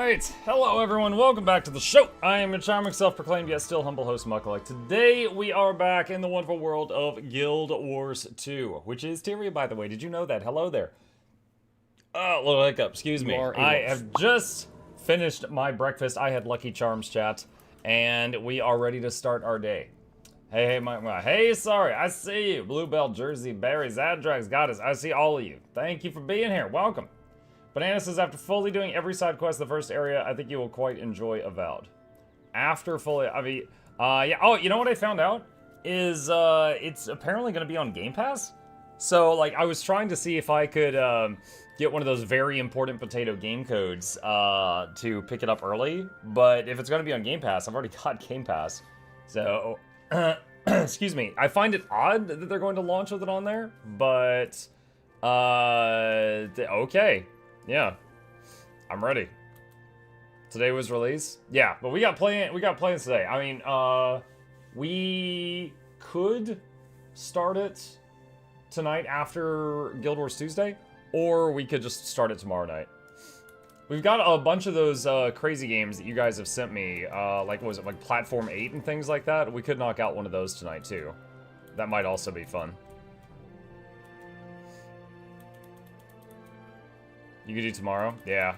Alright, hello everyone, welcome back to the show. I am your charming self-proclaimed yet still humble host, Mukluk. Today we are back in the wonderful world of Guild Wars 2, which is Tyria, by the way. Did you know that? Hello there. Oh, little hiccup, excuse me. I have just finished my breakfast. I had Lucky Charms chat, and we are ready to start our day. Hey, sorry, I see you. Bluebell, Jersey, Barry, Zadrax, Goddess, I see all of you. Thank you for being here, welcome. Banana says, after fully doing every side quest in the first area, I think you will quite enjoy Avowed. After fully, yeah, oh, you know what I found out? Is, it's apparently going to be on Game Pass? So, like, I was trying to see if I could, get one of those very important potato game codes, to pick it up early. But if it's going to be on Game Pass, I've already got Game Pass. So, excuse me. I find it odd that they're going to launch with it on there, but, okay. Yeah, I'm ready. Today was release. Yeah, but we got plans today. I mean, we could start it tonight after Guild Wars Tuesday, or we could just start it tomorrow night. We've got a bunch of those crazy games that you guys have sent me, like, what was it, like Platform 8 and things like that? We could knock out one of those tonight, too. That might also be fun. You could do tomorrow? Yeah.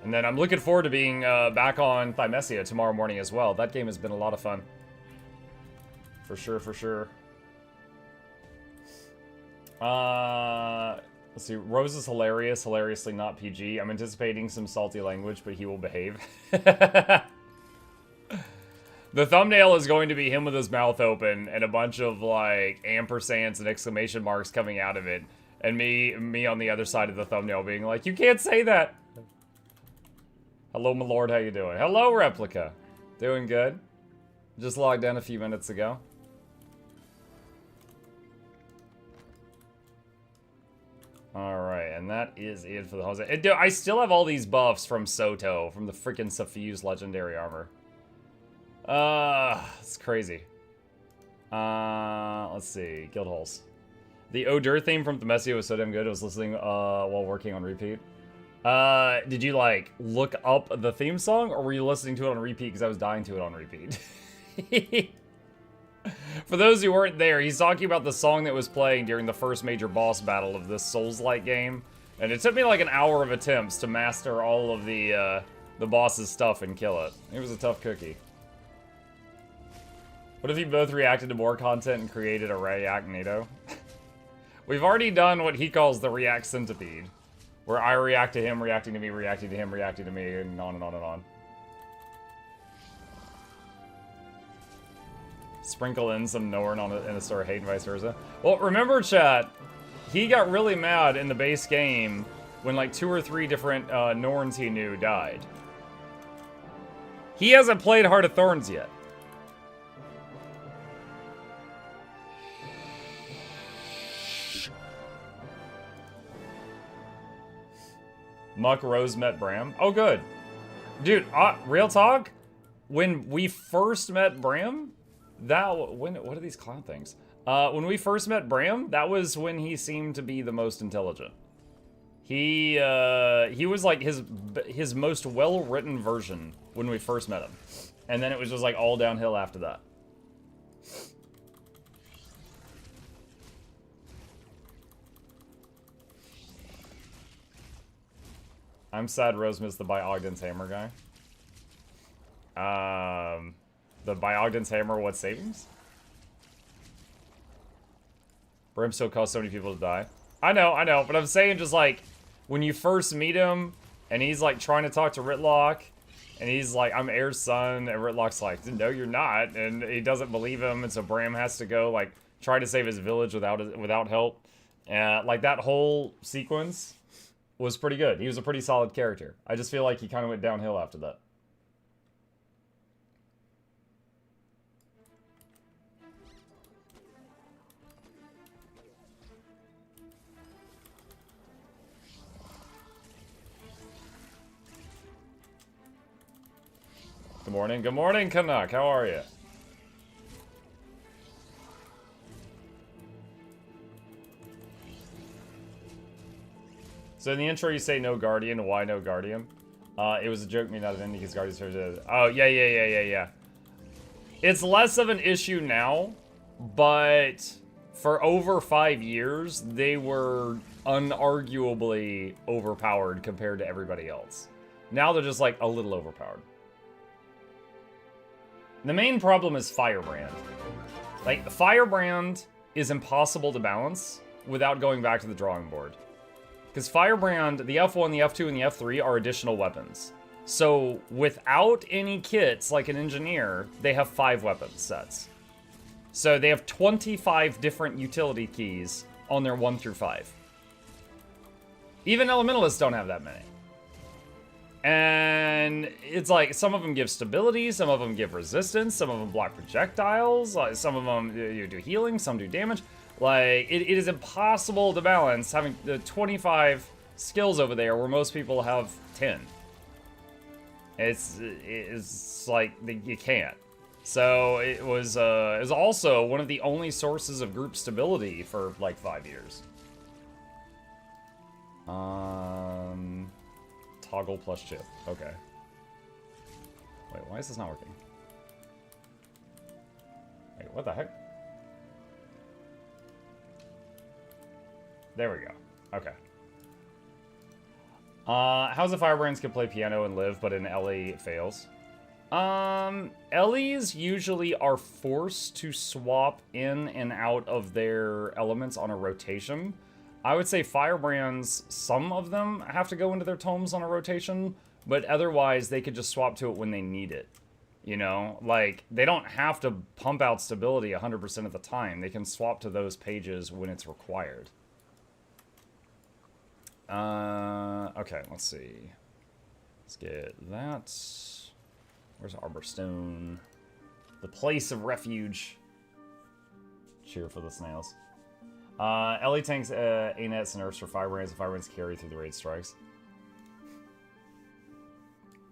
And then I'm looking forward to being back on Thymesia tomorrow morning as well. That game has been a lot of fun. For sure, for sure. Let's see. Rose is hilarious. Hilariously not PG. I'm anticipating some salty language, but he will behave. The thumbnail is going to be him with his mouth open and a bunch of, like, ampersands and exclamation marks coming out of it. And me on the other side of the thumbnail being like, you can't say that. Hello, my lord, how you doing? Hello, Replica. Doing good. Just logged in a few minutes ago. Alright, and that is it for the Jose. I still have all these buffs from Soto, from the freaking Suffused Legendary Armor. It's crazy. Let's see. Guild Halls. The Odeur theme from Thymesia was so damn good, I was listening while working on repeat. Did you, like, look up the theme song, or were you listening to it on repeat because I was dying to it on repeat? For those who weren't there, he's talking about the song that was playing during the first major boss battle of this Souls-like game. And it took me like an hour of attempts to master all of the boss's stuff and kill it. It was a tough cookie. What if you both reacted to more content and created a React NATO? We've already done what he calls the React Centipede, where I react to him, reacting to me, reacting to him, reacting to me, and on and on and on. Sprinkle in some Norn on in a store of hate and vice versa. Well, remember, chat, he got really mad in the base game when like 2 or 3 different Norns he knew died. He hasn't played Heart of Thorns yet. Muck Rose met Bram. Oh, good. Dude, real talk? When we first met Bram, what are these clown things? When we first met Bram, that was when he seemed to be the most intelligent. He was like his most well-written version when we first met him. And then it was just like all downhill after that. I'm sad Rose missed the by Ogden's Hammer guy. The by Ogden's Hammer, what savings? Brimstone caused so many people to die. I know, but I'm saying just like, when you first meet him, and he's like trying to talk to Ritlock, and he's like, I'm Air's son, and Ritlock's like, no, you're not, and he doesn't believe him, and so Bram has to go, like, try to save his village without help. Like, that whole sequence was pretty good. He was a pretty solid character. I just feel like he kind of went downhill after that. Good morning, Canuck. How are you? So in the intro you say no Guardian. Why no Guardian? It was a joke made out of Indy because Guardians are... Oh, yeah. It's less of an issue now, but for over 5 years, they were unarguably overpowered compared to everybody else. Now they're just, like, a little overpowered. The main problem is Firebrand. Like, Firebrand is impossible to balance without going back to the drawing board. Because Firebrand, the F1, the F2, and the F3 are additional weapons. So, without any kits, like an engineer, they have 5 weapon sets. So, they have 25 different utility keys on their 1 through 5. Even Elementalists don't have that many. And it's like, some of them give stability, some of them give resistance, some of them block projectiles, some of them you do healing, some do damage. Like, it is impossible to balance having the 25 skills over there where most people have 10. It's like, you can't. So, it was also one of the only sources of group stability for, like, 5 years. Toggle plus chip. Okay. Wait, why is this not working? Wait, what the heck? There we go. Okay. How's the Firebrands can play piano and live, but in Ellie fails? Ellies usually are forced to swap in and out of their elements on a rotation. I would say Firebrands, some of them have to go into their tomes on a rotation, but otherwise they could just swap to it when they need it. You know, like, they don't have to pump out stability 100% of the time. They can swap to those pages when it's required. Okay, let's see. Let's get that. Where's Arborstone? The place of refuge. Cheer for the snails. Ellie tanks A-nets and nerfs for Firebrands, and Firebrands carry through the raid strikes.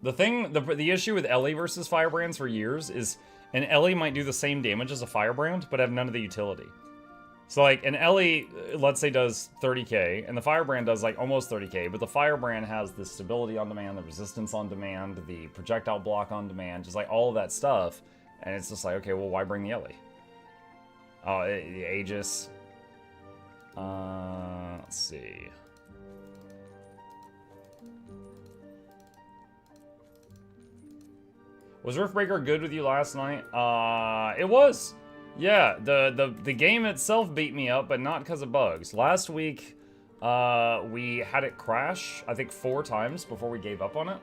The issue with Ellie versus Firebrands for years is an Ellie might do the same damage as a Firebrand, but have none of the utility. So, like, an Ellie, let's say, does 30k, and the Firebrand does, like, almost 30k, but the Firebrand has the stability on demand, the resistance on demand, the projectile block on demand, just, like, all of that stuff, and it's just like, okay, well, why bring the Ellie? Oh, the Aegis. Let's see. Was Riftbreaker good with you last night? It was. Yeah, the game itself beat me up, but not because of bugs. Last week, we had it crash, I think 4 times before we gave up on it.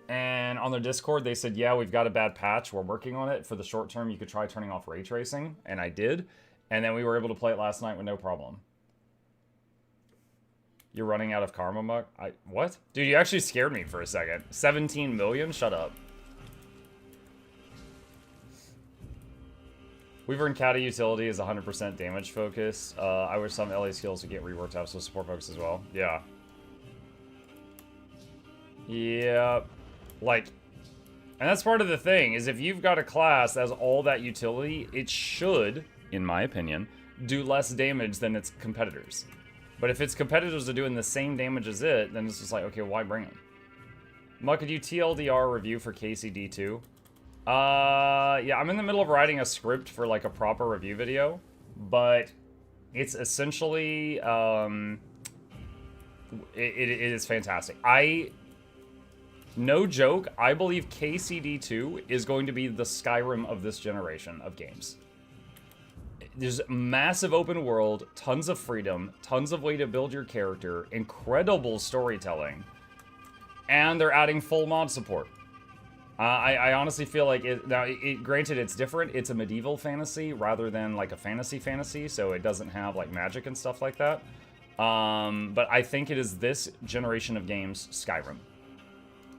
And on their Discord, they said, yeah, we've got a bad patch. We're working on it. For the short term, you could try turning off ray tracing. And I did. And then we were able to play it last night with no problem. You're running out of karma, Muck? What? Dude, you actually scared me for a second. 17 million? Shut up. Weaver and Caddy utility is 100% damage focus. I wish some LA skills would get reworked out, so support focus as well. Yeah. Yeah. Like, and that's part of the thing, is if you've got a class that has all that utility, it should, in my opinion, do less damage than its competitors. But if its competitors are doing the same damage as it, then it's just like, okay, why bring them? Muck, could you TLDR review for KCD2? Yeah, I'm in the middle of writing a script for, like, a proper review video, but it's essentially, it is fantastic. No joke, I believe KCD2 is going to be the Skyrim of this generation of games. There's massive open world, tons of freedom, tons of way to build your character, incredible storytelling, and they're adding full mod support. I honestly feel like granted, it's different. It's a medieval fantasy rather than like a fantasy, so it doesn't have like magic and stuff like that. But I think it is this generation of games, Skyrim.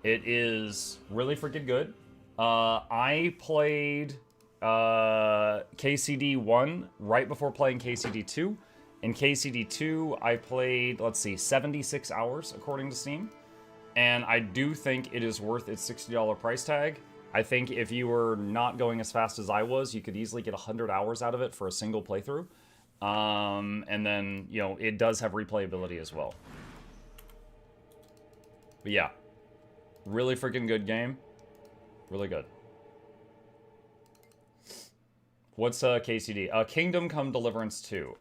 It is really freaking good. I played KCD1 right before playing KCD2. In KCD2, I played, let's see, 76 hours according to Steam. And I do think it is worth its $60 price tag. I think if you were not going as fast as I was, you could easily get 100 hours out of it for a single playthrough. And then, you know, it does have replayability as well. But yeah, really freaking good game. Really good. What's KCD? Kingdom Come Deliverance 2.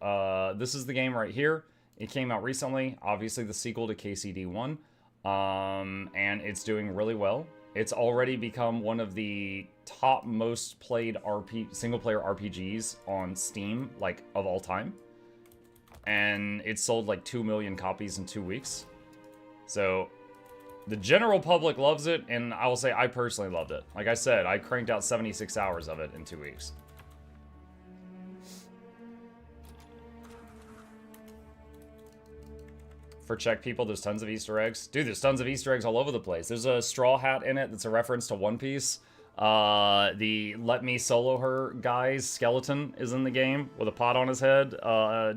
This is the game right here. It came out recently. Obviously the sequel to KCD 1. And it's doing really well. It's already become one of the top most played single-player RPGs on Steam, like, of all time. And it sold like 2 million copies in 2 weeks. So, the general public loves it, and I will say I personally loved it. Like I said, I cranked out 76 hours of it in 2 weeks. For Czech people, there's tons of Easter eggs. Dude, there's tons of Easter eggs all over the place. There's a straw hat in it that's a reference to One Piece. The Let Me Solo Her guy's skeleton is in the game with a pot on his head,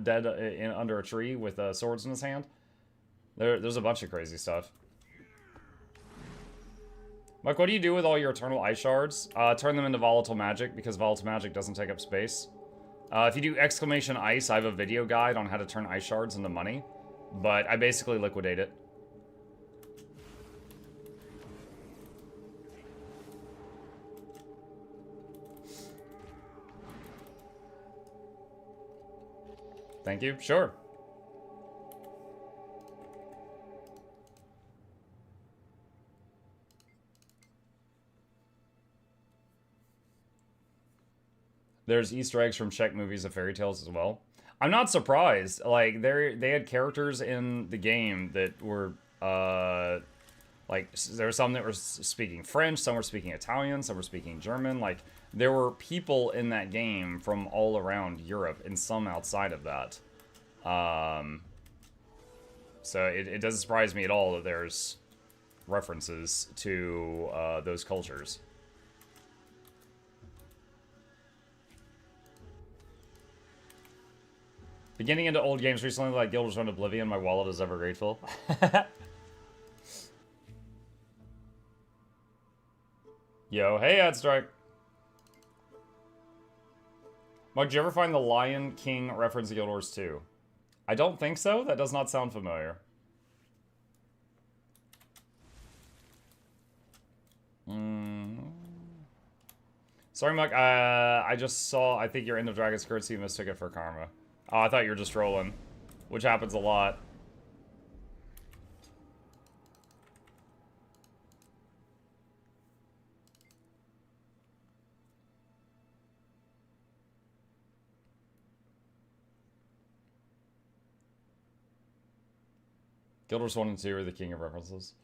dead under a tree with swords in his hand. There's a bunch of crazy stuff. Mike, what do you do with all your Eternal Ice Shards? Turn them into Volatile Magic, because Volatile Magic doesn't take up space. If you do exclamation ice, I have a video guide on how to turn Ice Shards into money. But I basically liquidate it. Thank you. Sure. There's Easter eggs from Czech movies of fairy tales as well. I'm not surprised. Like, they had characters in the game that were, like, there were some that were speaking French, some were speaking Italian, some were speaking German. Like, there were people in that game from all around Europe and some outside of that. So it doesn't surprise me at all that there's references to those cultures. Beginning into old games recently, like Guild Wars 1 Oblivion, my wallet is ever grateful. Yo, hey, Adstrike. Mike, did you ever find the Lion King reference to Guild Wars 2? I don't think so. That does not sound familiar. Sorry, Mike. I just saw, I think your End of Dragon's currency mistook it for karma. Oh, I thought you were just trolling, which happens a lot. Guild Wars 1 and 2 are the king of references.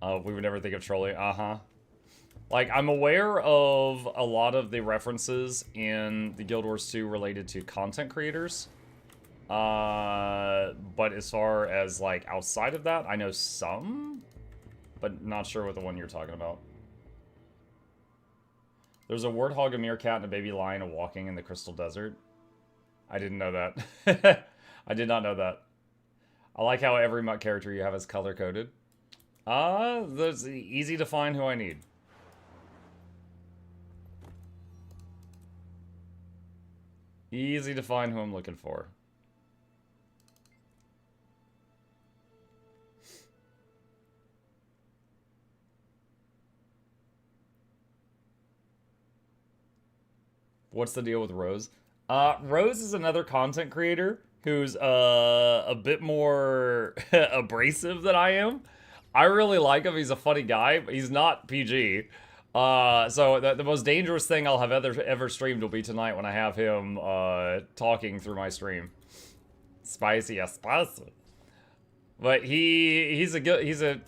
We would never think of trolling. Like, I'm aware of a lot of the references in the Guild Wars 2 related to content creators. But as far as, like, outside of that, I know some, but not sure what the one you're talking about. There's a warthog, a meerkat, and a baby lion walking in the Crystal Desert. I didn't know that. I did not know that. I like how every Muck character you have is color-coded. That's easy to find who I need. Easy to find who I'm looking for. What's the deal with Rose? Rose is another content creator who's a bit more abrasive than I am. I really like him. He's a funny guy, but he's not PG. So the most dangerous thing I'll have ever streamed will be tonight when I have him talking through my stream. Spicy, yeah, spicy. But he's a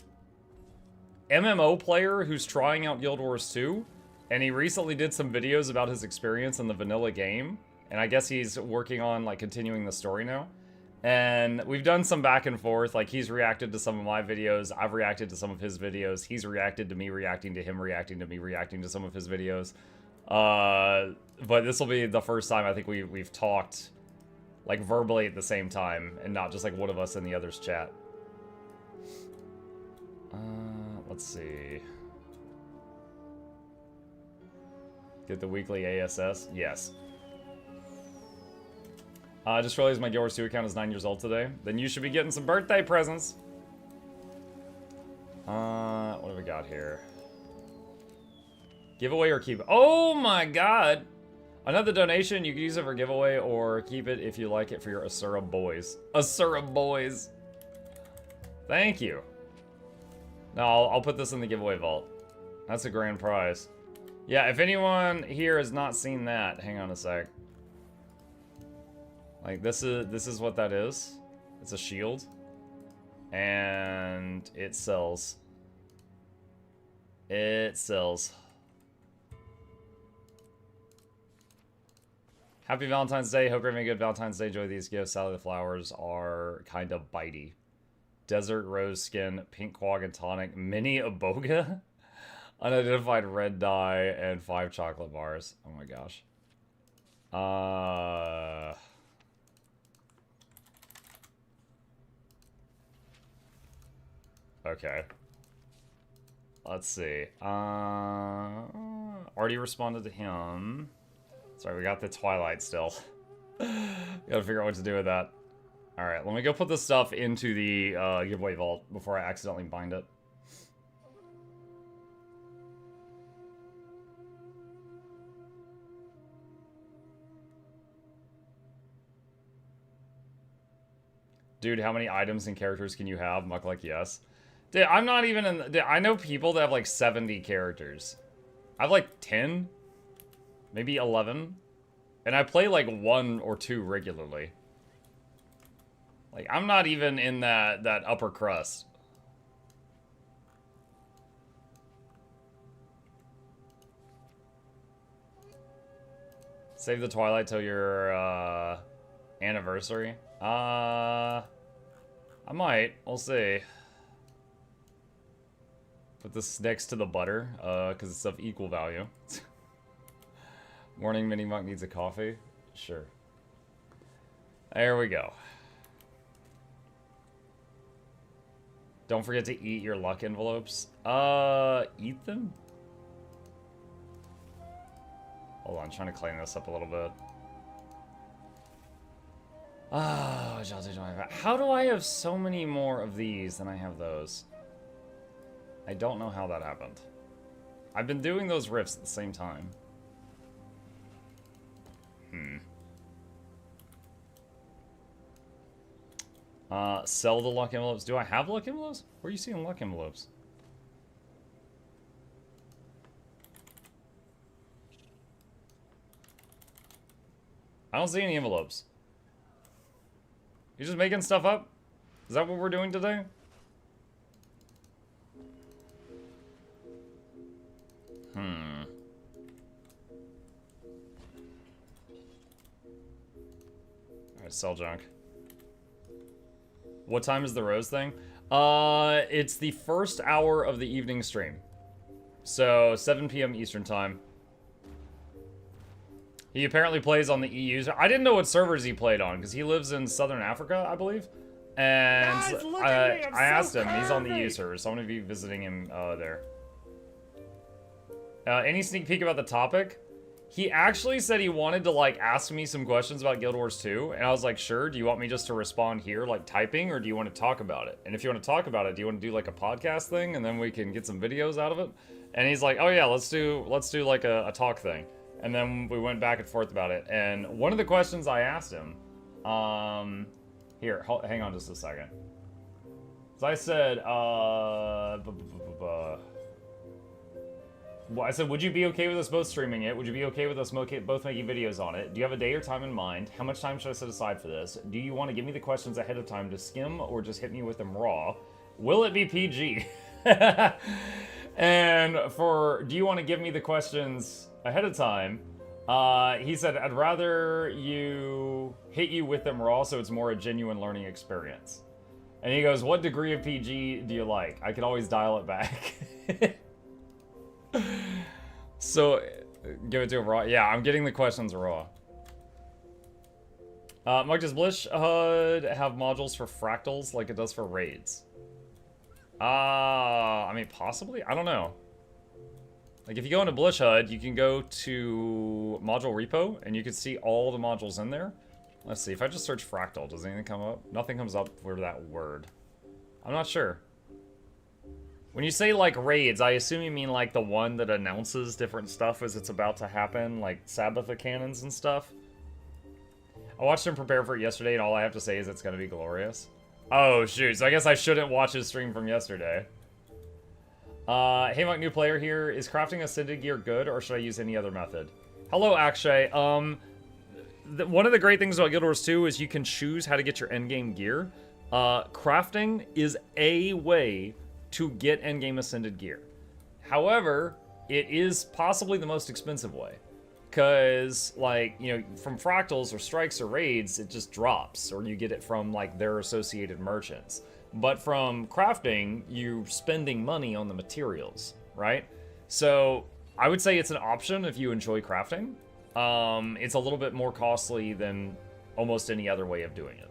MMO player who's trying out Guild Wars 2, and he recently did some videos about his experience in the vanilla game, and I guess he's working on like continuing the story now. And we've done some back and forth, like he's reacted to some of my videos, I've reacted to some of his videos, he's reacted to me reacting to him, reacting to me reacting to some of his videos. But this will be the first time I think we've talked like verbally at the same time, and not just like one of us in the other's chat. Let's see. Get the weekly ASS? Yes. I just realized my Guild Wars 2 account is 9 years old today. Then you should be getting some birthday presents. What do we got here? Giveaway or keep it? Oh my god! Another donation, you can use it for giveaway or keep it if you like it for your Assura boys. Assura boys! Thank you. No, I'll put this in the giveaway vault. That's a grand prize. Yeah, if anyone here has not seen that, hang on a sec. Like, this is what that is. It's a shield. And it sells. It sells. Happy Valentine's Day. Hope you're having a good Valentine's Day. Enjoy these gifts. Sally, the flowers are kind of bitey. Desert rose skin, pink quag and tonic, mini iboga, unidentified red dye, and 5 chocolate bars. Oh my gosh. Okay. Let's see. Already responded to him. Sorry, we got the Twilight still. Gotta figure out what to do with that. Alright, let me go put this stuff into the giveaway vault before I accidentally bind it. Dude, how many items and characters can you have? Mukluk, yes. Dude, I'm not even in... Dude, I know people that have like 70 characters. I have like 10. Maybe 11. And I play like 1 or 2 regularly. Like, I'm not even in that upper crust. Save the Twilight till your anniversary. I might. We'll see. Put this next to the butter, because it's of equal value. Morning Mini Monk needs a coffee? Sure. There we go. Don't forget to eat your luck envelopes. Eat them? Hold on, I'm trying to clean this up a little bit. How do I have so many more of these than I have those? I don't know how that happened. I've been doing those rifts at the same time. Sell the luck envelopes. Do I have luck envelopes? Where are you seeing luck envelopes? I don't see any envelopes. You just making stuff up? Is that what we're doing today? Alright, sell junk. What time is the Rose thing? It's the first hour of the evening stream. So, 7 p.m. Eastern time. He apparently plays on the EU. I didn't know what servers he played on, because he lives in Southern Africa, I believe. And guys, I asked him, he's on the EU server, so I'm going to be visiting him there. Any sneak peek about the topic? He actually said he wanted to, like, ask me some questions about Guild Wars 2, and I was like, sure, do you want me just to respond here, like, typing, or do you want to talk about it? And if you want to talk about it, do you want to do, like, a podcast thing, and then we can get some videos out of it? And he's like, oh yeah, let's do like, a talk thing. And then we went back and forth about it, and one of the questions I asked him, here, hang on just a second. So I said, well, I said, would you be okay with us both streaming it? Would you be okay with us both making videos on it? Do you have a day or time in mind? How much time should I set aside for this? Do you want to give me the questions ahead of time to skim or just hit me with them raw? Will it be PG? And do you want to give me the questions ahead of time? He said, I'd rather hit you with them raw so it's more a genuine learning experience. And he goes, what degree of PG do you like? I could always dial it back. So, give it to him raw. Yeah, I'm getting the questions raw. Mike, does Blish HUD have modules for fractals like it does for raids? I mean, possibly? I don't know. Like, if you go into Blish HUD, you can go to module repo, and you can see all the modules in there. Let's see, if I just search fractal, does anything come up? Nothing comes up for that word. I'm not sure. When you say, like, raids, I assume you mean, like, the one that announces different stuff as it's about to happen, like Sabbatha cannons and stuff. I watched him prepare for it yesterday, and all I have to say is it's gonna be glorious. Oh, shoot, so I guess I shouldn't watch his stream from yesterday. Hey, Mike, new player here. Is crafting ascended gear good, or should I use any other method? Hello, Akshay. One of the great things about Guild Wars 2 is you can choose how to get your endgame gear. Crafting is a way to get endgame ascended gear. However, it is possibly the most expensive way. Because, like, you know, from fractals or strikes or raids, it just drops. Or you get it from, like, their associated merchants. But from crafting, you're spending money on the materials, right? So, I would say it's an option if you enjoy crafting. It's a little bit more costly than almost any other way of doing it.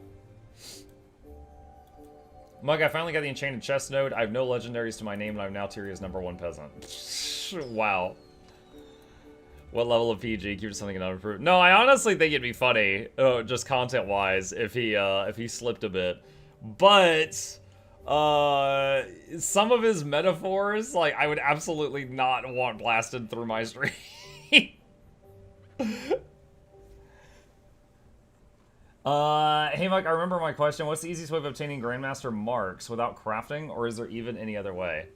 Mug, I finally got the enchanted chest node. I have no legendaries to my name, and I'm now Tyrion's #1 peasant. Wow. What level of PG keeps something unimproved? No, I honestly think it'd be funny, just content-wise, if he slipped a bit. But some of his metaphors, like, I would absolutely not want blasted through my stream. Hey Mike, I remember my question. What's the easiest way of obtaining Grandmaster marks without crafting, or is there even any other way?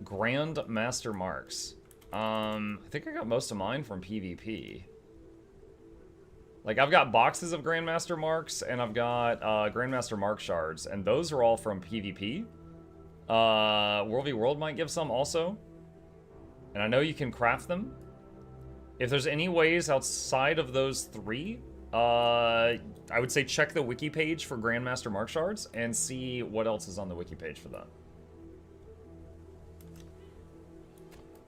Grandmaster marks. I think I got most of mine from PvP. Like, I've got boxes of Grandmaster marks, and I've got Grandmaster mark shards, and those are all from PvP. World v World might give some also. And I know you can craft them. If there's any ways outside of those three, I would say check the wiki page for Grandmaster mark shards and see what else is on the wiki page for that.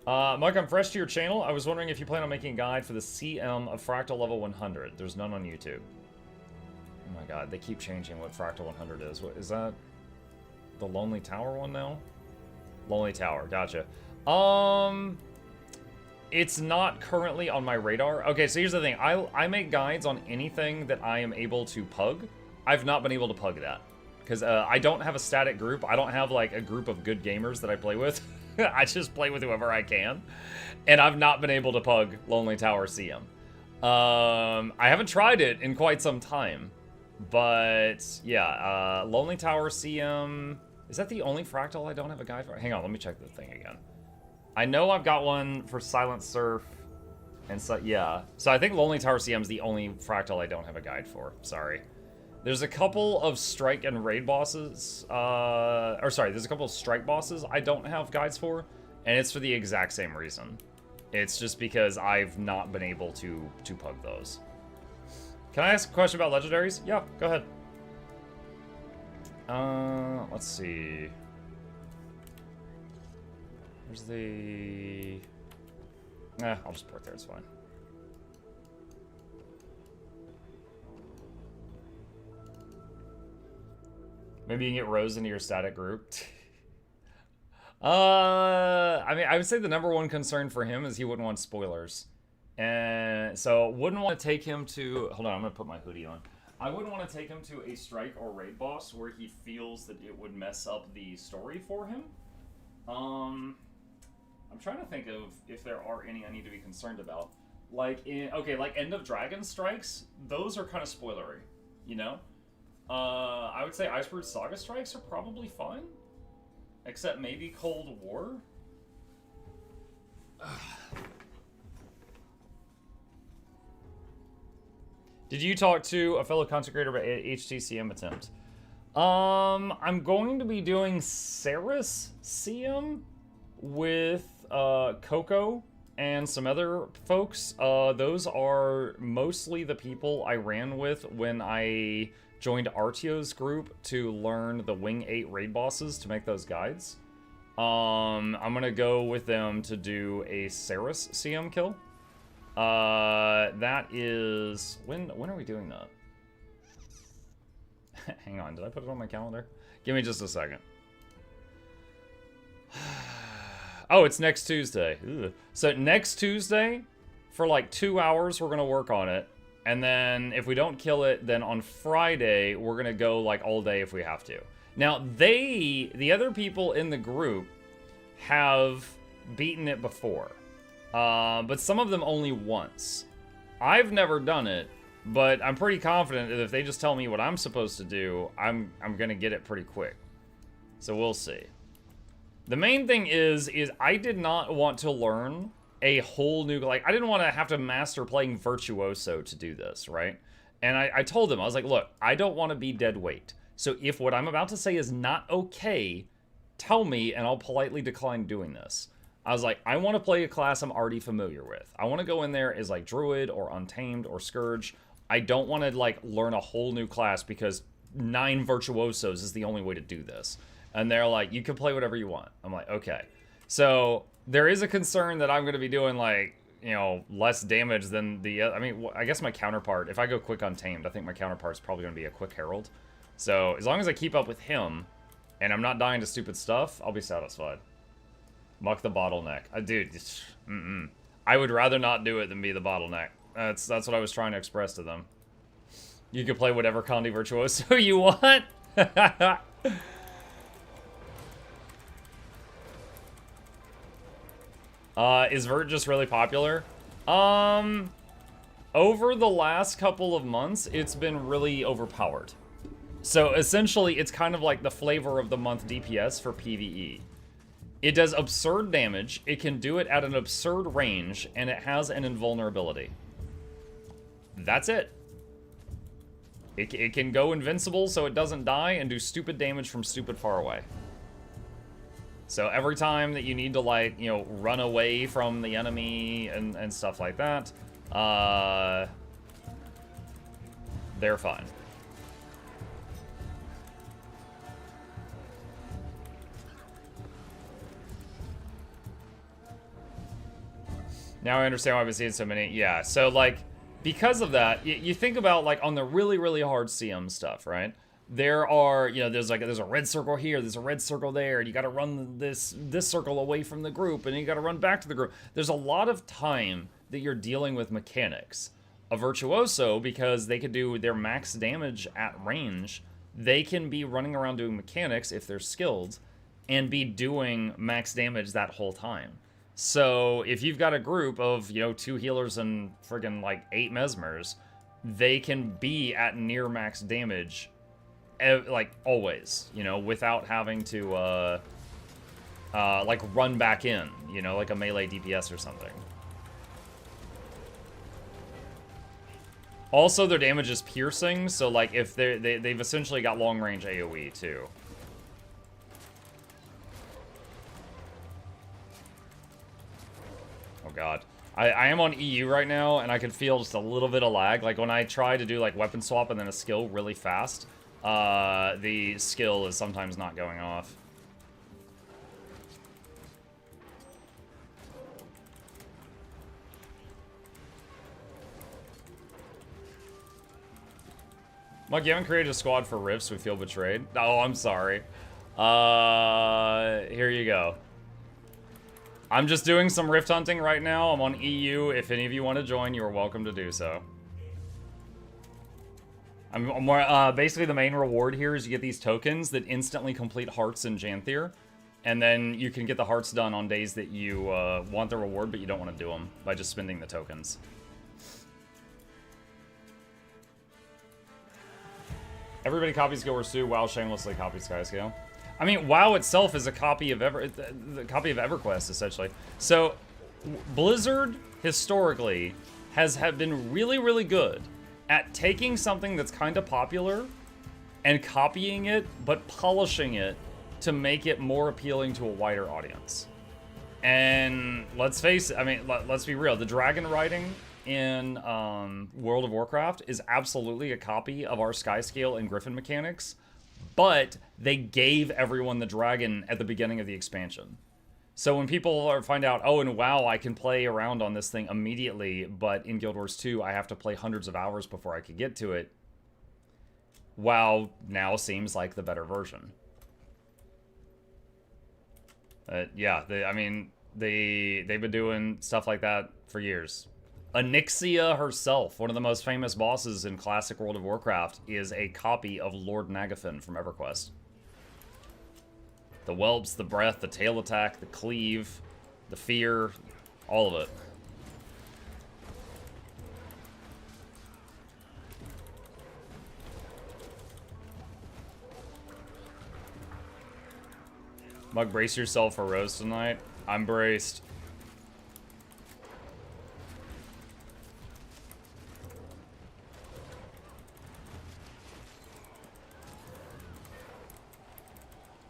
Mike, I'm fresh to your channel. I was wondering if you plan on making a guide for the CM of Fractal level 100. There's none on YouTube. Oh my god, they keep changing what Fractal 100 is. What is that? The Lonely Tower one now? Lonely Tower, gotcha. It's not currently on my radar. Okay, so here's the thing. I make guides on anything that I am able to pug. I've not been able to pug that. Because I don't have a static group. I don't have, like, a group of good gamers that I play with. I just play with whoever I can. And I've not been able to pug Lonely Tower CM. I haven't tried it in quite some time. But, yeah, Lonely Tower CM... Is that the only Fractal I don't have a guide for? Hang on, let me check the thing again. I know I've got one for Silent Surf. And so, yeah. So I think Lonely Tower CM is the only Fractal I don't have a guide for. Sorry. There's a couple of strike and raid bosses, there's a couple of strike bosses I don't have guides for, and it's for the exact same reason. It's just because I've not been able to pug those. Can I ask a question about legendaries? Yeah, go ahead. Let's see. Where's the... I'll just port there, it's fine. Maybe you can get Rose into your static group. I mean, I would say the #1 concern for him is he wouldn't want spoilers. And so wouldn't want to take him to... Hold on, I'm going to put my hoodie on. I wouldn't want to take him to a strike or raid boss where he feels that it would mess up the story for him. I'm trying to think of if there are any I need to be concerned about. Like, like End of Dragon strikes, those are kind of spoilery, you know? I would say Iceberg Saga strikes are probably fine. Except maybe Cold War. Did you talk to a fellow consecrator about HTCM attempt? I'm going to be doing Ceres CM with Coco and some other folks. Those are mostly the people I ran with when I joined Artio's group to learn the Wing 8 raid bosses to make those guides. I'm gonna go with them to do a Ceres CM kill. That is... When are we doing that? Hang on, did I put it on my calendar? Give me just a second. Oh, it's next Tuesday. Ugh. So next Tuesday, for like 2 hours, we're gonna work on it. And then if we don't kill it, then on Friday, we're gonna go like all day if we have to. Now, the other people in the group have beaten it before. But some of them only once. I've never done it, but I'm pretty confident that if they just tell me what I'm supposed to do, I'm gonna get it pretty quick. So we'll see. The main thing is I did not want to learn a whole new, like, I didn't want to have to master playing Virtuoso to do this, right? And I told him, I was like, look, I don't want to be dead weight. So if what I'm about to say is not okay, tell me and I'll politely decline doing this. I was like, I want to play a class I'm already familiar with. I want to go in there as like Druid or Untamed or Scourge. I don't want to like learn a whole new class because 9 Virtuosos is the only way to do this. And they're like, you can play whatever you want. I'm like, okay. So there is a concern that I'm going to be doing like, you know, less damage than the, I mean, I guess my counterpart, if I go quick Untamed, I think my counterpart's probably going to be a quick Herald. So as long as I keep up with him and I'm not dying to stupid stuff, I'll be satisfied. Muck the bottleneck. Dude, I would rather not do it than be the bottleneck. That's what I was trying to express to them. You can play whatever Condi Virtuoso you want. Is Vert just really popular? Over the last couple of months, it's been really overpowered. So essentially, it's kind of like the flavor of the month DPS for PvE. It does absurd damage, it can do it at an absurd range, and it has an invulnerability. That's it. It can go invincible so it doesn't die and do stupid damage from stupid far away. So every time that you need to, like, you know, run away from the enemy and stuff like that, they're fine. Now I understand why I've been seeing so many. Yeah, so, like, because of that, you think about, like, on the really, really hard CM stuff, right? There are, you know, there's a red circle here, there's a red circle there, and you gotta run this circle away from the group, and then you gotta run back to the group. There's a lot of time that you're dealing with mechanics. A Virtuoso, because they could do their max damage at range, they can be running around doing mechanics if they're skilled, and be doing max damage that whole time. So if you've got a group of, you know, 2 healers and friggin' like 8 mesmers, they can be at near max damage, like always, you know, without having to like run back in, you know, like a melee DPS or something. Also, their damage is piercing, so like if they've essentially got long range AoE too. Oh god. I am on EU right now, and I can feel just a little bit of lag. Like, when I try to do, like, weapon swap and then a skill really fast, the skill is sometimes not going off. Mug, you haven't created a squad for Rifts, we feel betrayed. Oh, I'm sorry. Here you go. I'm just doing some rift hunting right now. I'm on EU. If any of you want to join, you are welcome to do so. Basically, the main reward here is you get these tokens that instantly complete hearts in Janthier. And then you can get the hearts done on days that you want the reward, but you don't want to do them by just spending the tokens. Everybody copies Guild Wars 2. WoW shamelessly copies Skyscale. I mean, WoW itself is a copy of EverQuest, essentially. So, Blizzard, historically, have been really, really good at taking something that's kind of popular and copying it, but polishing it to make it more appealing to a wider audience. And let's face it, I mean, let's be real. The dragon riding in World of Warcraft is absolutely a copy of our Skyscale and Griffin mechanics, but they gave everyone the dragon at the beginning of the expansion. So when people find out, oh, in WoW, I can play around on this thing immediately, but in Guild Wars 2, I have to play hundreds of hours before I could get to it, WoW now seems like the better version. Yeah, they've been doing stuff like that for years. Onyxia herself, one of the most famous bosses in classic World of Warcraft, is a copy of Lord Nagafen from EverQuest. The whelps, the breath, the tail attack, the cleave, the fear, all of it. Mug, brace yourself for Rose tonight. I'm braced.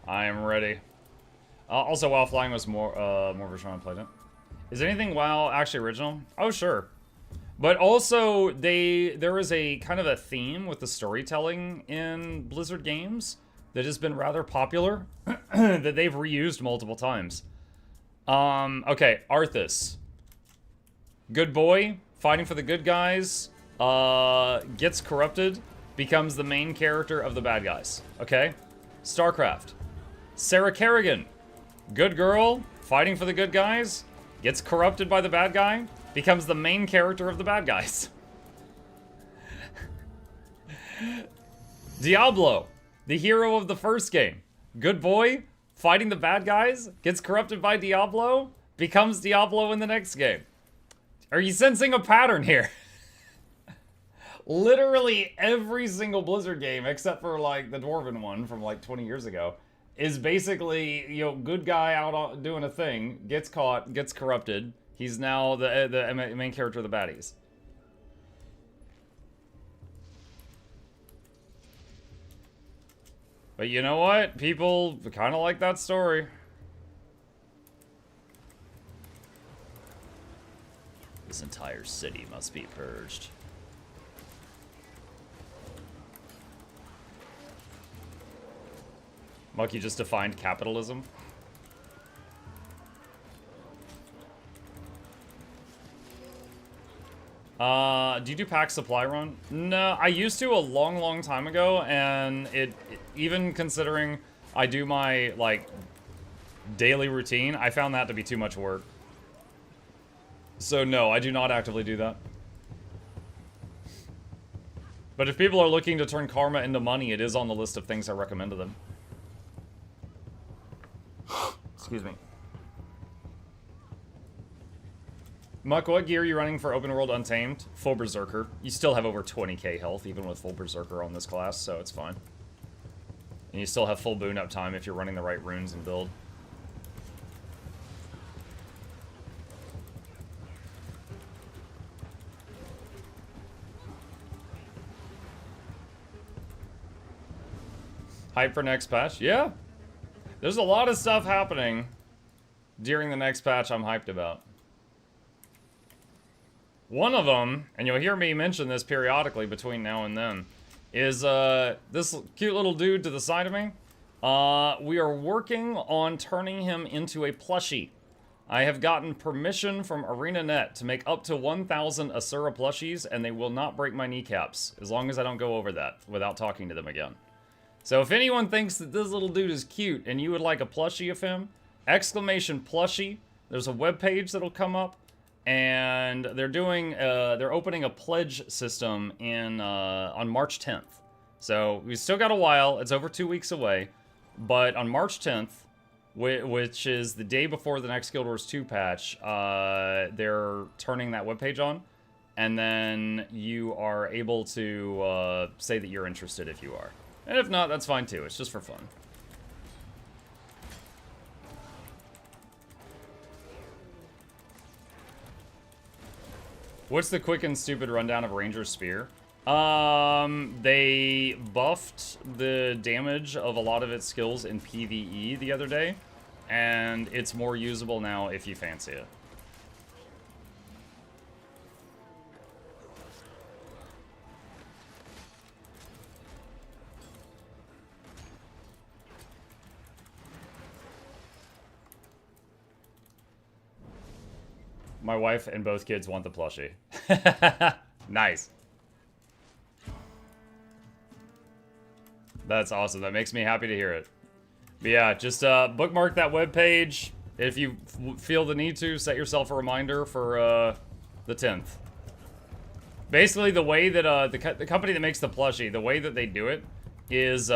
I am ready. Also, WoW Flying was more version I played it. Is anything WoW actually original? Oh, sure. But also, there is a kind of a theme with the storytelling in Blizzard games that has been rather popular that they've reused multiple times. Okay, Arthas. Good boy, fighting for the good guys, gets corrupted, becomes the main character of the bad guys. Okay? StarCraft. Sarah Kerrigan. Good girl, fighting for the good guys, gets corrupted by the bad guy, becomes the main character of the bad guys. Diablo. The hero of the first game. Good boy, fighting the bad guys, gets corrupted by Diablo, becomes Diablo in the next game. Are you sensing a pattern here? Literally every single Blizzard game, except for like the Dwarven one from like 20 years ago, is basically, you know, good guy out doing a thing, gets caught, gets corrupted. He's now the main character of the baddies. But you know what? People kind of like that story. This entire city must be purged. Muck, you just defined capitalism. Do you do pack supply run? No, I used to a long time ago, and even considering I do my, like, daily routine, I found that to be too much work. So no, I do not actively do that. But if people are looking to turn karma into money, it is on the list of things I recommend to them. Excuse me. Muck, what gear are you running for open world Untamed? Full Berserker. You still have over 20k health, even with full Berserker on this class, so it's fine. And you still have full boon up time if you're running the right runes and build. Hype for next patch? Yeah. There's a lot of stuff happening during the next patch I'm hyped about. One of them, and you'll hear me mention this periodically between now and then, is this cute little dude to the side of me. We are working on turning him into a plushie. I have gotten permission from ArenaNet to make up to 1,000 Assura plushies, and they will not break my kneecaps, as long as I don't go over that without talking to them again. So if anyone thinks that this little dude is cute and you would like a plushie of him, exclamation plushie, there's a webpage that'll come up. And they're opening a pledge system on March 10th. So we still got a while. It's over 2 weeks away. But on March 10th, which is the day before the next Guild Wars 2 patch, they're turning that webpage on. And then you are able to say that you're interested if you are. And if not, that's fine too. It's just for fun. What's the quick and stupid rundown of Ranger's Spear? They buffed the damage of a lot of its skills in PvE the other day, and it's more usable now if you fancy it. My wife and both kids want the plushie. Nice. That's awesome. That makes me happy to hear it. But yeah, just bookmark that webpage. If you feel the need to, set yourself a reminder for the 10th. Basically, the way that the company that makes the plushie, the way that they do it is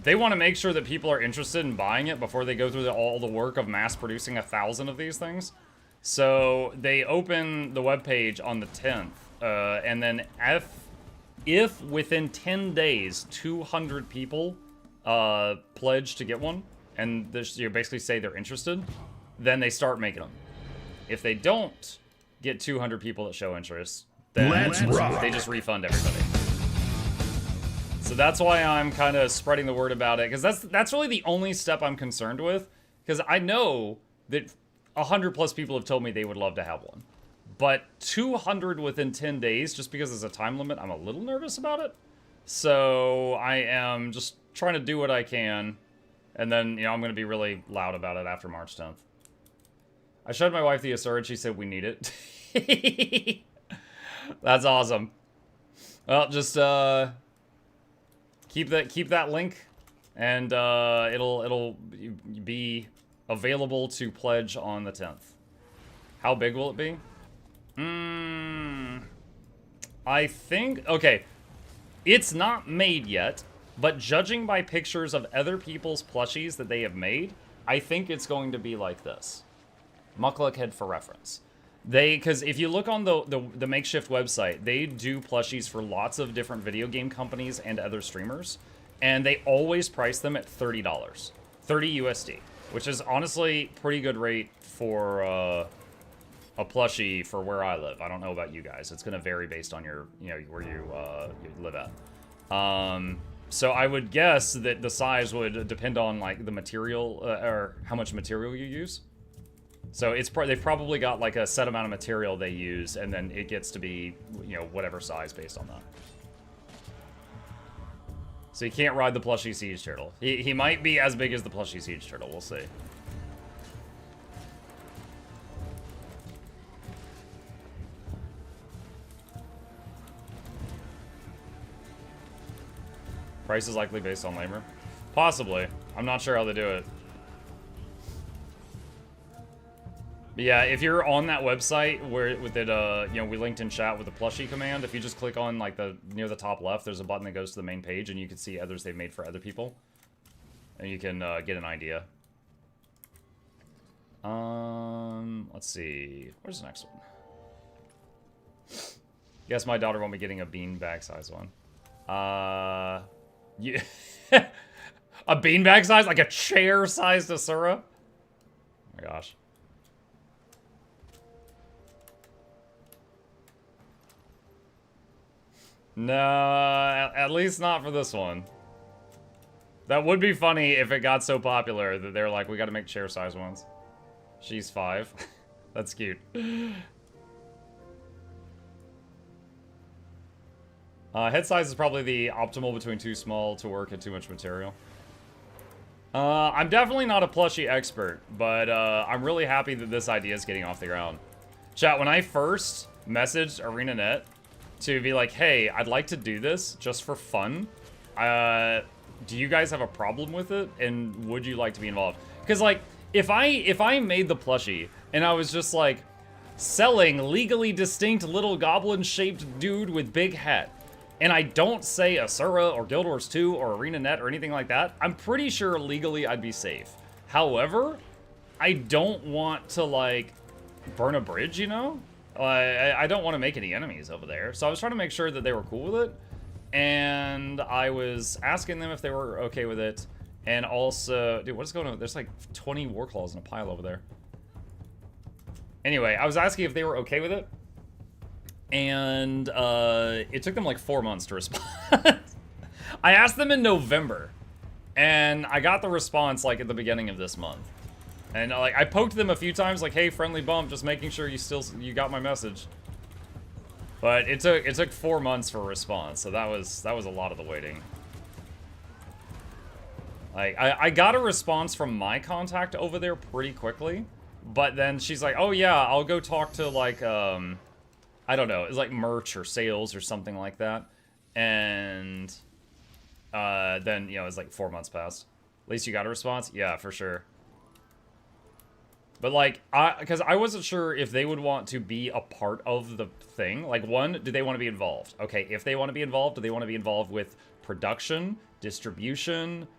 they want to make sure that people are interested in buying it before they go through all the work of mass producing 1,000 of these things. So they open the webpage on the 10th, and then if within 10 days 200 people pledge to get one, and you basically say they're interested, then they start making them. If they don't get 200 people that show interest, then they just refund everybody. So that's why I'm kind of spreading the word about it, because that's really the only step I'm concerned with, because I know that 100 plus people have told me they would love to have one. But 200 within 10 days, just because there's a time limit, I'm a little nervous about it. So I am just trying to do what I can, and then, you know, I'm going to be really loud about it after March 10th. I showed my wife the Assura, and she said we need it. That's awesome. Well, just keep that link, and it'll be available to pledge on the 10th. How big will it be? I think, okay, it's not made yet, but judging by pictures of other people's plushies that they have made, I think it's going to be like this. Mukluk head for reference. Because if you look on the makeshift website, they do plushies for lots of different video game companies and other streamers, and they always price them at $30, 30 USD, which is honestly pretty good rate for a plushie for where I live. I don't know about you guys. It's going to vary based on your, you know, where you live at. So I would guess that the size would depend on like the material or how much material you use. So they've probably got like a set amount of material they use, and then it gets to be, you know, whatever size based on that. So you can't ride the plushie siege turtle. He might be as big as the plushie siege turtle. We'll see. Price is likely based on labor. Possibly. I'm not sure how they do it. But yeah, if you're on that website where with it, you know, we linked in chat with the plushie command, if you just click on like near the top left, there's a button that goes to the main page, and you can see others they've made for other people, and you can get an idea. Let's see, where's the next one? Guess my daughter won't be getting a beanbag size one. Yeah. A beanbag size, like a chair sized Assura. Oh my gosh. No, at least not for this one. That would be funny if it got so popular that they're like, we gotta make chair size ones. She's 5. That's cute. Head size is probably the optimal between too small to work and too much material. I'm definitely not a plushie expert, but I'm really happy that this idea is getting off the ground. Chat, when I first messaged ArenaNet to be like, hey, I'd like to do this just for fun. Do you guys have a problem with it? And would you like to be involved? Because like, if I made the plushie and I was just like selling legally distinct little goblin-shaped dude with big hat, and I don't say Assura or Guild Wars 2 or ArenaNet or anything like that, I'm pretty sure legally I'd be safe. However, I don't want to like burn a bridge, you know? I don't want to make any enemies over there. So I was trying to make sure that they were cool with it. And I was asking them if they were okay with it. And also, dude, what is going on? There's like 20 war claws in a pile over there. Anyway, I was asking if they were okay with it. And it took them like 4 months to respond. I asked them in November. And I got the response like at the beginning of this month. And like I poked them a few times, like, "Hey, friendly bump, just making sure you got my message." But it took 4 months for a response, so that was a lot of the waiting. Like I got a response from my contact over there pretty quickly, but then she's like, "Oh yeah, I'll go talk to like I don't know, it's like merch or sales or something like that," and then you know it's like 4 months passed. At least you got a response, yeah, for sure. But like, because I wasn't sure if they would want to be a part of the thing. Like, one, do they want to be involved? Okay, if they want to be involved, do they want to be involved with production, distribution,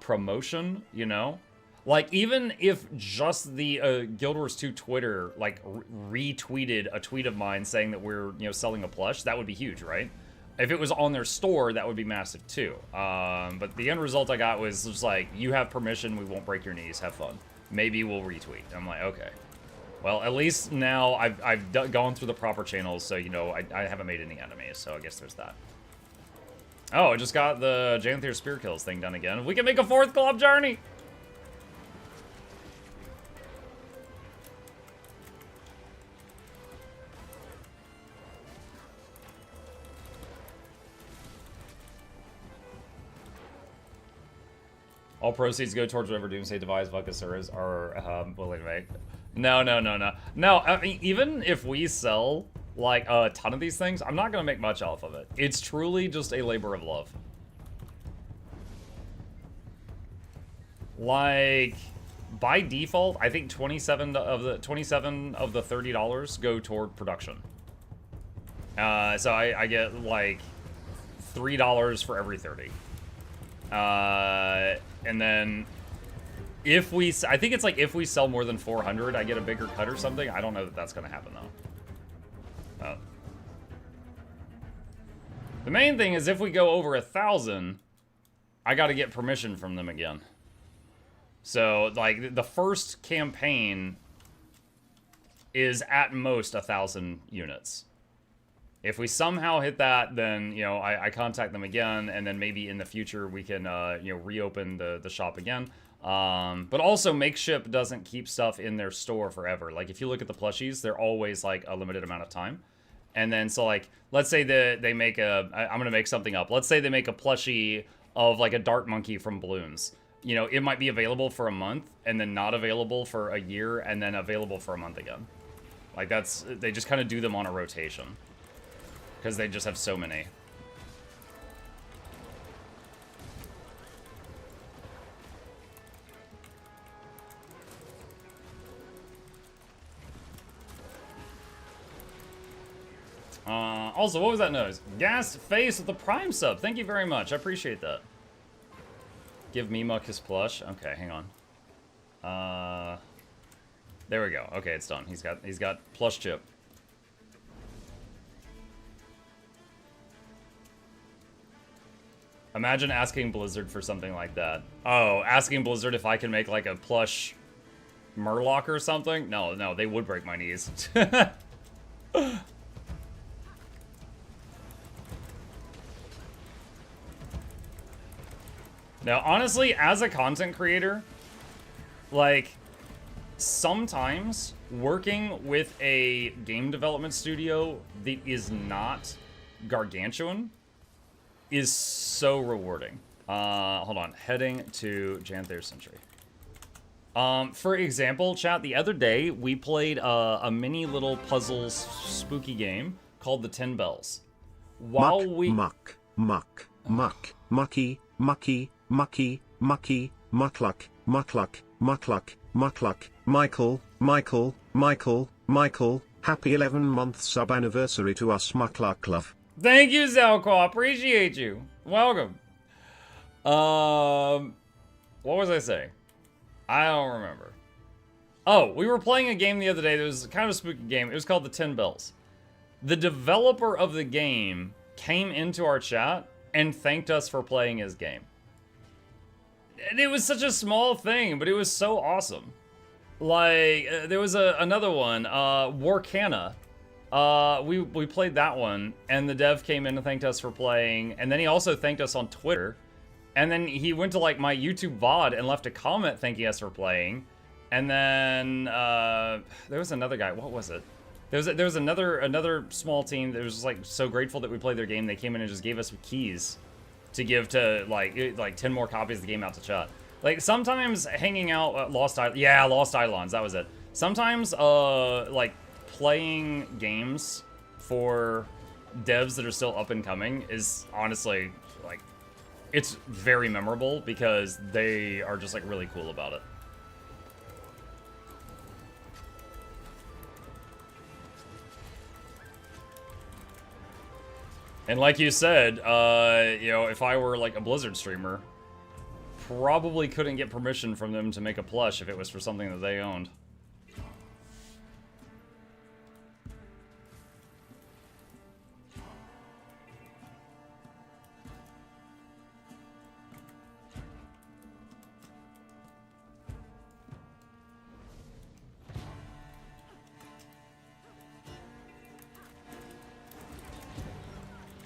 promotion, you know? Like, even if just the Guild Wars 2 Twitter, like, retweeted a tweet of mine saying that we're, you know, selling a plush, that would be huge, right? If it was on their store, that would be massive, too. But the end result I got was just like, you have permission, we won't break your knees, have fun. Maybe we'll retweet. I'm like, okay. Well, at least now I've gone through the proper channels, so, you know, I haven't made any enemies, so I guess there's that. Oh, I just got the Janthir Spear Kills thing done again. We can make a 4th club journey! All proceeds go towards whatever Doomsday device Vucasuras are willing to make. No. No, I mean, even if we sell, like, a ton of these things, I'm not going to make much off of it. It's truly just a labor of love. Like, by default, I think 27 of the $30 go toward production. So I get, like, $3 for every 30. And then if we, I think it's like if we sell more than 400, I get a bigger cut or something. I don't know that that's going to happen though. The main thing is if we go over 1,000, I got to get permission from them again. So like the first campaign is at most 1,000 units. If we somehow hit that, then, you know, I contact them again, and then maybe in the future we can, you know, reopen the shop again. But also, Makeship doesn't keep stuff in their store forever. Like, if you look at the plushies, they're always, like, a limited amount of time. And then, so, like, let's say that they make I'm going to make something up. Let's say they make a plushie of, like, a dart monkey from Bloons. You know, it might be available for a month, and then not available for a year, and then available for a month again. Like, that's, they just kind of do them on a rotation. Because they just have so many. Also, what was that noise? Gas Face with the Prime sub. Thank you very much. I appreciate that. Give me Muck his plush. Okay, hang on. There we go. Okay, it's done. He's got plush chip. Imagine asking Blizzard for something like that. Oh, asking Blizzard if I can make like a plush Murloc or something? No, they would break my knees. Now, honestly, as a content creator, like, sometimes working with a game development studio that is not gargantuan is so rewarding. Hold on. Heading to Janthir Century. For example, chat, the other day, we played a mini little puzzle spooky game called the 10 Bells. While Muck, mucky, Mukluk, Michael, happy 11-month sub anniversary to us, Mukluk love. Thank you, Zelko. Appreciate you. Welcome. What was I saying? I don't remember. Oh, we were playing a game the other day that was kind of a spooky game. It was called the 10 Bells. The developer of the game came into our chat and thanked us for playing his game. And it was such a small thing, but it was so awesome. Like, there was another one, Warcana. We played that one, and the dev came in and thanked us for playing, and then he also thanked us on Twitter. And then he went to, like, my YouTube VOD and left a comment thanking us for playing. And then, there was another guy. What was it? There was another small team that was just, like, so grateful that we played their game. They came in and just gave us keys to give to, like 10 more copies of the game out to chat. Like, sometimes hanging out at Lost Islands, that was it. Sometimes, like, playing games for devs that are still up and coming is honestly, like, it's very memorable because they are just, like, really cool about it. And like you said, you know, if I were, like, a Blizzard streamer, probably couldn't get permission from them to make a plush if it was for something that they owned.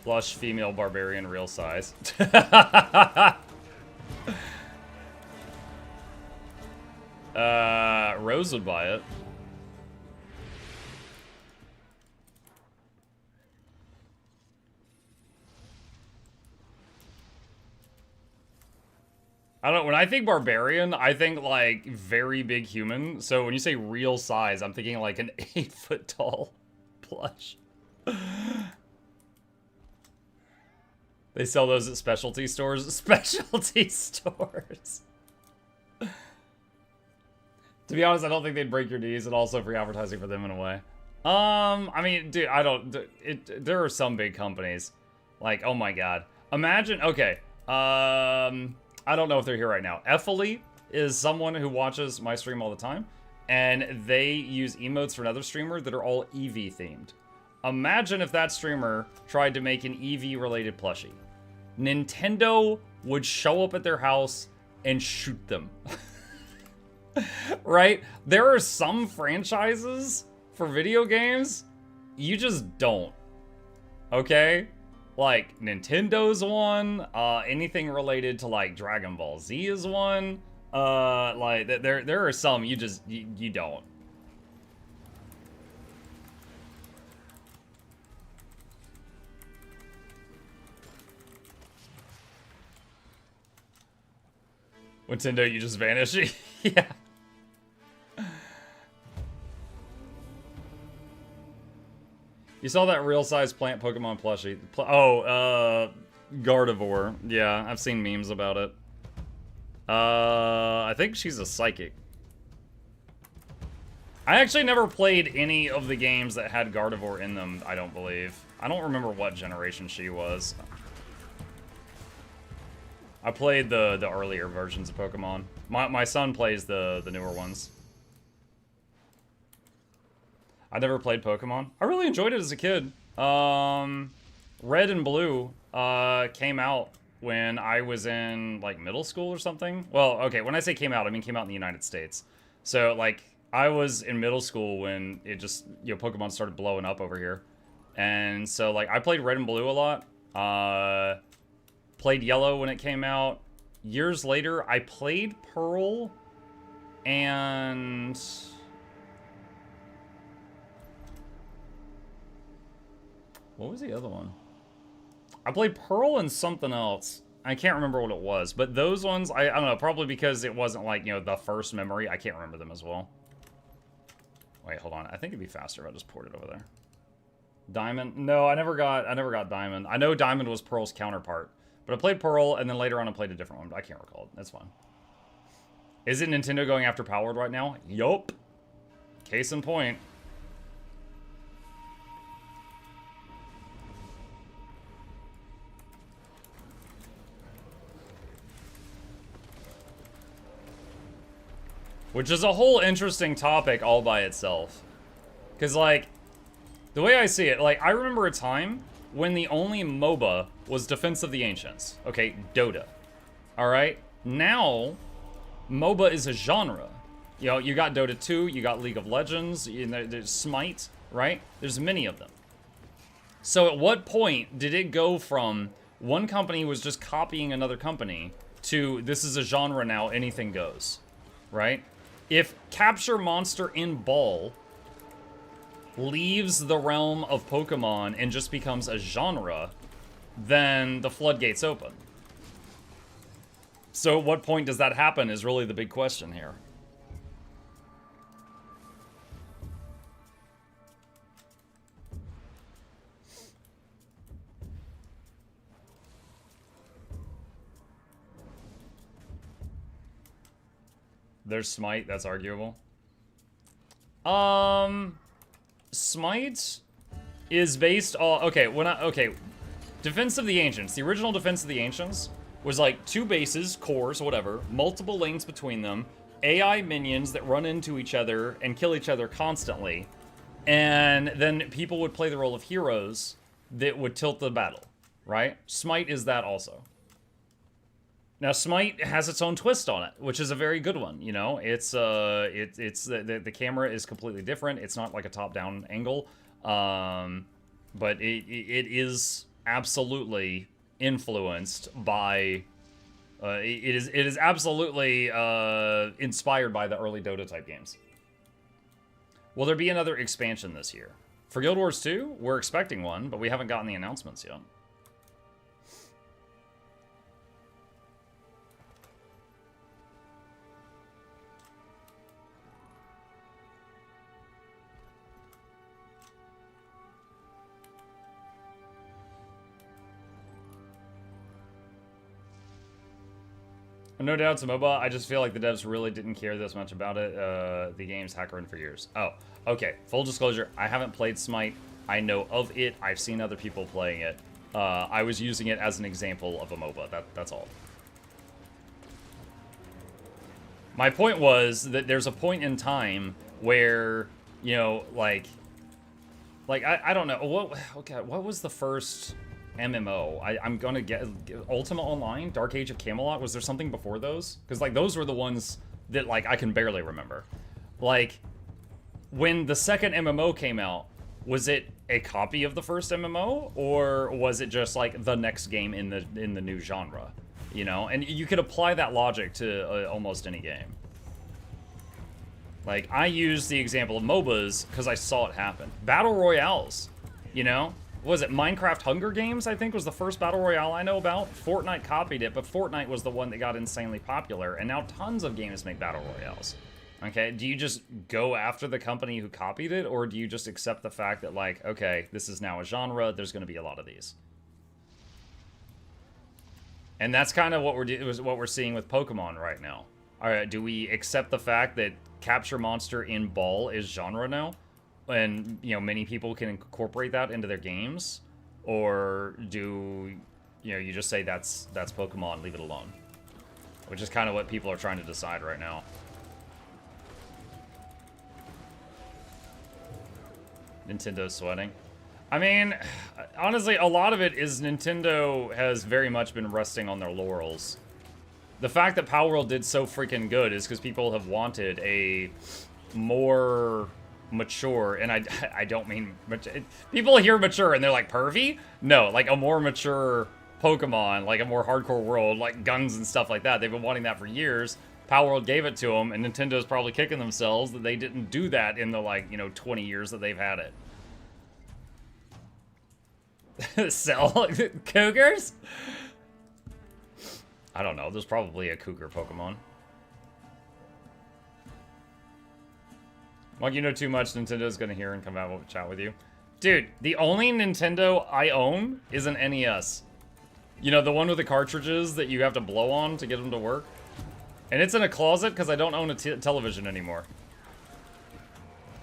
Plush female barbarian real size. Rose would buy it. I don't know, when I think barbarian, I think like very big human. So when you say real size, I'm thinking like an 8 foot tall plush. They sell those at specialty stores. Specialty stores. To be honest, I don't think they'd break your knees, and also free advertising for them in a way. I mean, dude, I don't. There are some big companies, like, oh my god. Imagine, okay. I don't know if they're here right now. Ephley is someone who watches my stream all the time, and they use emotes for another streamer that are all EV themed. Imagine if that streamer tried to make an EV related plushie. Nintendo would show up at their house and shoot them. Right? There are some franchises for video games you just don't. Okay? Like, Nintendo's one. Anything related to, like, Dragon Ball Z is one. Like, there are some you just, you don't. Nintendo, you just vanish. Yeah. You saw that real-size plant Pokemon plushie. Gardevoir. Yeah, I've seen memes about it. I think she's a psychic. I actually never played any of the games that had Gardevoir in them, I don't believe. I don't remember what generation she was. I played the earlier versions of Pokemon. My son plays the newer ones. I never played Pokemon. I really enjoyed it as a kid. Red and Blue came out when I was in, like, middle school or something. Well, okay, when I say came out, I mean came out in the United States. So, like, I was in middle school when it just, you know, Pokemon started blowing up over here. And so, like, I played Red and Blue a lot. Played Yellow when it came out. Years later, I played Pearl and... what was the other one? I played Pearl and something else. I can't remember what it was. But those ones, I don't know, probably because it wasn't like, you know, the first memory. I can't remember them as well. Wait, hold on. I think it'd be faster if I just poured it over there. Diamond? No, I never got Diamond. I know Diamond was Pearl's counterpart. But I played Pearl, and then later on I played a different one, but I can't recall it. That's fine. Is it Nintendo going after Powered right now? Yup. Case in point. Which is a whole interesting topic all by itself. Because, like, the way I see it, like, I remember a time when the only MOBA was Defense of the Ancients. Okay, Dota. Alright? Now, MOBA is a genre. You know, you got Dota 2, you got League of Legends, you know, there's Smite, right? There's many of them. So at what point did it go from one company was just copying another company to this is a genre now, anything goes, right? If Capture Monster in Ball leaves the realm of Pokemon and just becomes a genre, then the floodgates open. So at what point does that happen is really the big question here. There's Smite, that's arguable. Smite is based on, okay, Defense of the Ancients, the original Defense of the Ancients was like 2 bases, cores, whatever, multiple lanes between them, AI minions that run into each other and kill each other constantly, and then people would play the role of heroes that would tilt the battle, right? Smite is that also. Now, Smite has its own twist on it, which is a very good one. You know, it's the camera is completely different. It's not like a top-down angle, but it is absolutely influenced by. It is absolutely inspired by the early Dota type games. Will there be another expansion this year for Guild Wars 2? We're expecting one, but we haven't gotten the announcements yet. No doubt it's a MOBA. I just feel like the devs really didn't care this much about it. The game's hackering for years. Oh, okay. Full disclosure, I haven't played Smite. I know of it. I've seen other people playing it. I was using it as an example of a MOBA. That's all. My point was that there's a point in time where, you know, like I don't know. What was the first MMO? I'm gonna get Ultima Online, Dark Age of Camelot. Was there something before those? Because like those were the ones that like I can barely remember. Like when the second MMO came out, was it a copy of the first MMO, or was it just like the next game in the new genre? You know, and you could apply that logic to almost any game. Like I use the example of MOBAs because I saw it happen. Battle Royales, you know. Was it Minecraft Hunger Games, I think, was the first Battle Royale I know about? Fortnite copied it, but Fortnite was the one that got insanely popular, and now tons of games make Battle Royales. Okay, do you just go after the company who copied it, or do you just accept the fact that, like, okay, this is now a genre, there's going to be a lot of these? And that's kind of what we're seeing with Pokemon right now. All right, do we accept the fact that Capture Monster in Ball is genre now? And, you know, many people can incorporate that into their games, or do, you know, you just say that's Pokemon, leave it alone, which is kind of what people are trying to decide right now. Nintendo's sweating. I mean, honestly, a lot of it is Nintendo has very much been resting on their laurels. The fact that Power World did so freaking good is because people have wanted a more mature, and I don't mean people hear mature and they're like pervy. No, like a more mature Pokemon, like a more hardcore world, like guns and stuff like that. They've been wanting that for years. Power World gave it to them, and Nintendo's probably kicking themselves that they didn't do that in the, like, you know, 20 years that they've had it. Sell cougars? I don't know. There's probably a cougar Pokemon. Like, you know too much, Nintendo's gonna hear and come out and chat with you. Dude, the only Nintendo I own is an NES. You know, the one with the cartridges that you have to blow on to get them to work? And it's in a closet because I don't own a television anymore.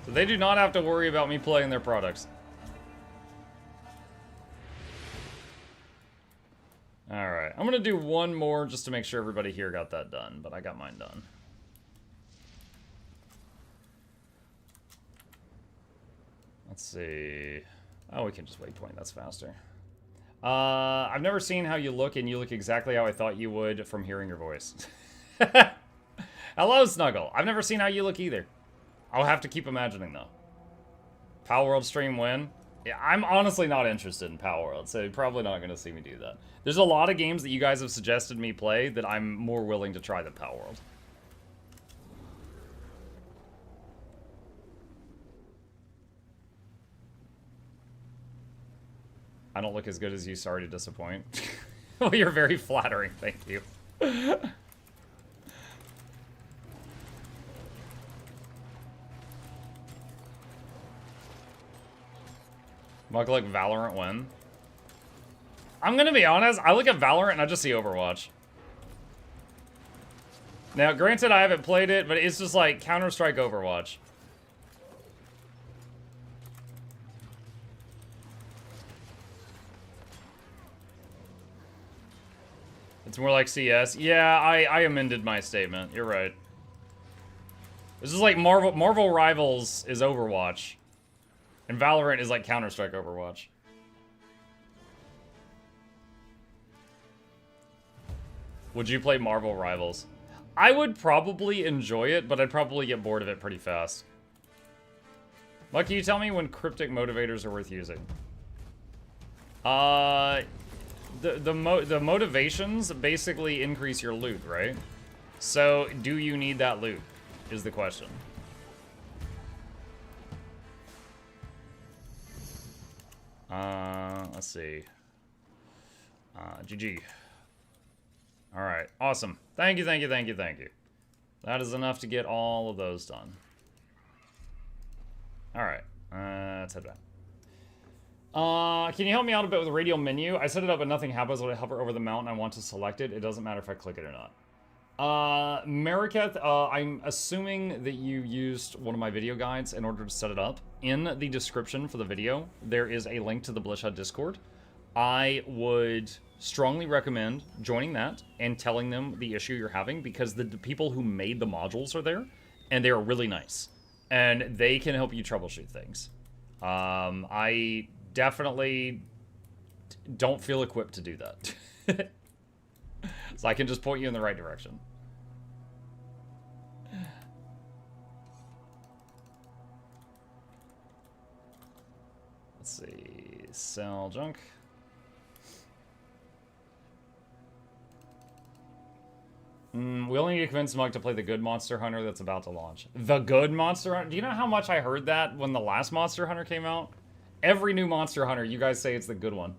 So they do not have to worry about me playing their products. Alright, I'm gonna do one more just to make sure everybody here got that done, but I got mine done. Let's see. Oh, we can just wait 20. That's faster. I've never seen how you look, and you look exactly how I thought you would from hearing your voice. Hello, Snuggle. I've never seen how you look either. I'll have to keep imagining, though. Power World stream win? Yeah, I'm honestly not interested in Power World, so you're probably not going to see me do that. There's a lot of games that you guys have suggested me play that I'm more willing to try than Power World. I don't look as good as you, sorry to disappoint. Well, you're very flattering, thank you. Mukluk Valorant win. I'm gonna be honest, I look at Valorant and I just see Overwatch. Now, granted, I haven't played it, but it's just like Counter-Strike Overwatch. It's more like CS. Yeah, I amended my statement. You're right. This is like Marvel Rivals is Overwatch. And Valorant is like Counter-Strike Overwatch. Would you play Marvel Rivals? I would probably enjoy it, but I'd probably get bored of it pretty fast. Muck, can you tell me when cryptic motivators are worth using? The motivations basically increase your loot, right? So, do you need that loot, is the question. Let's see. GG. Alright, awesome. Thank you, thank you, thank you, thank you. That is enough to get all of those done. Alright, let's head back. Can you help me out a bit with the radial menu? I set it up but nothing happens when I hover over the mountain I want to select it. It doesn't matter if I click it or not. Mariketh, I'm assuming that you used one of my video guides in order to set it up. In the description for the video, there is a link to the Blishad Discord. I would strongly recommend joining that and telling them the issue you're having, because the people who made the modules are there, and they are really nice. And they can help you troubleshoot things. I definitely don't feel equipped to do that. So I can just point you in the right direction. Let's see. Sell junk. We only need to convince Mug to play the good Monster Hunter that's about to launch. The good Monster Hunter? Do you know how much I heard that when the last Monster Hunter came out? Every new Monster Hunter, you guys say it's the good one.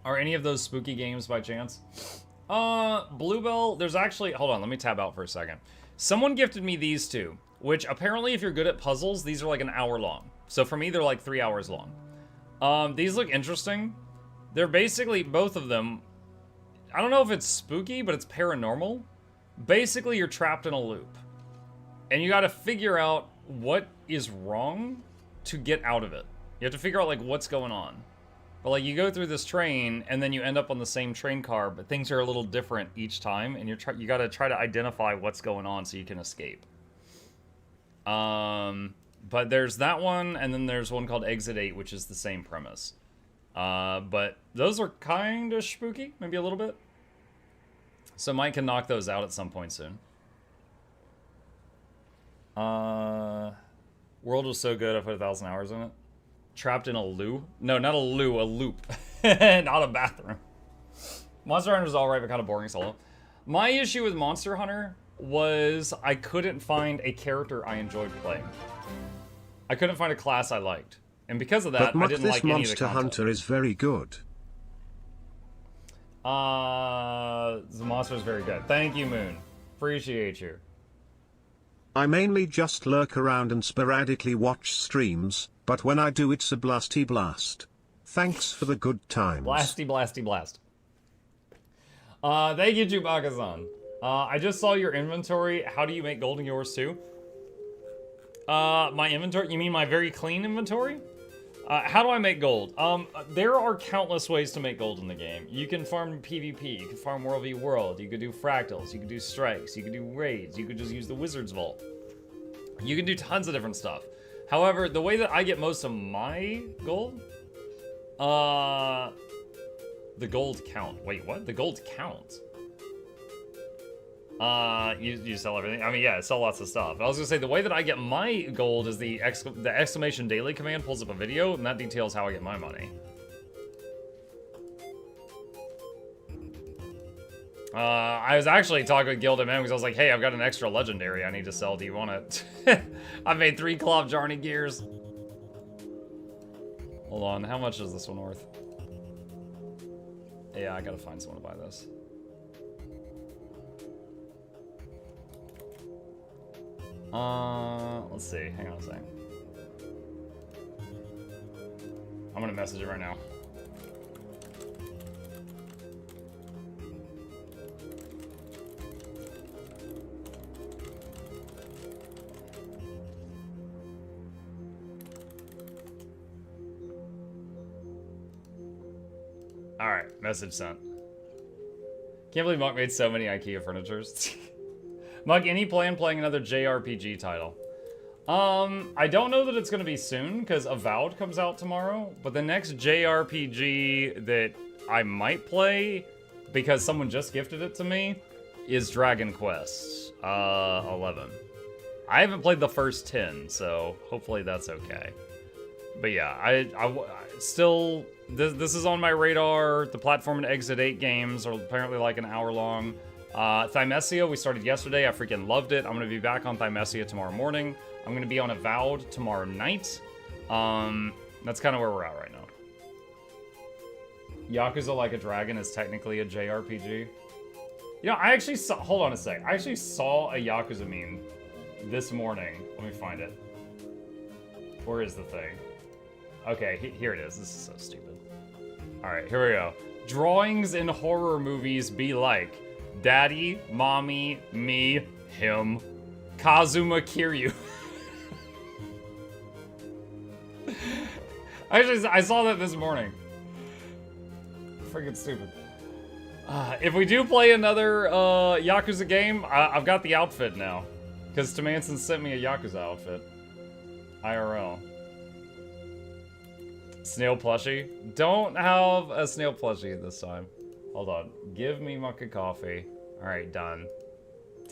Are any of those spooky games by chance? Bluebell, there's actually... Hold on, let me tab out for a second. Someone gifted me these two, which apparently if you're good at puzzles, these are like an hour long. So for me, they're like 3 hours long. These look interesting. They're basically, both of them, I don't know if it's spooky, but it's paranormal. Basically, you're trapped in a loop. And you gotta figure out what is wrong to get out of it. You have to figure out, like, what's going on. But, like, you go through this train, and then you end up on the same train car, but things are a little different each time, and you gotta try to identify what's going on so you can escape. But there's that one, and then there's one called Exit 8, which is the same premise. But those are kind of spooky, maybe a little bit. So Mike can knock those out at some point soon. World was so good, I put 1,000 hours in it. Trapped in a loo? No, not a loo, a loop. Not a bathroom. Monster Hunter's alright, but kind of boring solo. My issue with Monster Hunter was I couldn't find a character I enjoyed playing. I couldn't find a class I liked. And because of that, I didn't like any of the content. Monster Hunter is very good. The monster is very good. Thank you, Moon. Appreciate you. I mainly just lurk around and sporadically watch streams, but when I do it's a blasty blast. Thanks for the good times. Blasty, blasty, blast. Thank you, Chewbacca-san. I just saw your inventory. How do you make gold in yours too? My inventory? You mean my very clean inventory? How do I make gold? There are countless ways to make gold in the game. You can farm PvP, you can farm World v World, you could do fractals, you could do strikes, you could do raids, you could just use the Wizard's Vault. You can do tons of different stuff. However, the way that I get most of my gold, the gold count. Wait, what? The gold count? You sell everything. I mean, yeah, I sell lots of stuff. I was gonna say the way that I get my gold is the exclamation daily command pulls up a video, and that details how I get my money. I was actually talking with Guild MM because I was like, hey, I've got an extra legendary I need to sell. Do you want it? I made 3 Claw Jarny gears. Hold on, how much is this one worth? Yeah, I gotta find someone to buy this. Let's see. Hang on a second. I'm gonna message it right now. Alright, message sent. Can't believe Muck made so many IKEA furnitures. Muck, any plan playing another JRPG title? I don't know that it's gonna be soon, because Avowed comes out tomorrow, but the next JRPG that I might play, because someone just gifted it to me, is Dragon Quest 11. I haven't played the first 10, so hopefully that's okay. But yeah, I still, this is on my radar. The platform and Exit 8 games are apparently like an hour long. Thymesia, we started yesterday. I freaking loved it. I'm going to be back on Thymesia tomorrow morning. I'm going to be on Avowed tomorrow night. That's kind of where we're at right now. Yakuza Like a Dragon is technically a JRPG. You know, I actually saw, hold on a sec. I actually saw a Yakuza meme this morning. Let me find it. Where is the thing? Okay, here it is. This is so stupid. Alright, here we go. Drawings in horror movies be like Daddy, Mommy, me, him, Kazuma Kiryu. Actually, I saw that this morning. Freaking stupid. If we do play another Yakuza game, I've got the outfit now. Because Tomanson sent me a Yakuza outfit. IRL. Snail plushie? Don't have a snail plushie this time. Hold on. Give me Mucka coffee. Alright, done.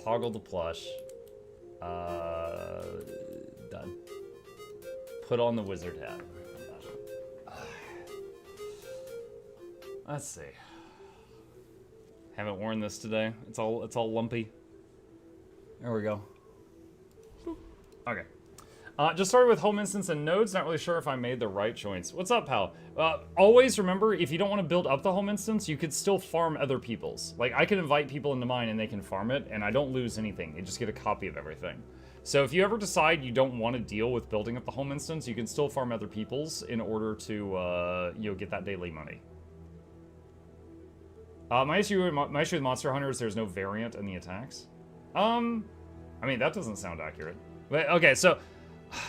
Toggle the plush. Done. Put on the wizard hat. Let's see. Haven't worn this today. It's all lumpy. There we go. Okay. Just started with home instance and nodes. Not really sure if I made the right choice. What's up, pal? Always remember, if you don't want to build up the home instance, you could still farm other people's. Like, I can invite people into mine and they can farm it, and I don't lose anything. They just get a copy of everything. So if you ever decide you don't want to deal with building up the home instance, you can still farm other people's in order to, get that daily money. My issue with Monster Hunter is there's no variant in the attacks. I mean, that doesn't sound accurate. But, okay, so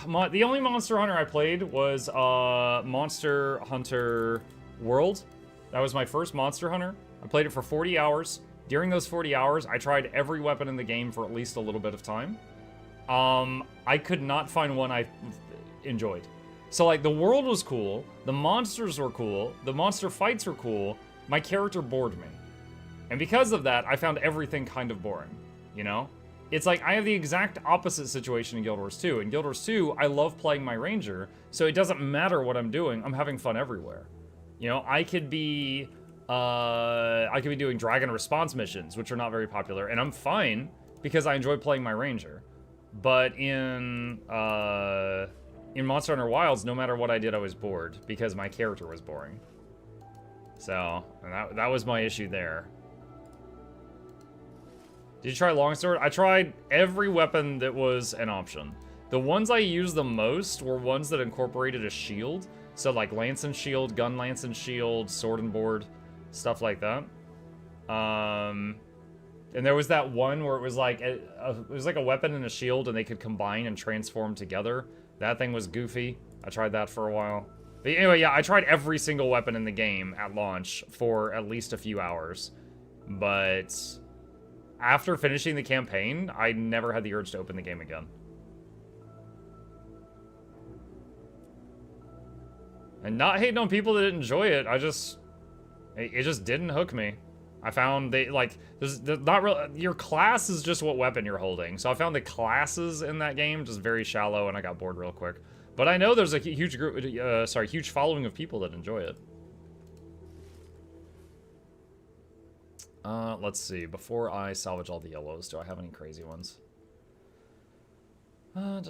the only Monster Hunter I played was Monster Hunter World. That was my first Monster Hunter. I played it for 40 hours. During those 40 hours, I tried every weapon in the game for at least a little bit of time. I could not find one I enjoyed. So, like, the world was cool, the monsters were cool, the monster fights were cool, my character bored me. And because of that, I found everything kind of boring, you know? It's like, I have the exact opposite situation in Guild Wars 2. In Guild Wars 2, I love playing my ranger, so it doesn't matter what I'm doing, I'm having fun everywhere. You know, I could be doing dragon response missions, which are not very popular, and I'm fine, because I enjoy playing my ranger. But in Monster Hunter Wilds, no matter what I did, I was bored, because my character was boring. So, and that was my issue there. Did you try longsword? I tried every weapon that was an option. The ones I used the most were ones that incorporated a shield. So like lance and shield, gun lance and shield, sword and board, stuff like that. And there was that one where it was like a weapon and a shield and they could combine and transform together. That thing was goofy. I tried that for a while. But anyway, yeah, I tried every single weapon in the game at launch for at least a few hours. But after finishing the campaign, I never had the urge to open the game again. And not hating on people that enjoy it, it just didn't hook me. I found there's not real, your class is just what weapon you're holding. So I found the classes in that game just very shallow and I got bored real quick. But I know there's a huge group, huge following of people that enjoy it. Let's see. Before I salvage all the yellows, do I have any crazy ones? Let's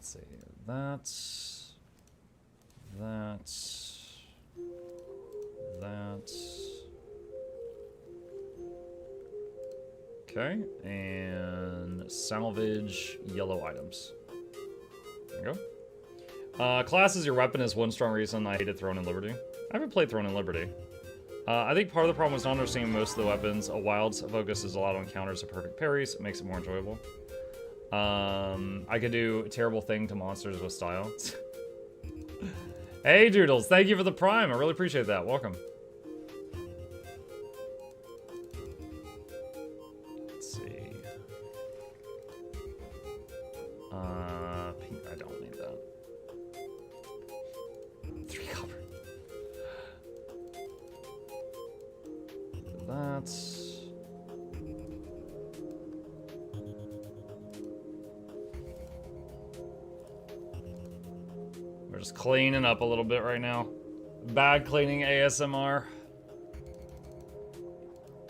see. That's... Okay, and salvage yellow items. There you go. Class is your weapon is one strong reason I hated Throne and Liberty. I haven't played Throne and Liberty. I think part of the problem was not understanding most of the weapons. A Wild's focus is a lot on counters and perfect parries. It makes it more enjoyable. I could do a terrible thing to monsters with style. Hey, Doodles. Thank you for the Prime. I really appreciate that. Welcome. Let's see. Pink. I don't need that. 3 copper. That's... We're just cleaning up a little bit right now. Bag cleaning ASMR.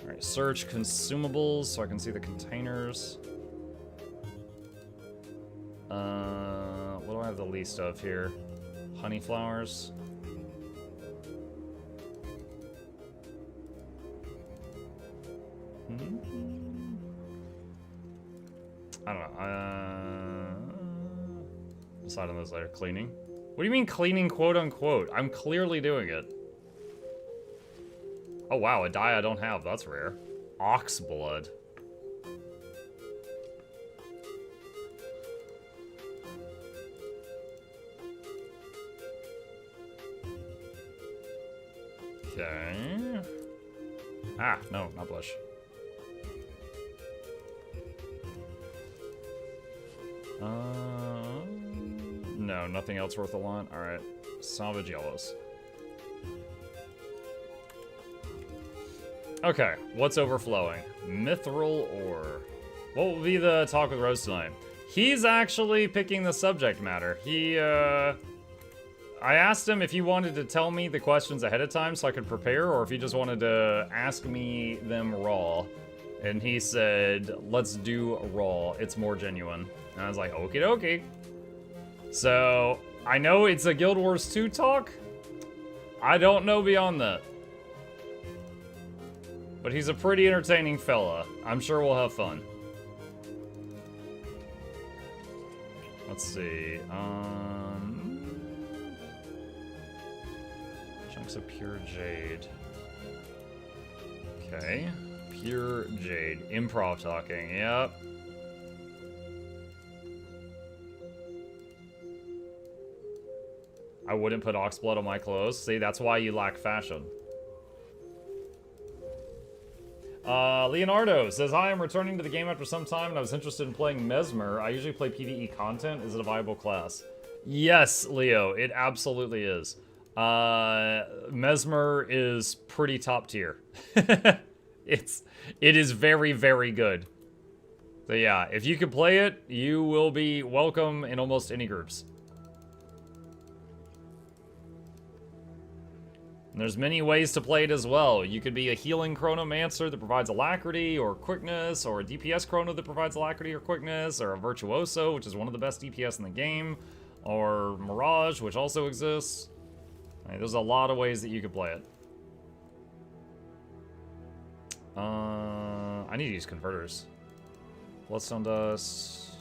Alright, search consumables so I can see the containers. What do I have the least of here? Honey flowers. I don't know. Decide on those later. Cleaning. What do you mean cleaning, quote unquote? I'm clearly doing it. Oh wow, a dye I don't have. That's rare. Ox blood. Okay. Ah, no, not blush. No, nothing else worth a lot. Alright. Salvage yellows. Okay, what's overflowing? Mithril ore. What will be the talk with Rose tonight? He's actually picking the subject matter. I asked him if he wanted to tell me the questions ahead of time so I could prepare, or if he just wanted to ask me them raw. And he said, let's do raw. It's more genuine. And I was like, okie dokie. So, I know it's a Guild Wars 2 talk. I don't know beyond that. But he's a pretty entertaining fella. I'm sure we'll have fun. Let's see. Chunks of pure jade. Okay. Pure jade. Improv talking. Yep. I wouldn't put oxblood on my clothes. See, that's why you lack fashion. Leonardo says, hi, I'm returning to the game after some time and I was interested in playing Mesmer. I usually play PvE content. Is it a viable class? Yes, Leo, it absolutely is. Mesmer is pretty top tier. It is very, very good. So yeah, if you can play it, you will be welcome in almost any groups. And there's many ways to play it as well. You could be a healing chronomancer that provides alacrity or quickness, or a DPS chrono that provides alacrity or quickness, or a virtuoso, which is one of the best DPS in the game, or Mirage, which also exists. I mean, there's a lot of ways that you could play it. I need to use converters. Bloodstone dust.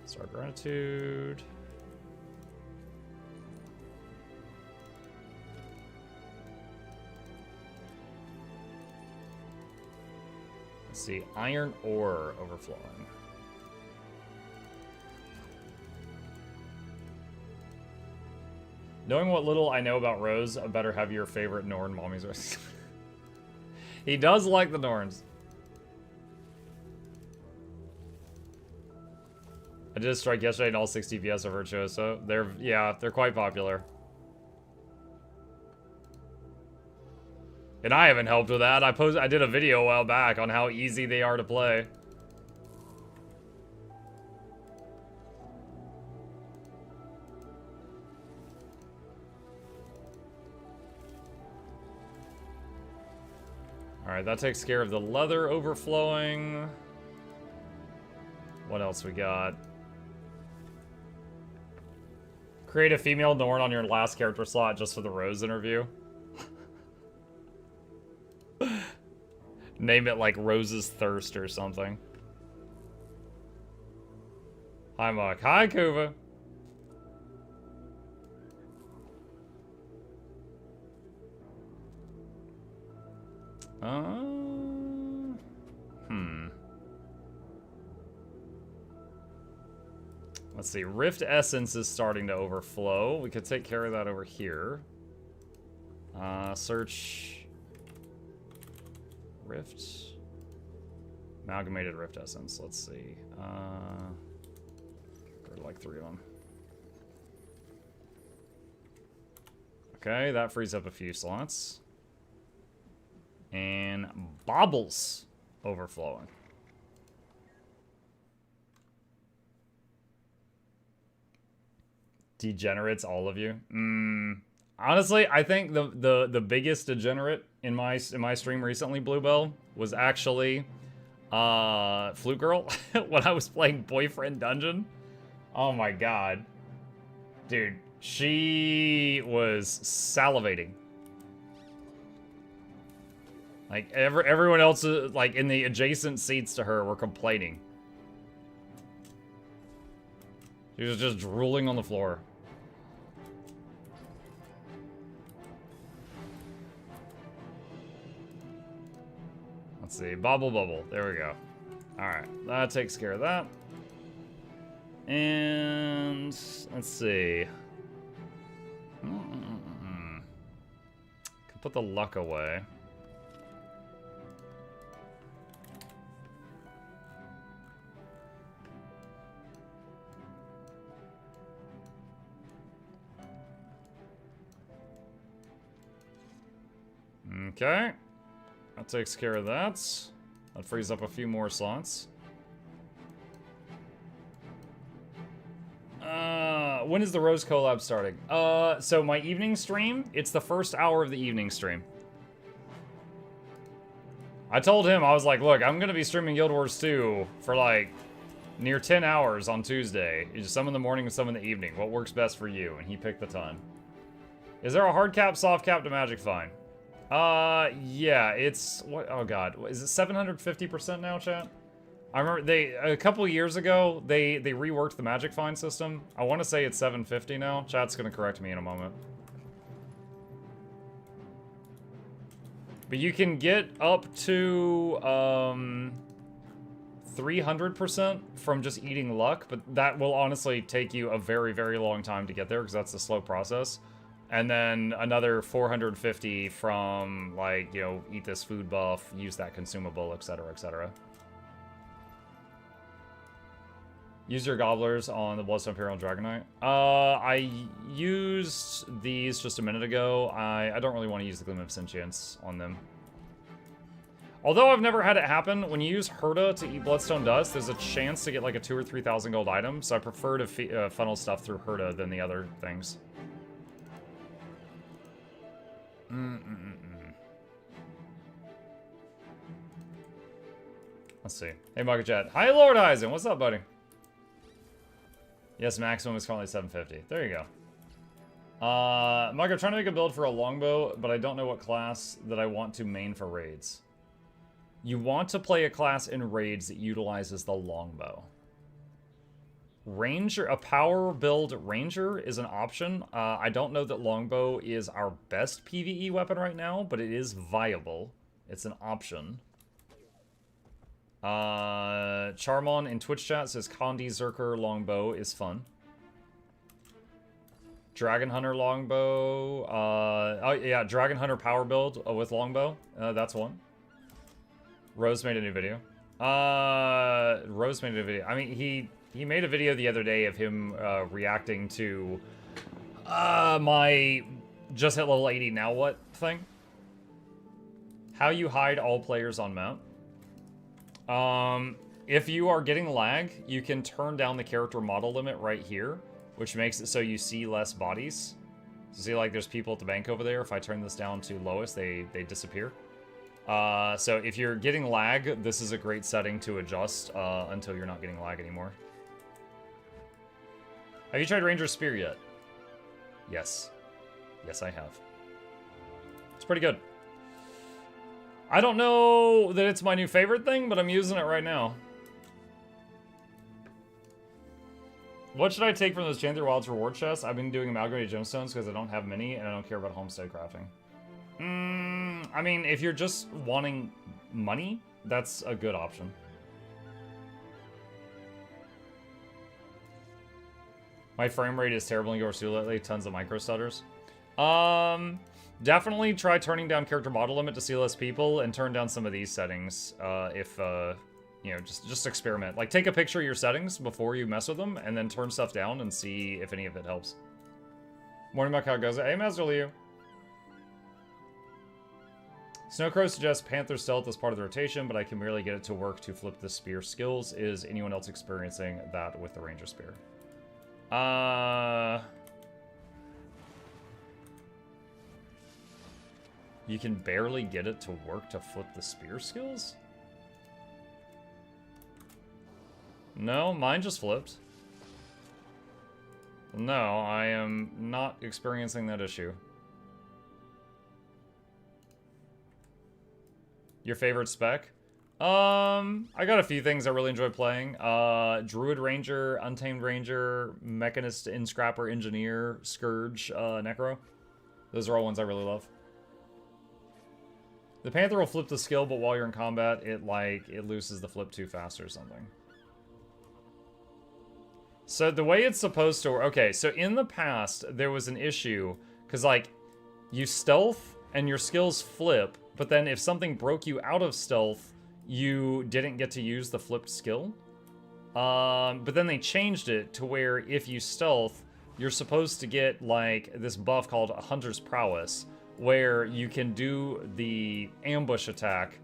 Star gratitude. Let's see, iron ore overflowing. Knowing what little I know about Rose, I better have your favorite Norn mommy's race. He does like the Norns. I did a strike yesterday and all 60 PS are Virtuoso. They're quite popular. And I haven't helped with that. I did a video a while back on how easy they are to play. Alright, that takes care of the leather overflowing. What else we got? Create a female Norn on your last character slot just for the Rose interview. Name it like Rose's Thirst or something. Hi, Muck. Hi, Kuva. Let's see. Rift Essence is starting to overflow. We could take care of that over here. Search... Rift... Amalgamated Rift Essence. Let's see. Get like 3 of them. Okay, that frees up a few slots. And Baubles overflowing. Degenerates, all of you. Honestly, I think the biggest degenerate in my stream recently, Bluebell, was actually Flute Girl when I was playing Boyfriend Dungeon. Oh my god, dude, she was salivating. Like everyone else, like in the adjacent seats to her, were complaining. She was just drooling on the floor. Let's see, Bubble. There we go. Alright, that takes care of that. And let's see. Can put the luck away. Okay. That takes care of that. That frees up a few more slots. When is the Rose collab starting? So my evening stream, it's the first hour of the evening stream. I told him, I was like, look, I'm gonna be streaming Guild Wars 2 for like near 10 hours on Tuesday. It's some in the morning and some in the evening. What works best for you? And he picked the time. Is there a hard cap, soft cap to Magic Fine? Yeah, it's, what, oh god, is it 750% now, chat? I remember a couple years ago, they reworked the Magic Find system. I want to say it's 750 now. Chat's gonna correct me in a moment. But you can get up to, 300% from just eating luck, but that will honestly take you a very, very long time to get there, because that's a slow process. And then another 450 from, like, you know, eat this food buff, use that consumable, etc., etc. Use your gobblers on the Bloodstone Imperial and Dragonite. I used these just a minute ago. I don't really want to use the Gleam of Sentience on them. Although I've never had it happen, when you use Herda to eat Bloodstone Dust, there's a chance to get like a 2,000 or 3,000 gold item, so I prefer to funnel stuff through Herda than the other things. Let's see. Hey, Mugga Chat. Hi, Lord Eisen. What's up, buddy? Yes, maximum is currently 750. There you go. Mugga, I'm trying to make a build for a longbow, but I don't know what class that I want to main for raids. You want to play a class in raids that utilizes the longbow. Ranger, a power build ranger is an option. I don't know that longbow is our best PvE weapon right now, but it is viable. It's an option. Charmon in Twitch chat says Condi Zerker longbow is fun. Dragon Hunter longbow. Oh yeah, Dragon Hunter power build with longbow. That's one. Rose made a new video. Rose made a video. I mean, he made a video the other day of him reacting to my just hit level 80 now what thing. How you hide all players on map. If you are getting lag, you can turn down the character model limit right here, which makes it so you see less bodies. So see, like, there's people at the bank over there. If I turn this down to lowest, they disappear. So if you're getting lag, this is a great setting to adjust until you're not getting lag anymore. Have you tried Ranger Spear yet? Yes. Yes, I have. It's pretty good. I don't know that it's my new favorite thing, but I'm using it right now. What should I take from those Janther Wilds reward chests? I've been doing amalgamated gemstones because I don't have many and I don't care about homestead crafting. I mean, if you're just wanting money, that's a good option. My frame rate is terrible in Yorsu lately. Tons of micro stutters. Definitely try turning down character model limit to see less people, and turn down some of these settings if you know, just experiment. Like, take a picture of your settings before you mess with them, and then turn stuff down and see if any of it helps. Morning, Buck, how goes it? Hey, Master Liu. Snowcrow suggests Panther Stealth as part of the rotation, but I can merely get it to work to flip the spear skills. Is anyone else experiencing that with the Ranger Spear? You can barely get it to work to flip the spear skills? No, mine just flipped. No, I am not experiencing that issue. Your favorite spec? I got a few things I really enjoy playing. Druid Ranger, Untamed Ranger, Mechanist, Inscrapper, Engineer, Scourge, Necro. Those are all ones I really love. The Panther will flip the skill, but while you're in combat, it loses the flip too fast or something. So the way it's supposed to work... Okay, so in the past, there was an issue, because, like, you stealth and your skills flip, but then if something broke you out of stealth, you didn't get to use the flipped skill. But then they changed it to where if you stealth, you're supposed to get, like, this buff called Hunter's Prowess, where you can do the ambush attack,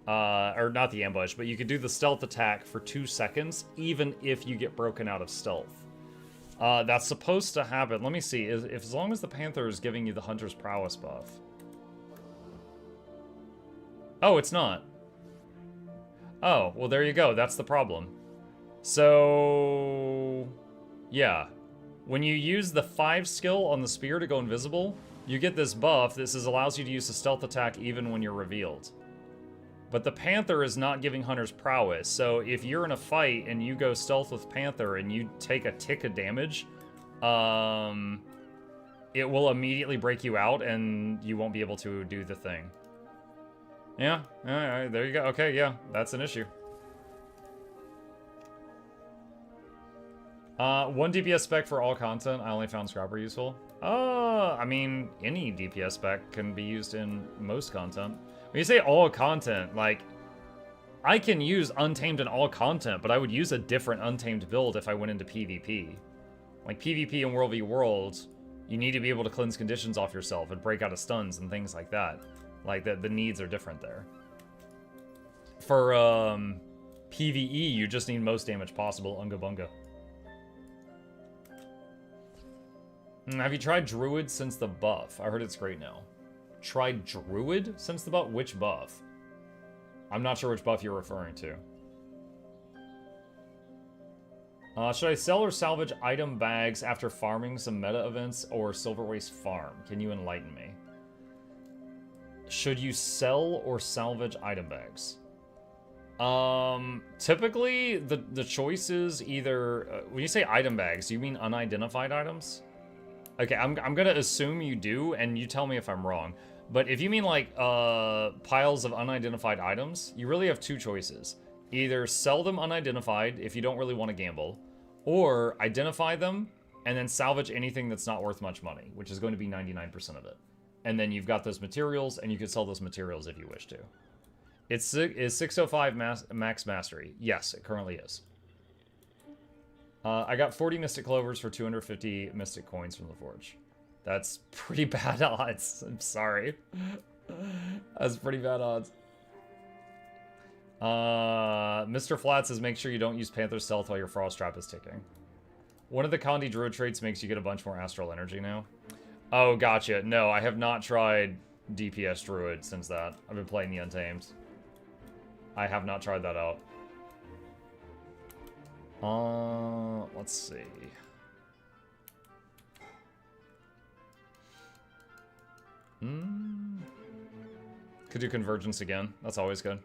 or not the ambush, but you can do the stealth attack for 2 seconds, even if you get broken out of stealth. That's supposed to happen. Let me see, if as long as the Panther is giving you the Hunter's Prowess buff. Oh, it's not. Oh, well, there you go. That's the problem. So, yeah. When you use the 5 skill on the spear to go invisible, you get this buff. This allows you to use a stealth attack even when you're revealed. But the Panther is not giving Hunter's Prowess, so if you're in a fight and you go stealth with Panther and you take a tick of damage, it will immediately break you out and you won't be able to do the thing. Yeah, alright, there you go. Okay, yeah, that's an issue. 1 DPS spec for all content. I only found Scrapper useful. I mean, any DPS spec can be used in most content. When you say all content, like, I can use Untamed in all content, but I would use a different Untamed build if I went into PvP. Like, PvP and World v World, you need to be able to cleanse conditions off yourself and break out of stuns and things like that. Like, the needs are different there. For, PvE, you just need most damage possible, Unga Bunga. Have you tried Druid since the buff? I heard it's great now. Tried Druid since the buff? Which buff? I'm not sure which buff you're referring to. Should I sell or salvage item bags after farming some meta events or Silver Waste farm? Can you enlighten me? Should you sell or salvage item bags? Typically, the choice is either... when you say item bags, do you mean unidentified items? Okay, I'm gonna assume you do, and you tell me if I'm wrong. But if you mean, like, piles of unidentified items, you really have 2 choices. Either sell them unidentified if you don't really want to gamble, or identify them, and then salvage anything that's not worth much money, which is going to be 99% of it. And then you've got those materials, and you can sell those materials if you wish to. Is 605 max mastery? Yes, it currently is. I got 40 Mystic Clovers for 250 Mystic Coins from the Forge. That's pretty bad odds. I'm sorry. That's pretty bad odds. Mr. Flat says make sure you don't use Panther Stealth while your Frost Trap is ticking. One of the Condi Druid traits makes you get a bunch more Astral Energy now. Oh, gotcha. No, I have not tried DPS Druid since that. I've been playing the Untamed. I have not tried that out. Let's see. Could do Convergence again. That's always good.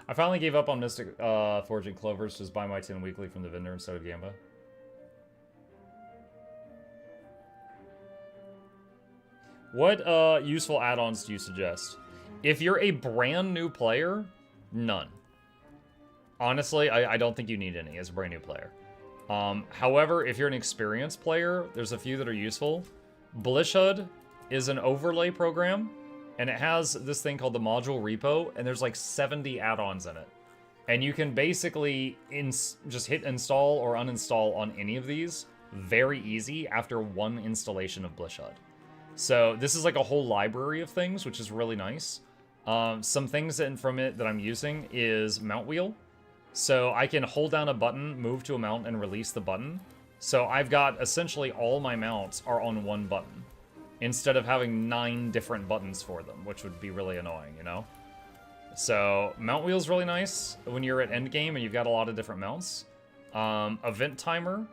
I finally gave up on Mystic Forging Clovers. Just buy my 10 weekly from the vendor instead of Gamba. What useful add-ons do you suggest? If you're a brand new player, none. Honestly, I don't think you need any as a brand new player. However, if you're an experienced player, there's a few that are useful. Blishud is an overlay program, and it has this thing called the module repo, and there's like 70 add-ons in it. And you can basically just hit install or uninstall on any of these very easy after one installation of Blishud. So this is like a whole library of things, which is really nice. Some things from it that I'm using is mount wheel. So I can hold down a button, move to a mount, and release the button. So I've got essentially all my mounts are on one button, instead of having 9 different buttons for them, which would be really annoying, you know? So mount wheel's really nice when you're at endgame and you've got a lot of different mounts. Event timer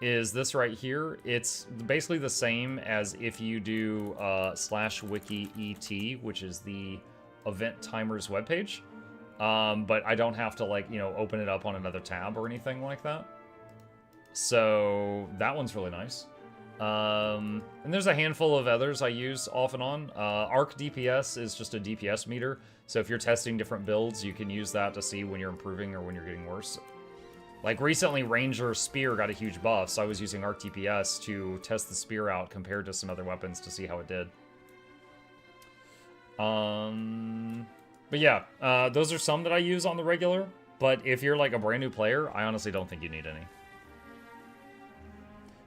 is this right here. It's basically the same as if you do /wiki-et, which is the event timer's webpage. But I don't have to, like, you know, open it up on another tab or anything like that. So that one's really nice. And there's a handful of others I use off and on. Arc DPS is just a DPS meter. So if you're testing different builds, you can use that to see when you're improving or when you're getting worse. Like recently, Ranger Spear got a huge buff, so I was using Arc DPS to test the Spear out compared to some other weapons to see how it did. But yeah, those are some that I use on the regular. But if you're like a brand new player, I honestly don't think you need any.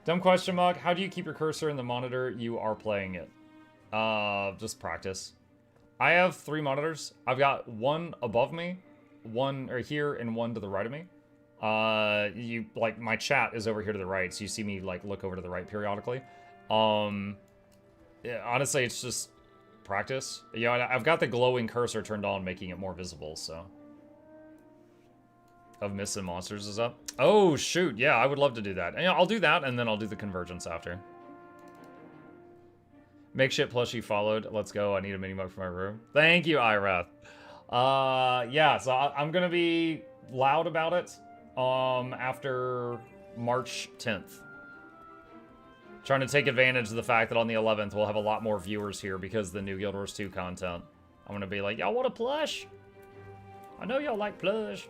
Dumb question mark. How do you keep your cursor in the monitor you are playing it? Just practice. I have 3 monitors. I've got one above me, one right here, and one to the right of me. Like my chat is over here to the right, so you see me like look over to the right periodically. Yeah, honestly, it's just practice. You know, I've got the glowing cursor turned on, making it more visible. So, of Myths and Monsters is up. Oh shoot, yeah, I would love to do that. And, you know, I'll do that, and then I'll do the convergence after. Makeshift plushie followed. Let's go. I need a mini mug for my room. Thank you, Irath. Yeah, so I'm gonna be loud about it after March 10th. Trying to take advantage of the fact that on the 11th we'll have a lot more viewers here because of the new Guild Wars 2 content. I'm gonna be like, y'all want a plush? I know y'all like plush.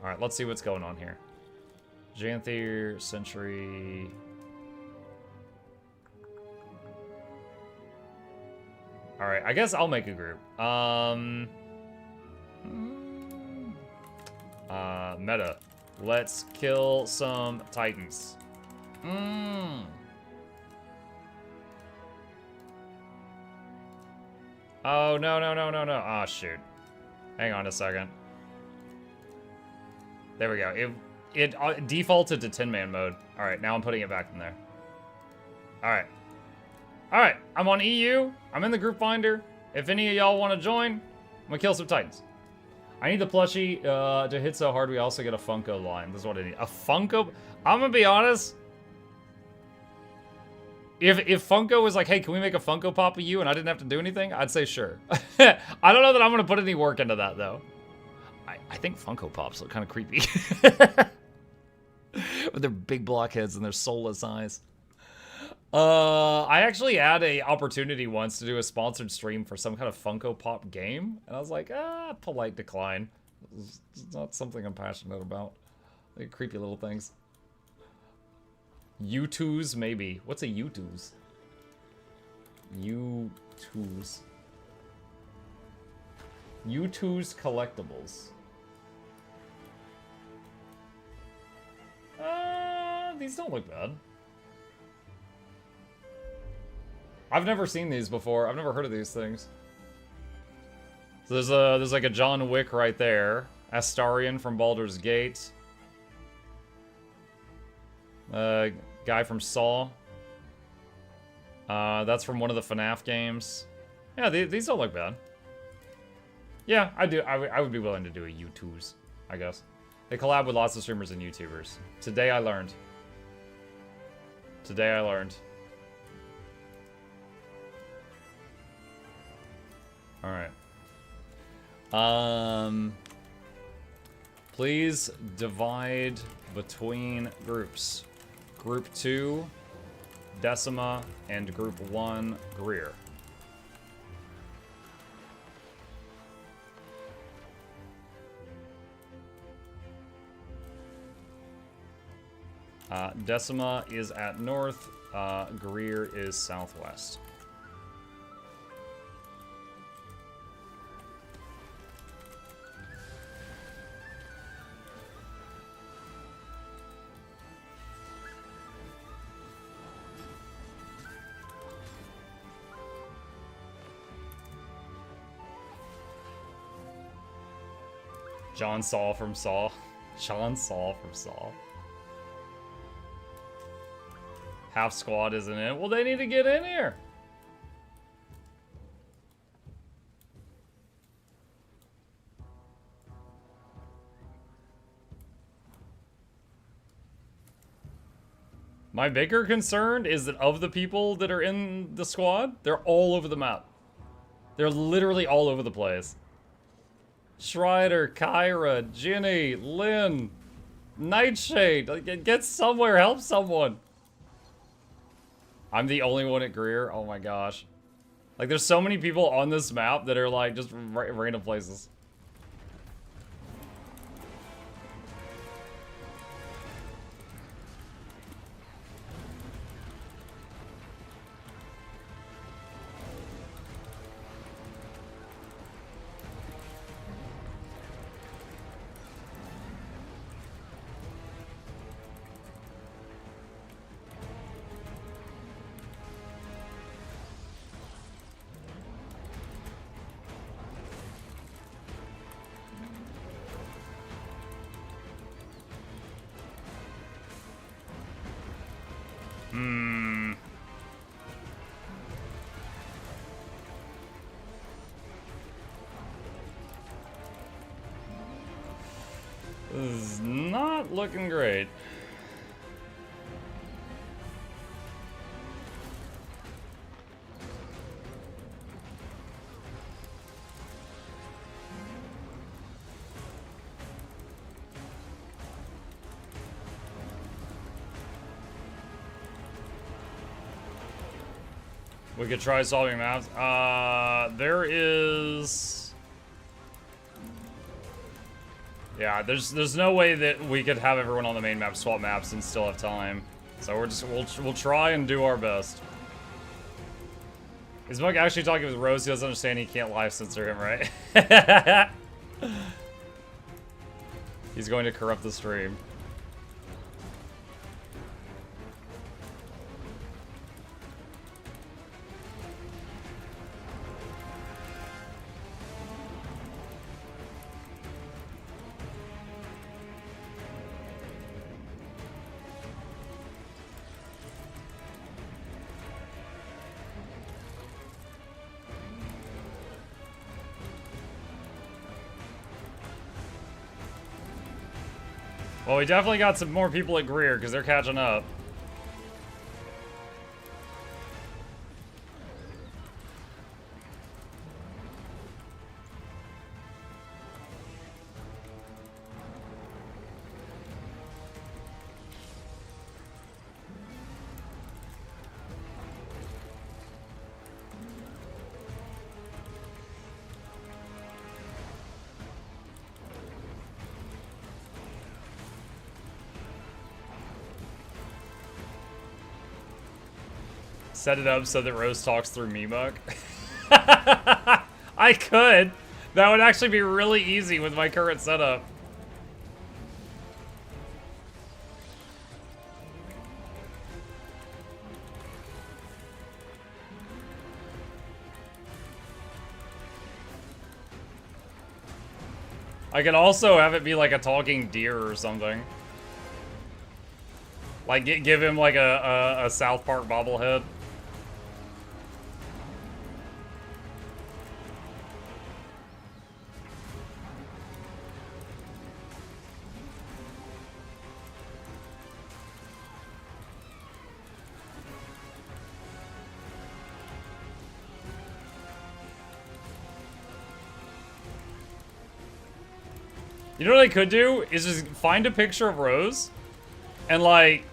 Alright, let's see what's going on here. Xanthir, Century... Alright, I guess I'll make a group. Meta. Let's kill some Titans. Oh, no. Oh, shoot. Hang on a second. There we go. It defaulted to 10-man mode. Alright, now I'm putting it back in there. Alright. Alright, I'm on EU. I'm in the group finder. If any of y'all want to join, I'm gonna kill some Titans. I need the plushie to hit so hard we also get a Funko line. This is what I need. A Funko? I'm gonna be honest. If Funko was like, hey, can we make a Funko Pop of you and I didn't have to do anything, I'd say sure. I don't know that I'm gonna put any work into that, though. I think Funko Pops look kind of creepy. With their big blockheads and their soulless eyes. I actually had a opportunity once to do a sponsored stream for some kind of Funko Pop game, and I was like, polite decline. It's not something I'm passionate about. Like creepy little things. U2s, maybe. What's a U2s? U2s. U2s collectibles. These don't look bad. I've never seen these before. I've never heard of these things. So there's like a John Wick right there. Astarion from Baldur's Gate. Guy from Saw. That's from one of the FNAF games. Yeah, these don't look bad. Yeah, I would be willing to do a U2s, I guess. They collab with lots of streamers and YouTubers. Today I learned. Today I learned. Alright. Please divide between groups. Group 2, Decima, and Group 1, Greer. Decima is at north. Greer is southwest. John Saul from Saw. John Saul from Saw. Half squad isn't in. Well, they need to get in here. My bigger concern is that of the people that are in the squad, they're all over the map. They're literally all over the place. Schreider, Kyra, Ginny, Lynn, Nightshade. Like, get somewhere, help someone. I'm the only one at Greer. Oh my gosh. Like, there's so many people on this map that are like just random places. This is not looking great. We could try solving maps. There is... Yeah, there's no way that we could have everyone on the main map swap maps and still have time. So we'll try and do our best. Is Mug actually talking with Rose? He doesn't understand he can't live censor him, right? He's going to corrupt the stream. Well, we definitely got some more people at Greer because they're catching up. Set it up so that Rose talks through Mimuk. I could. That would actually be really easy with my current setup. I could also have it be like a talking deer or something. Like, give him like a South Park bobblehead. You know what I could do? Is just find a picture of Rose and, like,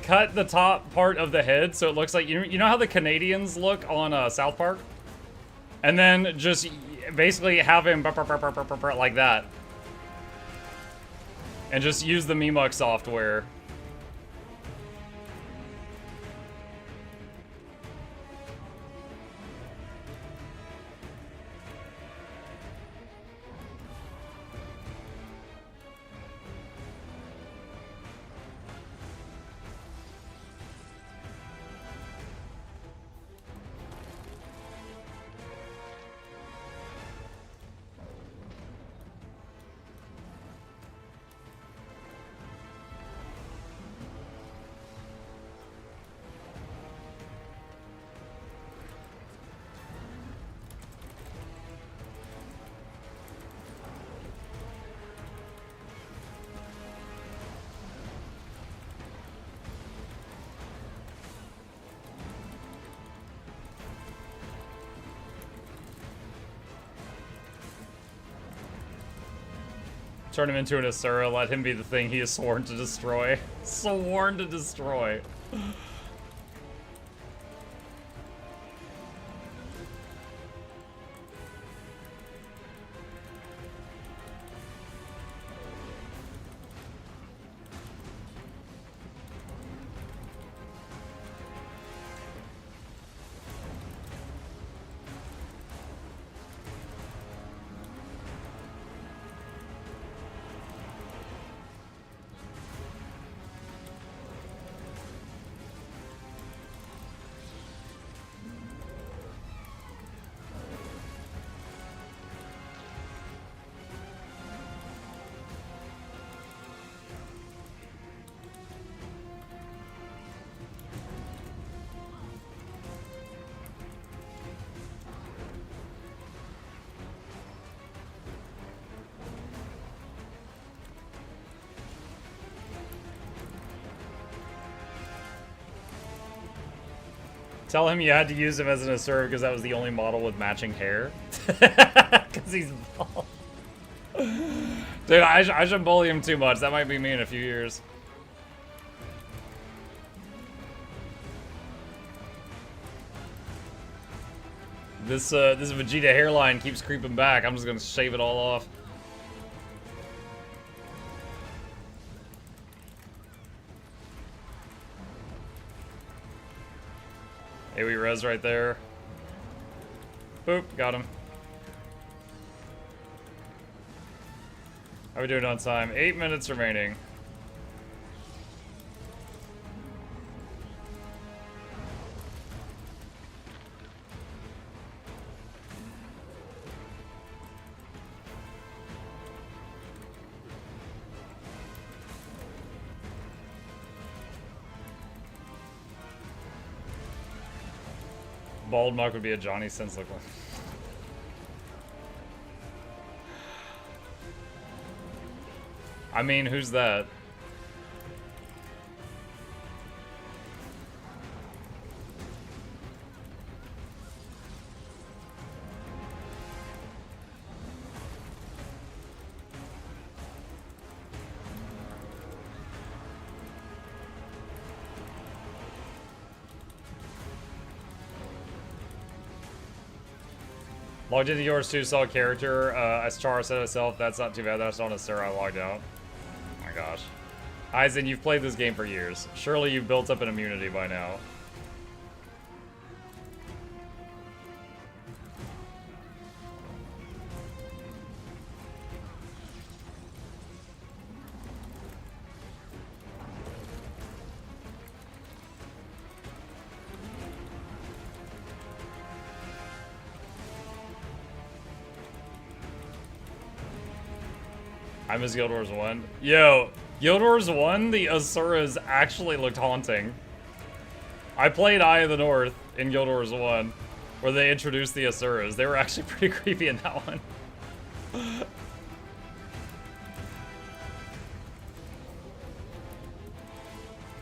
cut the top part of the head so it looks like... You know how the Canadians look on South Park? And then just basically have him like that. And just use the Mimuk software Turn him into an Assura, let him be the thing he is sworn to destroy. Sworn to destroy. Tell him you had to use him as an Assura because that was the only model with matching hair. Because he's bald. Dude, I shouldn't bully him too much. That might be me in a few years. This Vegeta hairline keeps creeping back. I'm just gonna shave it all off. AoE res right there. Boop, got him. How are we doing on time? 8 minutes remaining. Bald Muck would be a Johnny Sins look like. I mean, who's that? Logged into yours too, saw a character. As Chara said herself, that's not too bad. That's not a Sarah I logged out. Oh my gosh. Aizen, you've played this game for years. Surely you've built up an immunity by now. I miss Guild Wars 1. Yo, Guild Wars 1, the Asuras actually looked haunting. I played Eye of the North in Guild Wars 1, where they introduced the Asuras. They were actually pretty creepy in that one.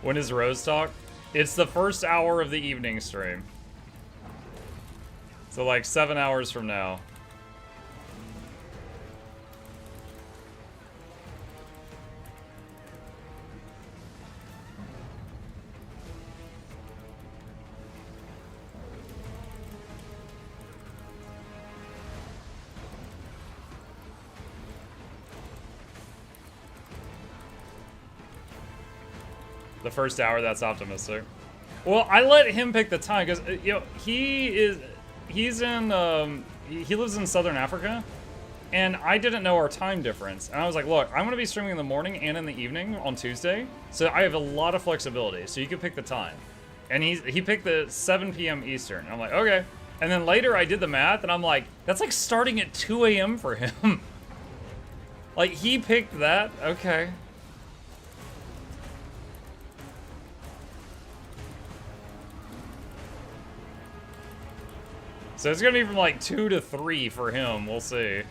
When is Rose Talk? It's the first hour of the evening stream. So like 7 hours from now. The first hour, that's optimistic. Well, I let him pick the time because you know he lives in Southern Africa, and I didn't know our time difference. And I was like, look, I'm gonna be streaming in the morning and in the evening on Tuesday, so I have a lot of flexibility. So you can pick the time, and he picked the 7 p.m. Eastern. I'm like, okay. And then later I did the math, and I'm like, that's like starting at 2 a.m. for him. Like he picked that, okay. So it's gonna be from like 2 to 3 for him, we'll see.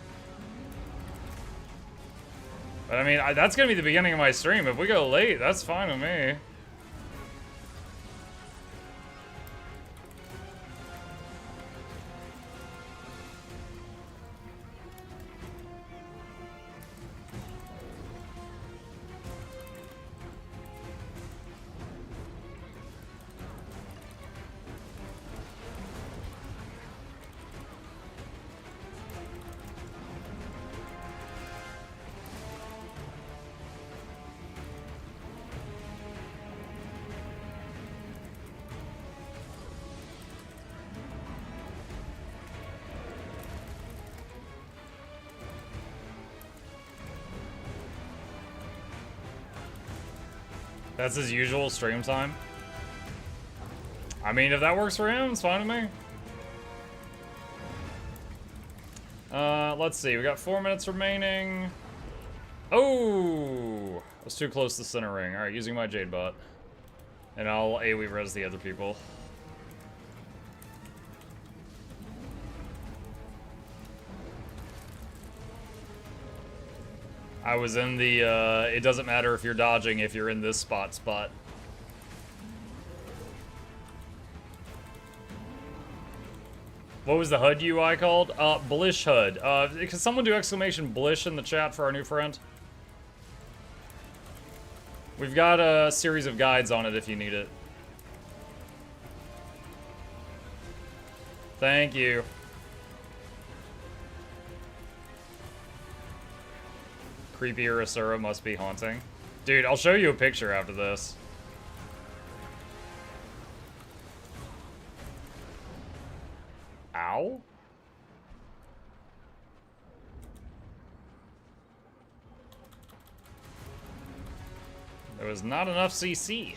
But I mean, that's gonna be the beginning of my stream. If we go late, that's fine with me. That's his usual stream time. I mean, if that works for him, it's fine with me. Let's see. We got 4 minutes remaining. Oh! I was too close to the center ring. Alright, using my Jade bot. And I'll AoE res the other people. I was in the, it doesn't matter if you're dodging if you're in this spot. What was the HUD UI called? Blish HUD. Can someone do exclamation Blish in the chat for our new friend? We've got a series of guides on it if you need it. Thank you. Creepier Assura must be haunting. Dude, I'll show you a picture after this. Ow? There was not enough CC.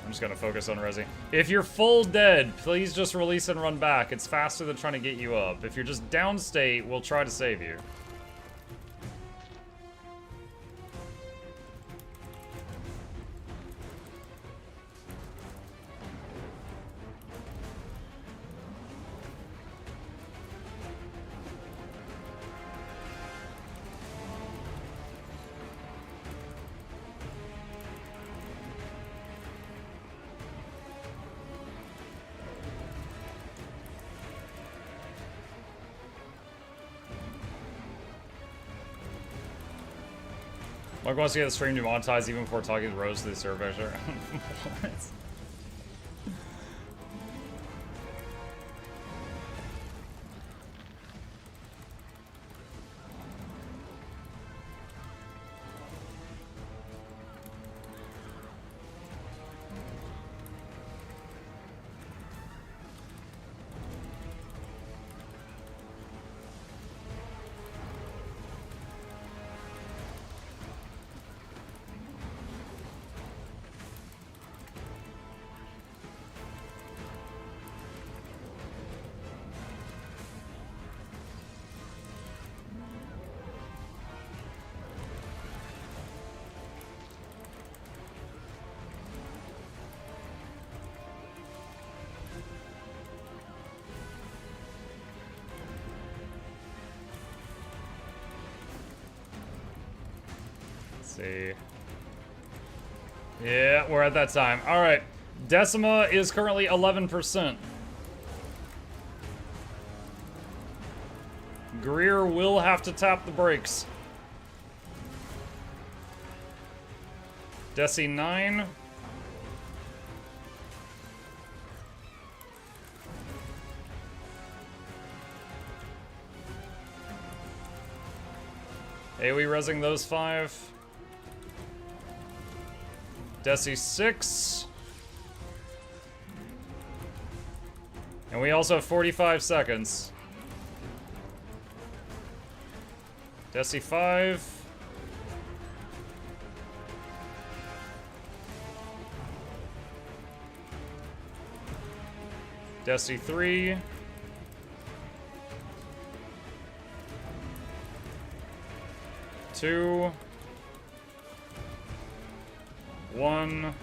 I'm just gonna focus on Resi. If you're full dead, please just release and run back. It's faster than trying to get you up. If you're just downstate, we'll try to save you. Mark wants to get the stream demonetized even before talking to Rose to the server. What? See. Yeah, we're at that time. All right. Decima is currently 11%. Greer will have to tap the brakes. Desi 9. AoE resing those 5. Desi 6. And we also have 45 seconds. Desi 5. Desi 3. Two. 1.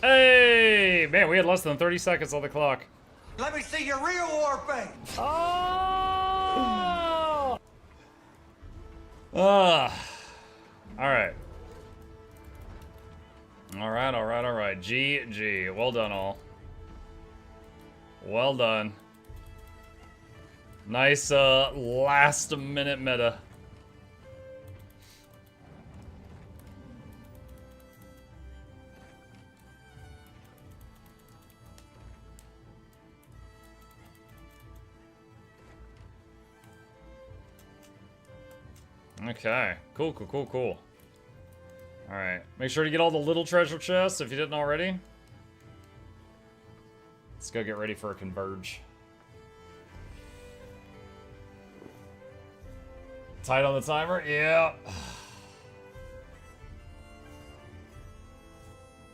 Hey! Man, we had less than 30 seconds on the clock. Let me see your real war face! Oh! Alright. Alright. GG. Well done, all. Well done. Nice, last minute meta. Okay. Cool. Alright. Make sure to get all the little treasure chests if you didn't already. Let's go get ready for a converge. Tight on the timer? Yeah.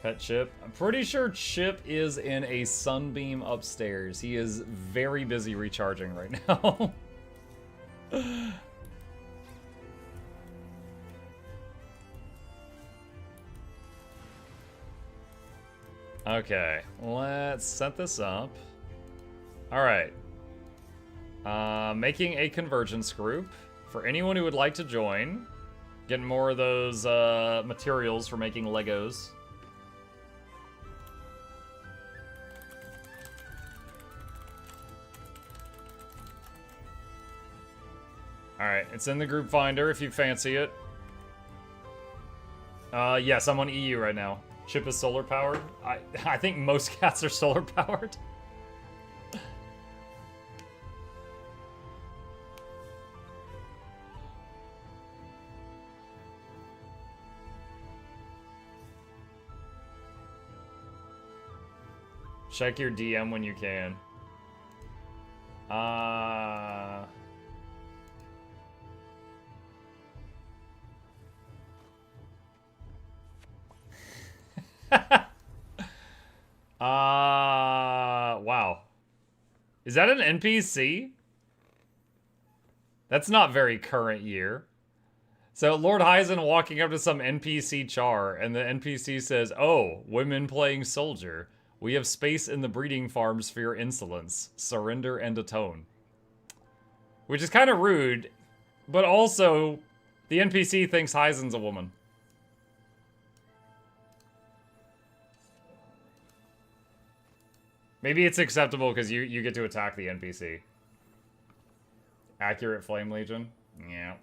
Pet Chip. I'm pretty sure Chip is in a sunbeam upstairs. He is very busy recharging right now. Okay, let's set this up. All right. Making a convergence group for anyone who would like to join. Getting more of those materials for making Legos. Alright, it's in the group finder if you fancy it. Yes, I'm on EU right now. Chip is solar powered. I think most cats are solar powered. Check your DM when you can. Wow. Is that an NPC? That's not very current year. So Lord Hyzen walking up to some NPC char, and the NPC says, "Oh, women playing soldier. We have space in the breeding farms for your insolence. Surrender and atone." Which is kind of rude, but also the NPC thinks Hyzen's a woman. Maybe it's acceptable because you get to attack the NPC. Accurate Flame Legion? Yeah.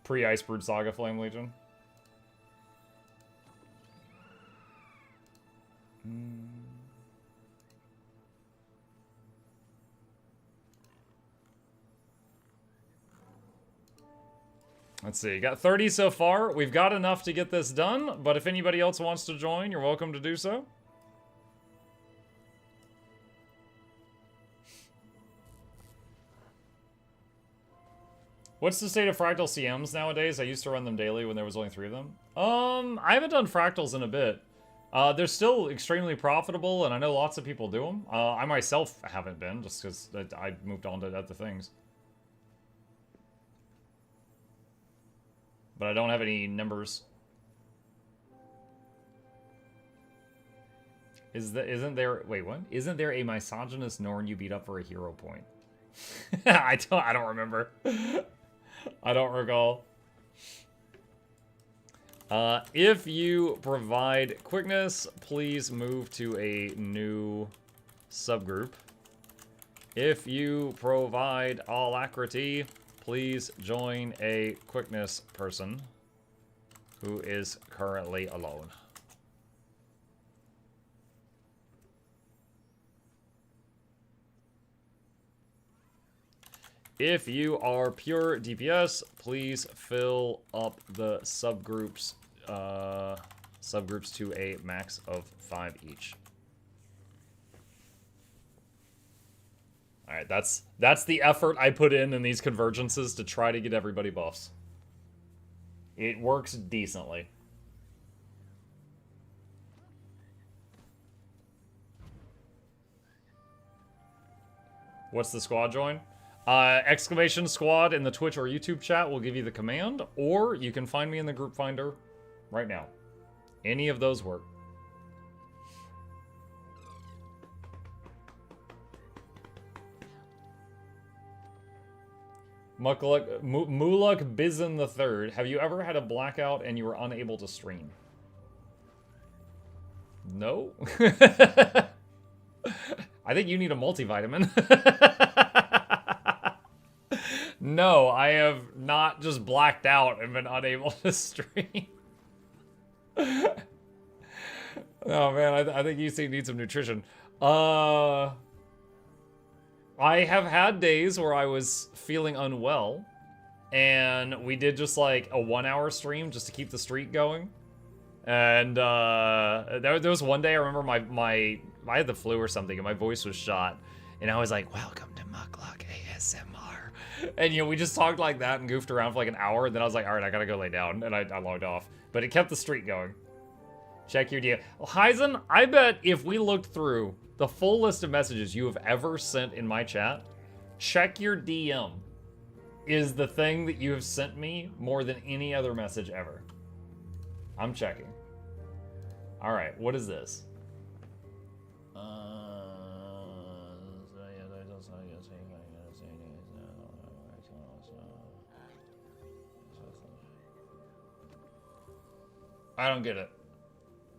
Pre-Icebrood Saga Flame Legion. Let's see, got 30 so far. We've got enough to get this done, but if anybody else wants to join, you're welcome to do so. What's the state of fractal CMs nowadays? I used to run them daily when there was only 3 of them. I haven't done fractals in a bit. They're still extremely profitable, and I know lots of people do them. I myself haven't been, just because I moved on to other things. But I don't have any numbers. Isn't there... Wait, what? Isn't there a misogynist Norn you beat up for a hero point? I don't remember. I don't recall. If you provide quickness, please move to a new subgroup. If you provide alacrity, please join a quickness person who is currently alone. If you are pure DPS, please fill up the subgroups to a max of 5 each. All right, that's the effort I put in these convergences to try to get everybody buffs. It works decently. What's the squad join? Exclamation squad in the Twitch or YouTube chat will give you the command, or you can find me in the group finder right now. Any of those work. Mukluk Bizin III. Have you ever had a blackout and you were unable to stream? No? I think you need a multivitamin. No, I have not just blacked out and been unable to stream. Oh man, I think you need some nutrition. I have had days where I was feeling unwell, and we did just like a 1-hour stream just to keep the streak going. And there was one day I remember I had the flu or something and my voice was shot, and I was like, "Welcome to Mukluk ASMR," and you know we just talked like that and goofed around for like an hour, and then I was like, "All right, I gotta go lay down," and I logged off. But it kept the streak going. Check your DM. Well, Hyzen, I bet if we looked through the full list of messages you have ever sent in my chat, check your DM is the thing that you have sent me more than any other message ever. I'm checking. All right, what is this? I don't get it.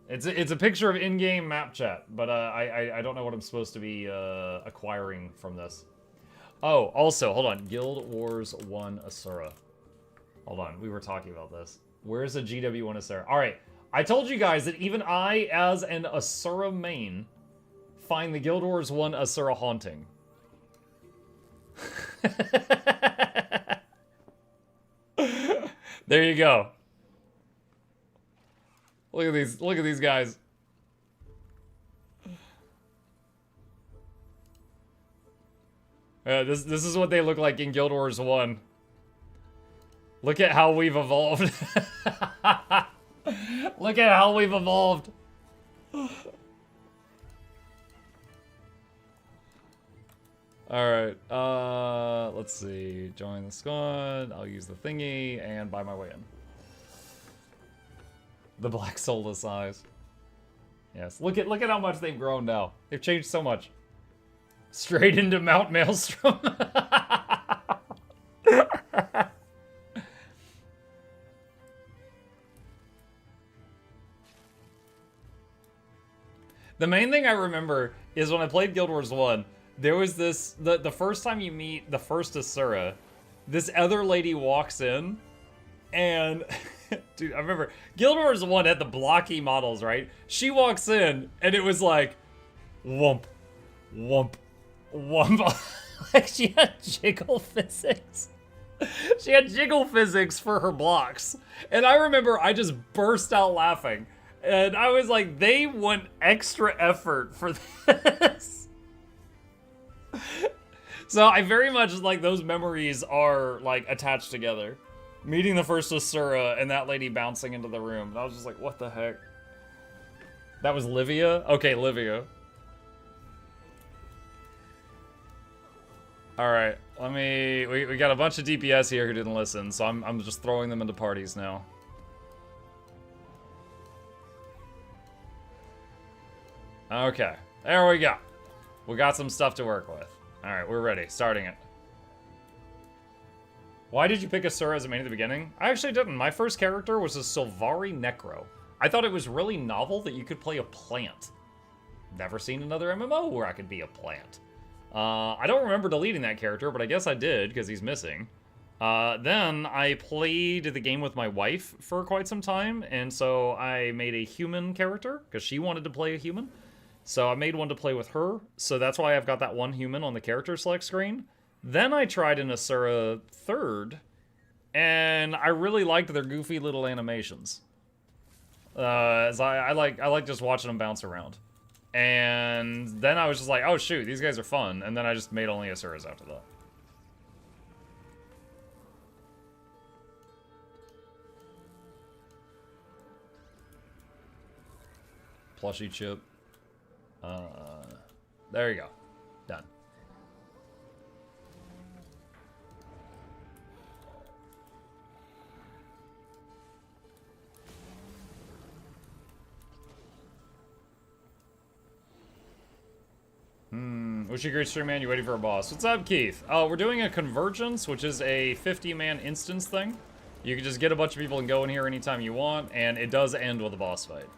It's a picture of in-game map chat, but I don't know what I'm supposed to be acquiring from this. Oh, also, hold on. Guild Wars 1 Assura. Hold on, we were talking about this. Where's the GW1 Assura? All right, I told you guys that even I, as an Assura main, find the Guild Wars 1 Assura haunting. There you go. Look at these guys. This is what they look like in Guild Wars 1. Look at how we've evolved. Look at how we've evolved. Alright, let's see. Join the squad. I'll use the thingy and buy my way in. The black soulless eyes. Yes, look at how much they've grown now. They've changed so much. Straight into Mount Maelstrom. The main thing I remember is when I played Guild Wars 1, there was this, the first time you meet the first Assura, this other lady walks in, and, dude, I remember, Guild Wars 1 had the blocky models, right? She walks in, and it was like, whomp, whomp, whomp. Like, she had jiggle physics. She had jiggle physics for her blocks. And I remember I just burst out laughing. And I was like, they want extra effort for this. So I very much, like, those memories are, like, attached together. Meeting the first Assura and that lady bouncing into the room. And I was just like, what the heck? That was Livia? Okay, Livia. Alright, let me... We got a bunch of DPS here who didn't listen, so I'm just throwing them into parties now. Okay, there we go. We got some stuff to work with. Alright, we're ready. Starting it. Why did you pick Assura as a main at the beginning? I actually didn't. My first character was a Sylvari Necro. I thought it was really novel that you could play a plant. Never seen another MMO where I could be a plant. I don't remember deleting that character, but I guess I did, because he's missing. Then I played the game with my wife for quite some time, and so I made a human character, because she wanted to play a human. So I made one to play with her, so that's why I've got that one human on the character select screen. Then I tried an Assura third, and I really liked their goofy little animations. As I like just watching them bounce around. And then I was just like, oh shoot, these guys are fun, and then I just made only Assuras after that. Plushy chip. There you go. Done. Wish you a great stream, man. You waiting for a boss? What's up, Keith? Oh, we're doing a convergence, which is a 50-man instance thing. You can just get a bunch of people and go in here anytime you want, and it does end with a boss fight.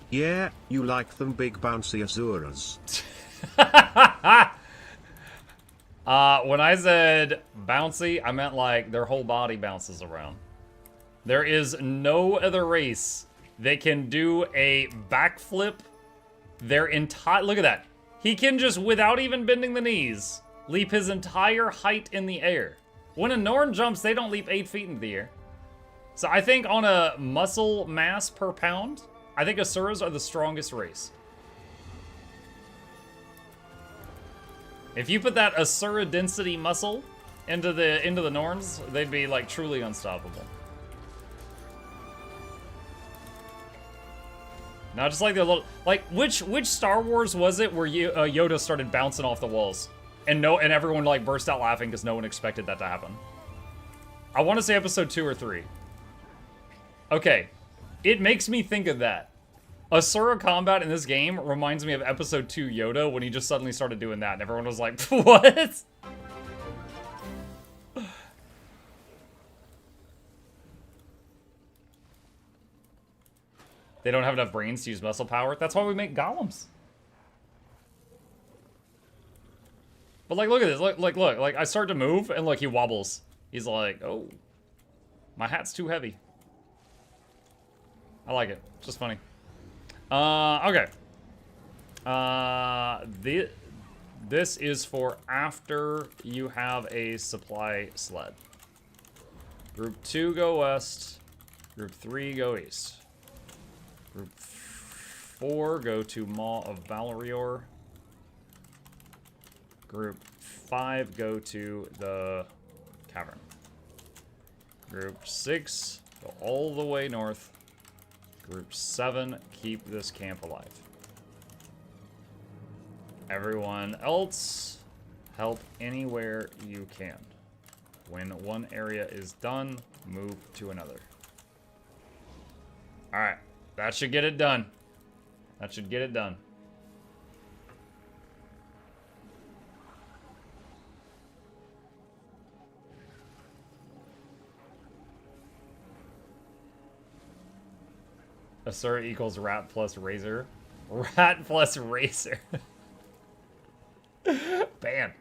Yeah, you like them big bouncy Azuras. When I said bouncy, I meant like their whole body bounces around. There is no other race that can do a backflip their entire... Look at that. He can just, without even bending the knees, leap his entire height in the air. When a Norn jumps, they don't leap 8 feet in the air. So I think on a muscle mass per pound, I think Asuras are the strongest race. If you put that Assura density muscle into the Norns, they'd be like truly unstoppable. Not just like the little, like which Star Wars was it where Yoda started bouncing off the walls, and everyone like burst out laughing because no one expected that to happen. I want to say episode 2 or 3. Okay, it makes me think of that. Assura combat in this game reminds me of episode 2 Yoda when he just suddenly started doing that, and everyone was like, what? They don't have enough brains to use muscle power. That's why we make golems. But like, look at this. Look. Like, I start to move, and look, he wobbles. He's like, oh, my hat's too heavy. I like it. It's just funny. Okay. This is for after you have a supply sled. Group 2 go west. Group 3 go east. Group 4 go to Maw of Valorior. Group 5 go to the cavern. Group 6 go all the way north. Group 7 keep this camp alive. Everyone else, help anywhere you can. When one area is done, move to another. Alright. That should get it done. That should get it done. Assura equals rat plus razor. Rat plus razor. Ban.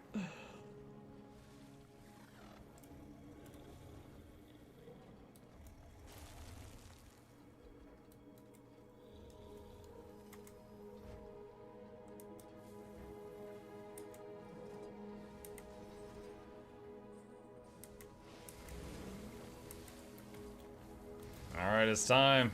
Alright, it's time.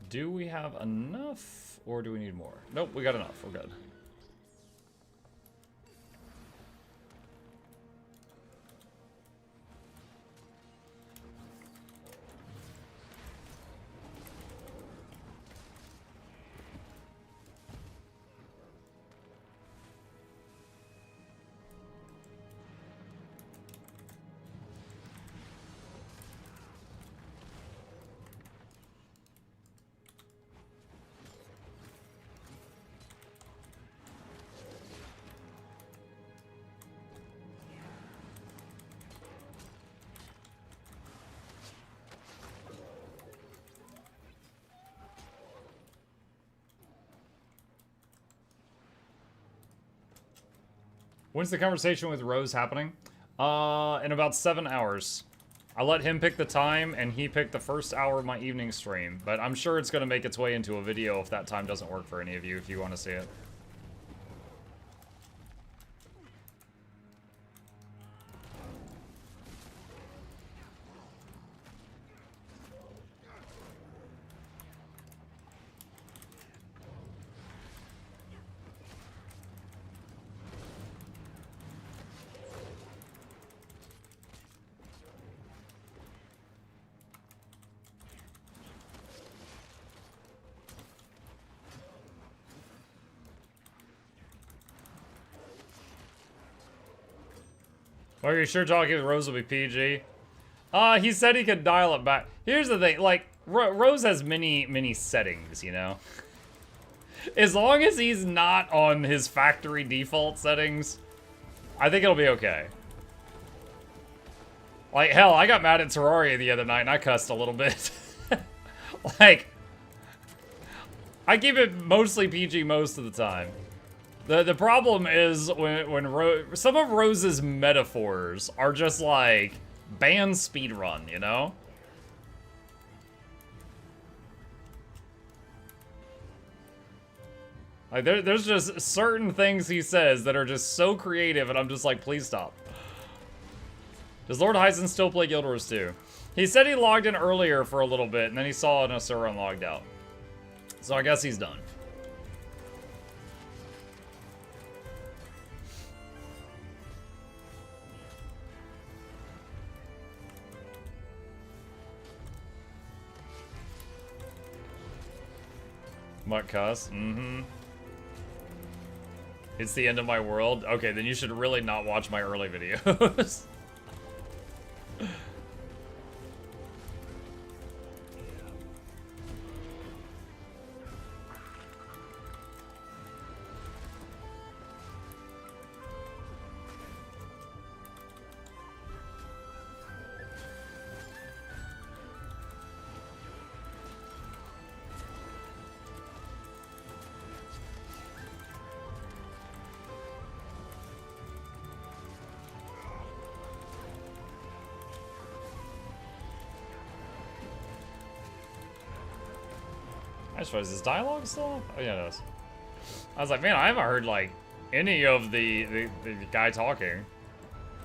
Do we have enough, or do we need more? Nope, we got enough. We're good. When's the conversation with Rose happening? In about 7 hours. I let him pick the time, and he picked the first hour of my evening stream. But I'm sure it's going to make its way into a video if that time doesn't work for any of you, if you want to see it. Are you sure talking with Rose will be PG? He said he could dial it back. Here's the thing, like, Rose has many settings, you know? As long as he's not on his factory default settings, I think it'll be okay. Like, hell, I got mad at Terraria the other night and I cussed a little bit. Like, I keep it mostly PG most of the time. The problem is when some of Rose's metaphors are just like band speedrun, you know? Like, there's just certain things he says that are just so creative, and I'm just like, please stop. Does Lord Hyson still play Guild Wars 2? He said he logged in earlier for a little bit, and then he saw an Assura and logged out. So I guess he's done. What cuss? Mm-hmm. It's the end of my world? Okay, then you should really not watch my early videos. I suppose is dialogue still? Oh yeah, it is. I was like, man, I haven't heard like any of the guy talking.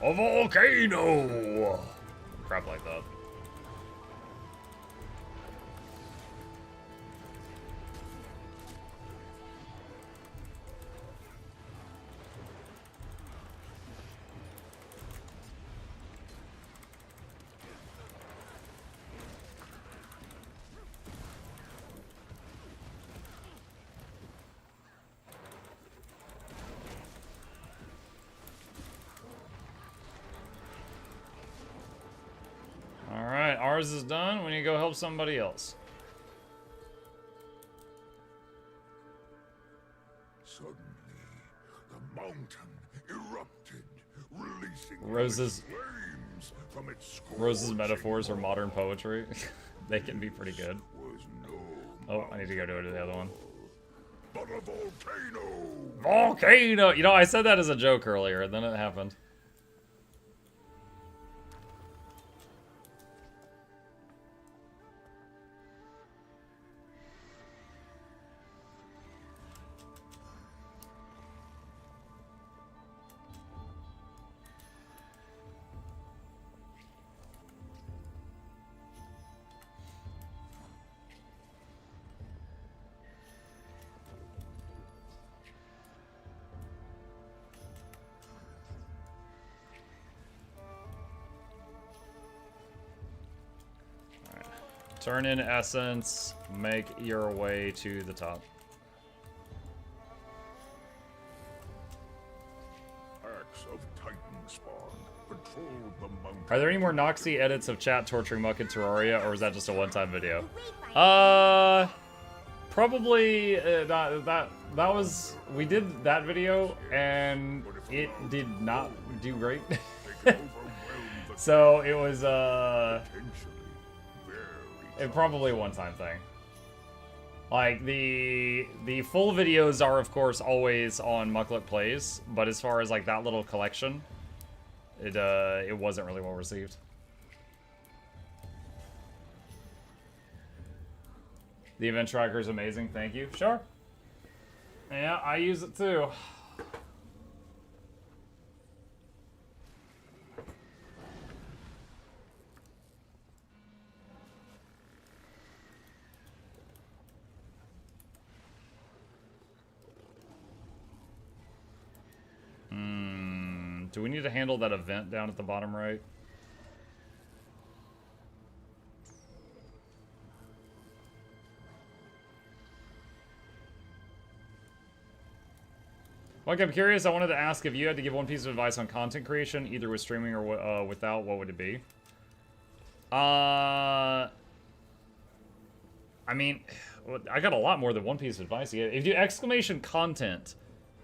A volcano! Crap like that. Alright, ours is done. We need to go help somebody else. Suddenly, the mountain erupted, releasing Rose's from its metaphors are modern poetry. They can be pretty good. Oh, I need to go to the other one. But a volcano! Volcano! You know, I said that as a joke earlier, and then it happened. Turn in essence, make your way to the top. Acts of Titan spawn patrolled the mountain. Are there any more Noxxi edits of chat torturing Muck in Terraria, or is that just a one-time video? Probably that was, we did that video and it did not do great. So it was it probably a one-time thing. Like the full videos are of course always on Mukluk Plays, but as far as like that little collection, it wasn't really well received. The event tracker is amazing, thank you. Sure. Yeah, I use it too. Do we need to handle that event down at the bottom right? Like, I'm curious, I wanted to ask if you had to give one piece of advice on content creation, either with streaming or without, what would it be? I mean, I got a lot more than one piece of advice to get. If you do exclamation content,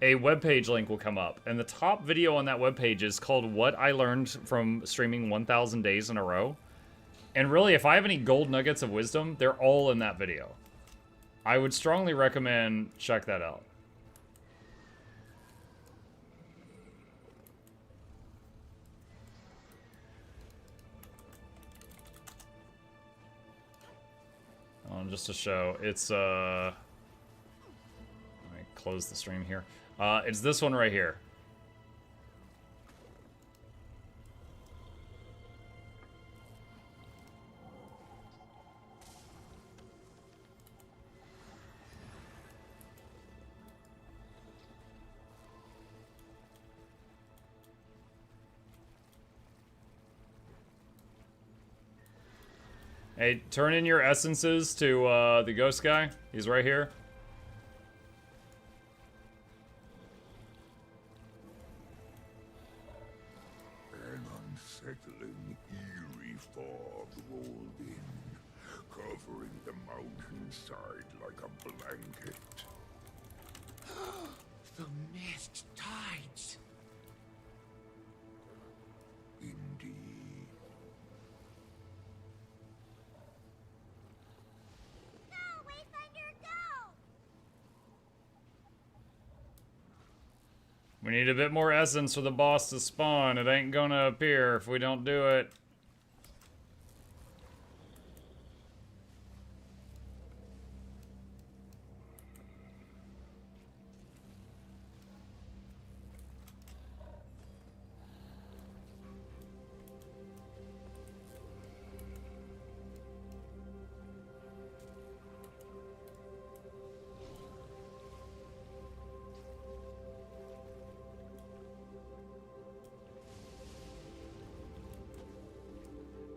a webpage link will come up. And the top video on that webpage is called What I Learned from Streaming 1,000 Days in a Row. And really, if I have any gold nuggets of wisdom, they're all in that video. I would strongly recommend check that out. Just to show, it's let me close the stream here. It's this one right here. Hey, turn in your essences to the ghost guy. He's right here. An unsettling, eerie fog rolled in, covering the mountainside like a blanket. The mist tides. Indeed. We need a bit more essence for the boss to spawn. It ain't gonna appear if we don't do it.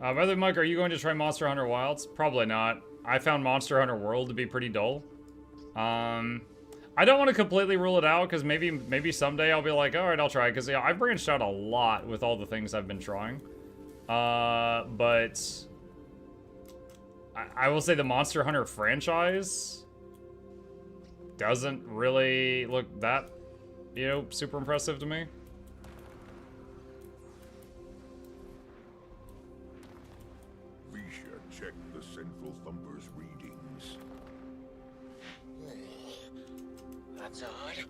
By the way, Mike, are you going to try Monster Hunter Wilds? Probably not. I found Monster Hunter World to be pretty dull. I don't want to completely rule it out, because maybe someday I'll be like, alright, I'll try it, because yeah, I've branched out a lot with all the things I've been trying. But I will say the Monster Hunter franchise doesn't really look that, you know, super impressive to me. Check the Central Thumper's readings. That's odd.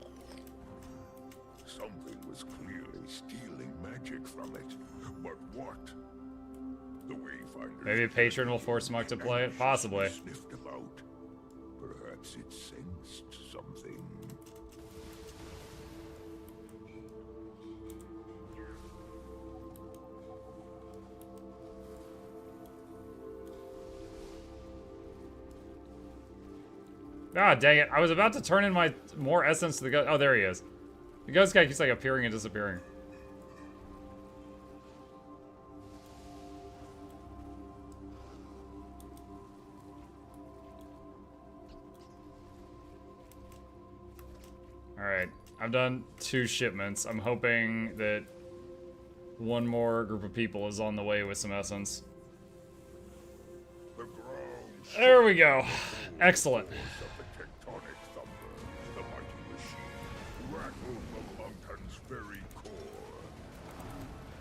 Something was clearly stealing magic from it. But what? The Wayfinder. Maybe a patron will force Muck to play it? Possibly. Sniffed about. Perhaps it sensed something. Ah, dang it. I was about to turn in my more essence to the ghost. Oh, there he is. The ghost guy keeps like appearing and disappearing. Alright. I've done 2 shipments. I'm hoping that one more group of people is on the way with some essence. The ground There we go. Excellent. of the tectonic thumper, the mighty machine, rattled the mountain's very core.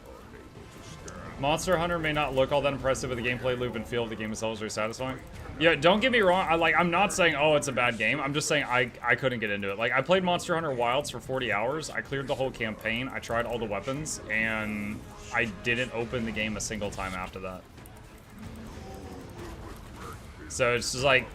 Unable to stand. Monster Hunter may not look all that impressive, but the gameplay loop and feel of the game itself is very satisfying. Yeah, don't get me wrong. I'm not saying, oh, it's a bad game. I'm just saying I couldn't get into it. Like, I played Monster Hunter Wilds for 40 hours. I cleared the whole campaign. I tried all the weapons, and I didn't open the game a single time after that. So it's just like,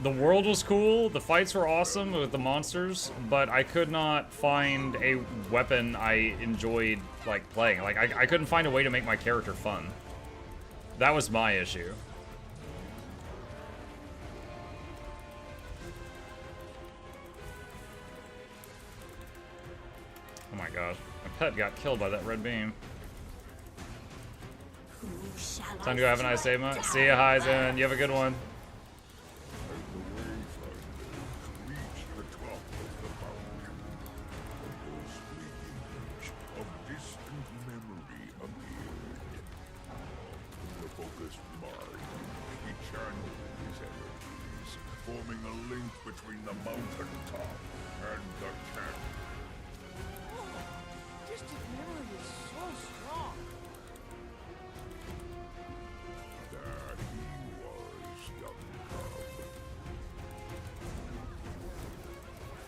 the world was cool, the fights were awesome with the monsters, but I could not find a weapon I enjoyed, like, playing. Like, I couldn't find a way to make my character fun. That was my issue. Oh my god. My pet got killed by that red beam. Time to go have a nice day, Mutt. See ya, Hyzen. You have a good one. Reached the top of the mountain. A ghostly image of distant memory appeared. In the focused mind, he channeled his forming a link between the mountaintop and the camp. Distant memory is so strong. That he was, young cub.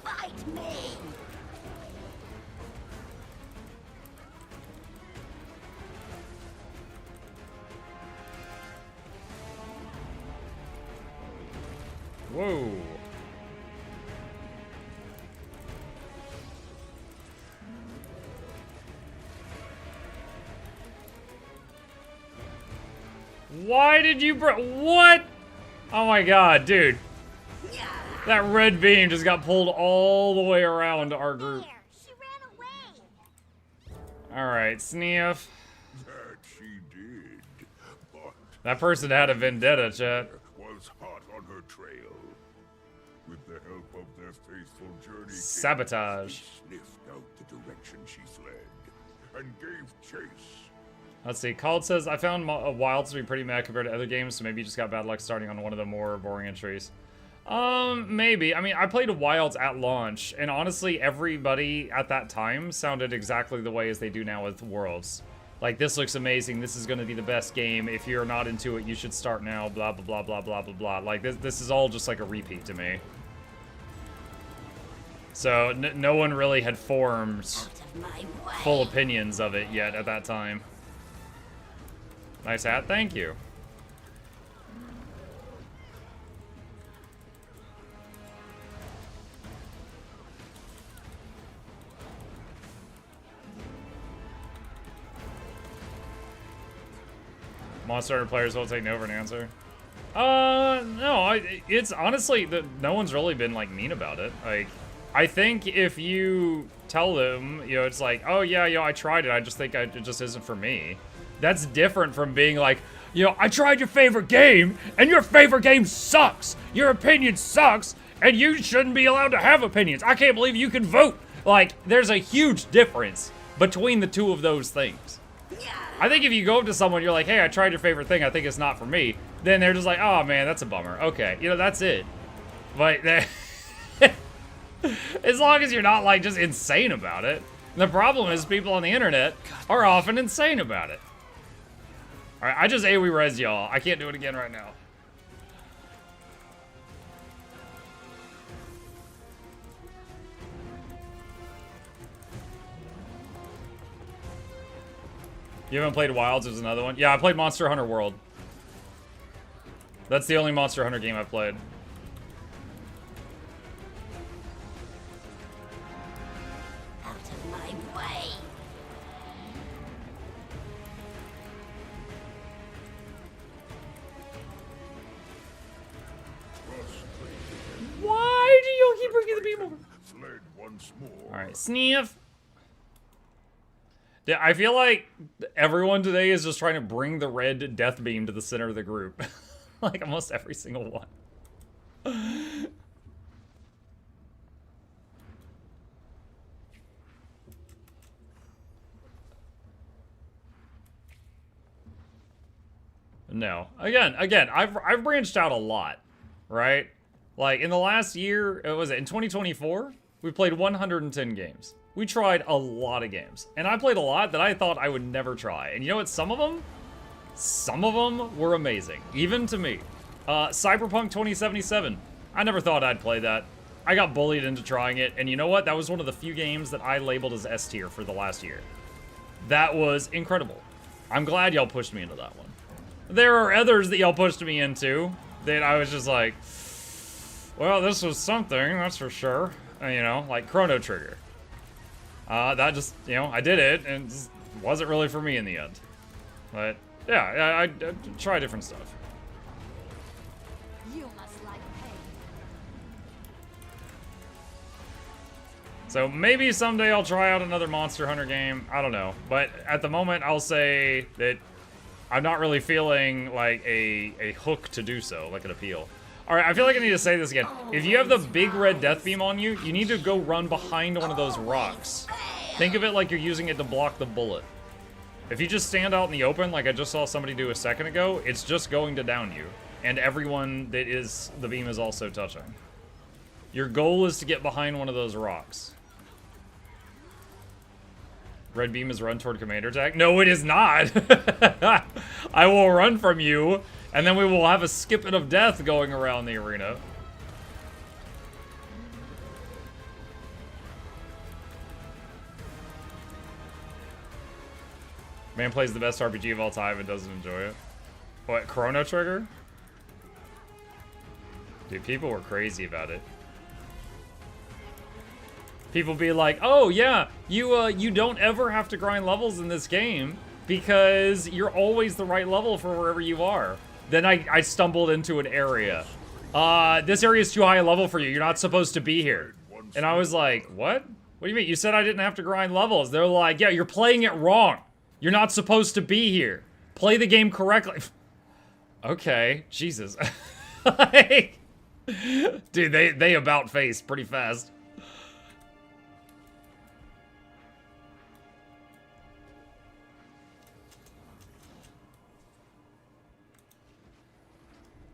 Fight me! Whoa. Why did you what? Oh my god, dude. That red beam just got pulled all the way around our group. There, she ran away. Alright, Sniff. That she did, but That person had a vendetta, chat. was hot on her trail. With the help of their faithful journey, Sabotage. they sniffed out the direction she fled and gave chase. Let's see. Called says, I found Wilds to be pretty mad compared to other games, so maybe you just got bad luck starting on one of the more boring entries. Maybe. I mean, I played Wilds at launch, and honestly, everybody at that time sounded exactly the way as they do now with Worlds. Like, this looks amazing, this is gonna be the best game, if you're not into it, you should start now, blah, blah, blah, blah, blah, blah, blah. Like, this is all just like a repeat to me. So, no one really had formed Out of my way. full opinions of it yet at that time. Nice hat, thank you. Monster Hunter players will take no for an answer. No, it's honestly, no one's really been, like, mean about it. Like, I think if you tell them, you know, it's like, oh yeah, I tried it, I just think it just isn't for me. That's different from being like, you know, I tried your favorite game, and your favorite game sucks! Your opinion sucks, and you shouldn't be allowed to have opinions! I can't believe you can vote! Like, there's a huge difference between the two of those things. I think if you go up to someone, you're like, hey, I tried your favorite thing, I think it's not for me, then they're just like, oh man, that's a bummer. Okay, you know, that's it. But, as long as you're not, like, just insane about it. The problem is people on the internet are often insane about it. Alright, I just AoE res y'all. I can't do it again right now. You haven't played Wilds? There's another one. Yeah, I played Monster Hunter World. That's the only Monster Hunter game I've played. Out of my way. Why do you keep bringing the beam over? Fled once more. Alright, Sniff. Yeah, I feel like everyone today is just trying to bring the red death beam to the center of the group. Like almost every single one. No. Again, I've branched out a lot, right? Like in the last year, was it in 2024? We played 110 games. We tried a lot of games. And I played a lot that I thought I would never try. And you know what? Some of them were amazing. Even to me. Cyberpunk 2077. I never thought I'd play that. I got bullied into trying it. And you know what? That was one of the few games that I labeled as S tier for the last year. That was incredible. I'm glad y'all pushed me into that one. There are others that y'all pushed me into that I was just like, well, this was something, that's for sure. You know, like Chrono Trigger. That just, you know, I did it, and it just wasn't really for me in the end. But, yeah, I try different stuff. You must like pain. So maybe someday I'll try out another Monster Hunter game. I don't know. But at the moment, I'll say that I'm not really feeling like a hook to do so, like an appeal. Alright, I feel like I need to say this again. If you have the big red death beam on you, you need to go run behind one of those rocks. Think of it like you're using it to block the bullet. If you just stand out in the open, like I just saw somebody do a second ago, it's just going to down you. and everyone that is the beam is also touching. Your goal is to get behind one of those rocks. Red beam is run toward commander attack. No, it is not. I will run from you, and then we will have a skipping of death going around the arena. Man plays the best RPG of all time and doesn't enjoy it. What, Chrono Trigger? Dude, people were crazy about it. People be like, oh yeah, you don't ever have to grind levels in this game because you're always the right level for wherever you are. Then I stumbled into an area. This area is too high a level for you. You're not supposed to be here. And I was like, what? What do you mean? You said I didn't have to grind levels. They're like, yeah, you're playing it wrong. You're not supposed to be here. Play the game correctly. Okay, Jesus. Like, dude, they about face pretty fast.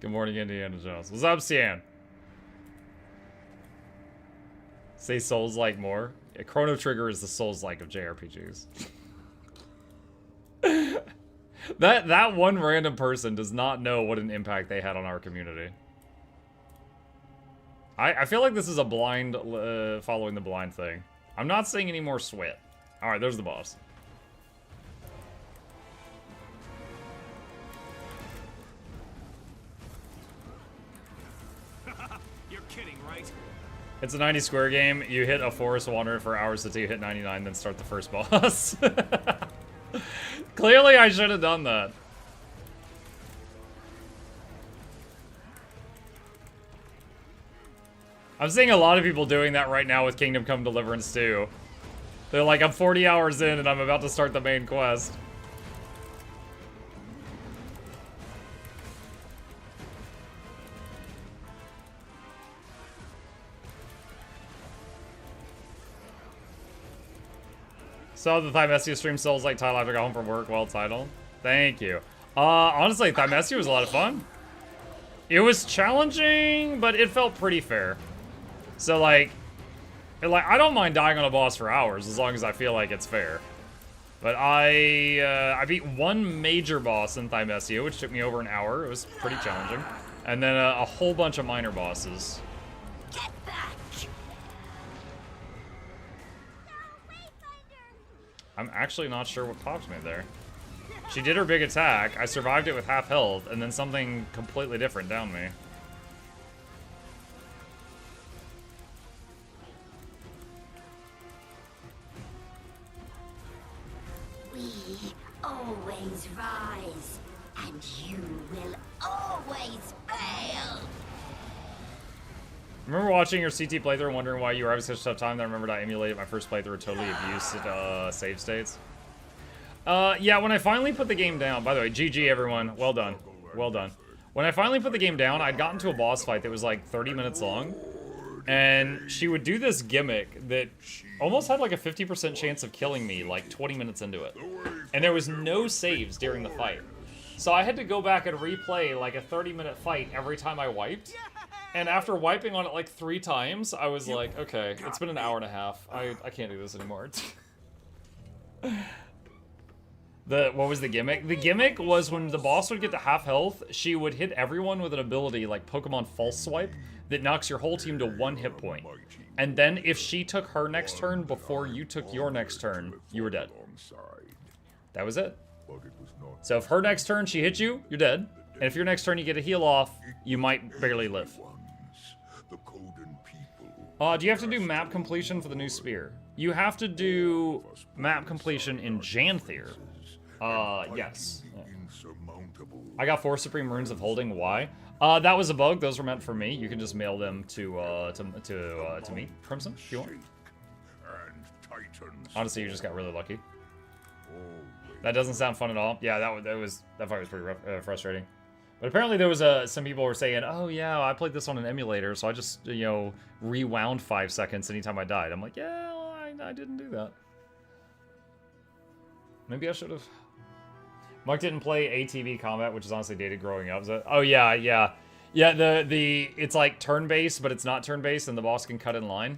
Good morning, Indiana Jones. What's up, Cian? Say Souls-like more. Yeah, Chrono Trigger is the Souls-like of JRPGs. That one random person does not know what an impact they had on our community. I feel like this is a blind, following the blind thing. I'm not seeing any more sweat. Alright, there's the boss. You're kidding, right? It's a 90 square game. You hit a forest wanderer for hours until you hit 99, then start the first boss. Clearly, I should have done that. I'm seeing a lot of people doing that right now with Kingdom Come Deliverance 2. They're like, I'm 40 hours in and I'm about to start the main quest. Saw the Thymesia stream Souls like title after I got home from work. Well titled. Thank you. Honestly, Thymesia was a lot of fun. It was challenging, but it felt pretty fair. So like I don't mind dying on a boss for hours as long as I feel like it's fair. But I beat one major boss in Thymesia, which took me over an hour. It was pretty challenging. And then a whole bunch of minor bosses. Get back! I'm actually not sure what popped me there. She did her big attack, I survived it with half health, and then something completely different downed me. We always rise, and you will always fail. Remember watching your CT playthrough and wondering why you were having such a tough time? Then I remembered I emulated my first playthrough and totally abused save states. Yeah, when I finally put the game down, by the way, GG everyone, well done, well done. When I finally put the game down, I'd gotten to a boss fight that was like 30 minutes long, and she would do this gimmick that almost had like a 50% chance of killing me like 20 minutes into it. And there was no saves during the fight. So I had to go back and replay like a 30-minute fight every time I wiped. And after wiping on it like 3 times, I was like, okay, it's been an hour and a half. I can't do this anymore. What was the gimmick? The gimmick was when the boss would get to half health, she would hit everyone with an ability like Pokemon False Swipe that knocks your whole team to 1 hit point. And then if she took her next turn before you took your next turn, you were dead. That was it. So if her next turn she hit you, you're dead. And if your next turn you get a heal off, you might barely live. Do you have to do map completion for the new spear? You have to do map completion in Janthier. Yes. I got 4 Supreme Runes of Holding. Why? That was a bug. Those were meant for me. You can just mail them to me, Crimson, if you want. Honestly, you just got really lucky. That doesn't sound fun at all. Yeah, that fight was pretty rough, frustrating. But apparently there was some people were saying, oh yeah, I played this on an emulator, so I just, you know, rewound 5 seconds anytime I died. I'm like, yeah, well, I didn't do that. Maybe I should have. Muck didn't play ATV combat, which is honestly dated growing up. So, oh yeah, yeah. Yeah, it's like turn-based, but it's not turn-based, and the boss can cut in line.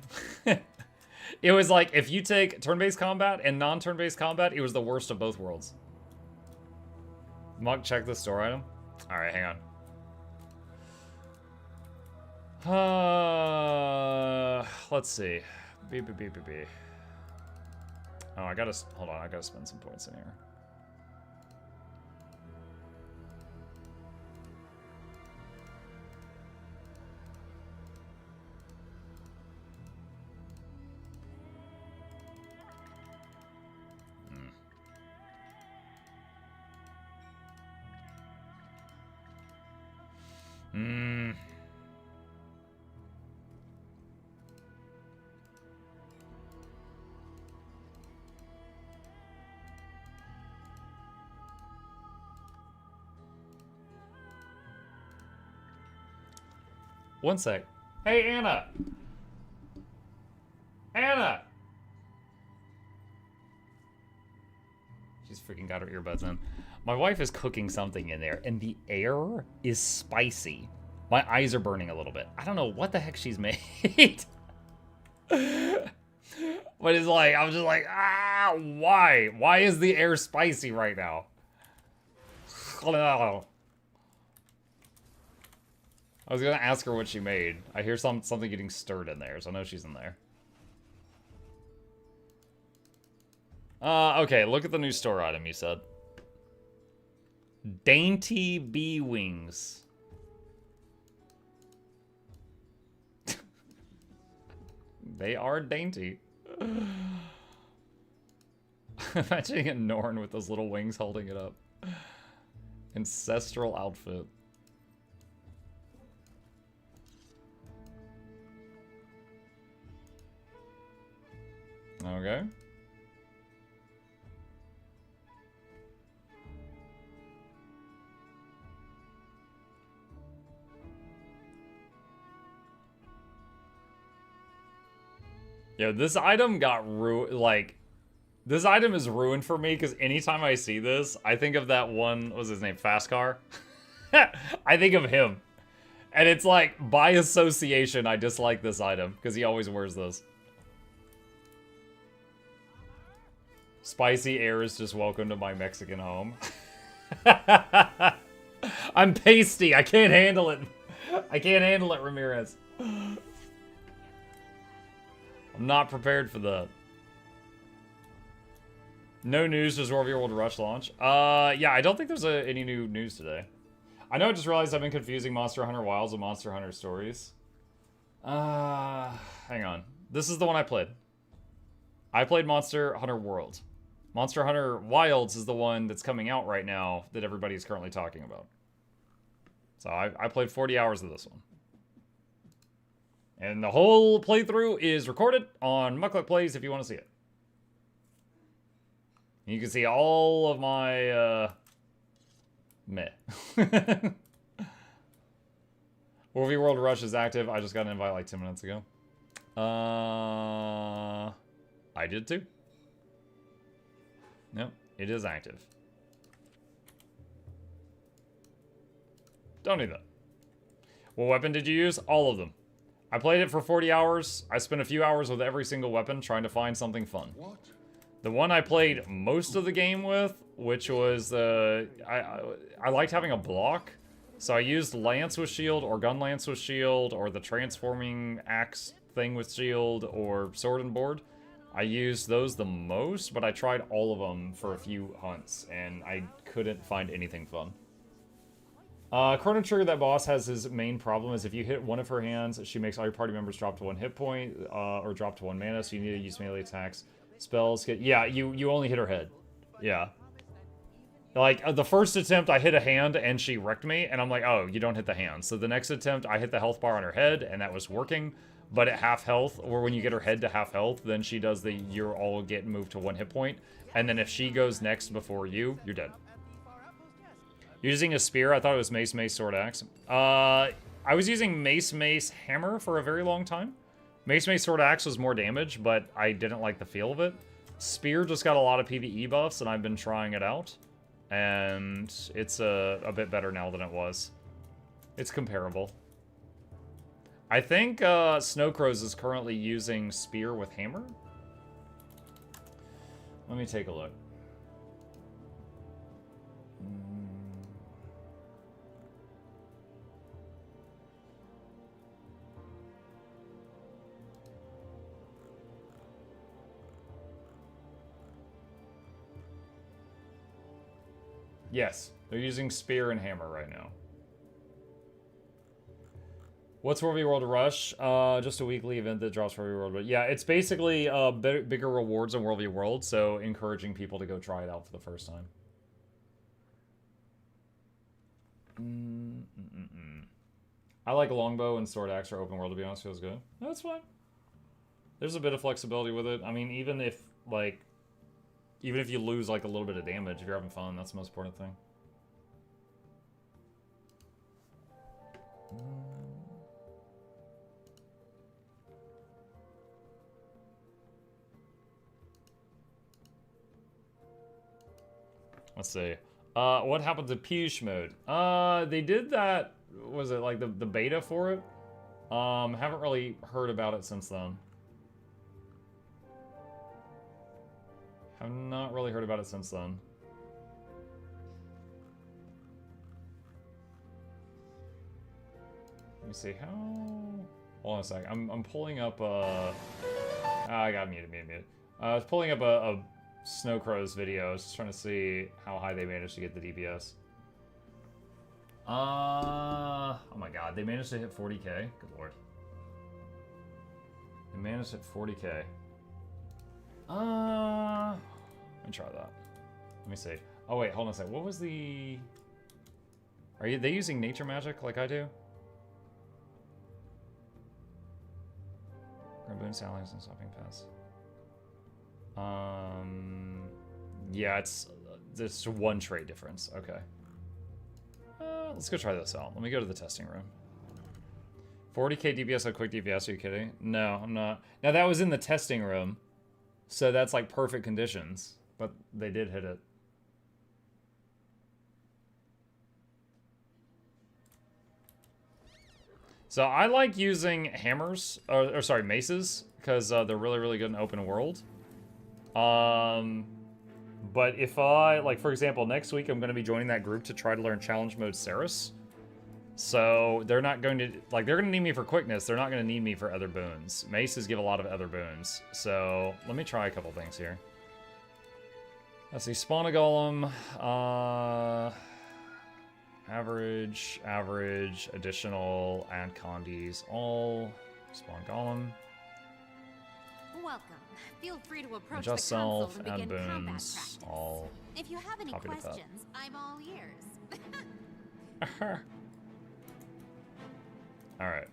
It was like, if you take turn-based combat and non-turn-based combat, it was the worst of both worlds. Muck, check the store item. Alright, hang on. Let's see. Beep, beep, beep, beep, beep. Oh, hold on, I gotta spend some points in here. One sec. Hey, Anna! Anna! She's freaking got her earbuds in. My wife is cooking something in there, and the air is spicy. My eyes are burning a little bit. I don't know what the heck she's made. But it's like, I'm just like, ah, why? Why is the air spicy right now? I was gonna ask her what she made. I hear something getting stirred in there, so I know she's in there. Okay, look at the new store item you said. Dainty bee wings. They are dainty. Imagining a Norn with those little wings holding it up. Ancestral outfit. Okay. Yo, this item got ruined. Like, this item is ruined for me because anytime I see this, I think of that one. What was his name? Fast Car. I think of him, and it's like by association, I dislike this item because he always wears this. Spicy air is just welcome to my Mexican home. I'm pasty. I can't handle it. I can't handle it, Ramirez. I'm not prepared for that. No news, does War of the World Rush launch? Yeah, I don't think there's any new news today. I know I just realized I've been confusing Monster Hunter Wilds with Monster Hunter Stories. Hang on. This is the one I played. I played Monster Hunter World. Monster Hunter Wilds is the one that's coming out right now that everybody's currently talking about. So I played 40 hours of this one. And the whole playthrough is recorded on Mukluk Plays if you want to see it. You can see all of my, meh. War of the World Rush is active. I just got an invite like 10 minutes ago. I did too. Nope, it is active. Don't need that. What weapon did you use? All of them. I played it for 40 hours. I spent a few hours with every single weapon trying to find something fun. What? The one I played most of the game with, which was, I liked having a block. So I used Lance with shield, or Gun Lance with shield, or the transforming axe thing with shield, or sword and board. I used those the most, but I tried all of them for a few hunts, and I couldn't find anything fun. Chrono Trigger, that boss has his main problem is if you hit one of her hands, she makes all your party members drop to 1 hit point, or drop to 1 mana, so you need to use melee attacks. Spells get... Yeah, you only hit her head. Yeah. Like, the first attempt, I hit a hand, and she wrecked me, and I'm like, oh, you don't hit the hand. So the next attempt, I hit the health bar on her head, and that was working. But at half health, or when you get her head to half health, then she does the you're all get moved to 1 hit point. And then if she goes next before you, you're dead. Using a spear, I thought it was mace, mace, sword, axe. I was using mace, mace, hammer for a very long time. Mace, mace, sword, axe was more damage, but I didn't like the feel of it. Spear just got a lot of PvE buffs, and I've been trying it out. and it's a bit better now than it was. It's comparable. I think Snowcrows is currently using spear with hammer. Let me take a look. Yes, they're using spear and hammer right now. What's World v World Rush? Just a weekly event that drops World v World. But yeah, it's basically bigger rewards in World v World, so encouraging people to go try it out for the first time. I like longbow and sword axe for open world, to be honest. Feels good. No, that's fine. There's a bit of flexibility with it. I mean, even if you lose like a little bit of damage, if you're having fun, that's the most important thing. Let's see. What happened to Push mode? They did that. Was it like the beta for it? Haven't really heard about it since then. Have not really heard about it since then. Let me see how. Hold on a sec. I'm pulling up. I got muted. I was pulling up a Snowcrows video. I was just trying to see how high they managed to get the DPS. Oh my god, they managed to hit 40k. Good lord. They managed to hit 40k. Let me try that. Let me see. Oh wait, hold on a sec. What was the... Are they using nature magic like I do? Boon salaries and stopping pass. Yeah, it's one trait difference. Okay. Let's go try this out. Let me go to the testing room. 40k DPS on quick DPS, are you kidding? No, I'm not. Now that was in the testing room, so that's like perfect conditions, but they did hit it. So I like using hammers, or sorry, maces, because they're really, really good in open world. But if I, like, for example, next week I'm going to be joining that group to try to learn challenge mode Ceres. So they're not going to, like, they're going to need me for quickness. They're not going to need me for other boons. Maces give a lot of other boons. So let me try a couple things here. Let's see, spawn a golem. Average, additional, add condies, all. Spawn golem. Welcome. Feel free to approach Adjust the console self, and add begin combat boons, practice. all. If you have any Copy to that. questions, I'm all ears. Alright.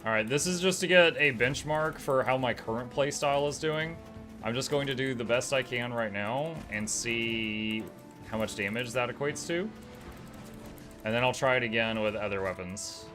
Alright, this is just to get a benchmark for how my current playstyle is doing. I'm just going to do the best I can right now and see how much damage that equates to. And then I'll try it again with other weapons.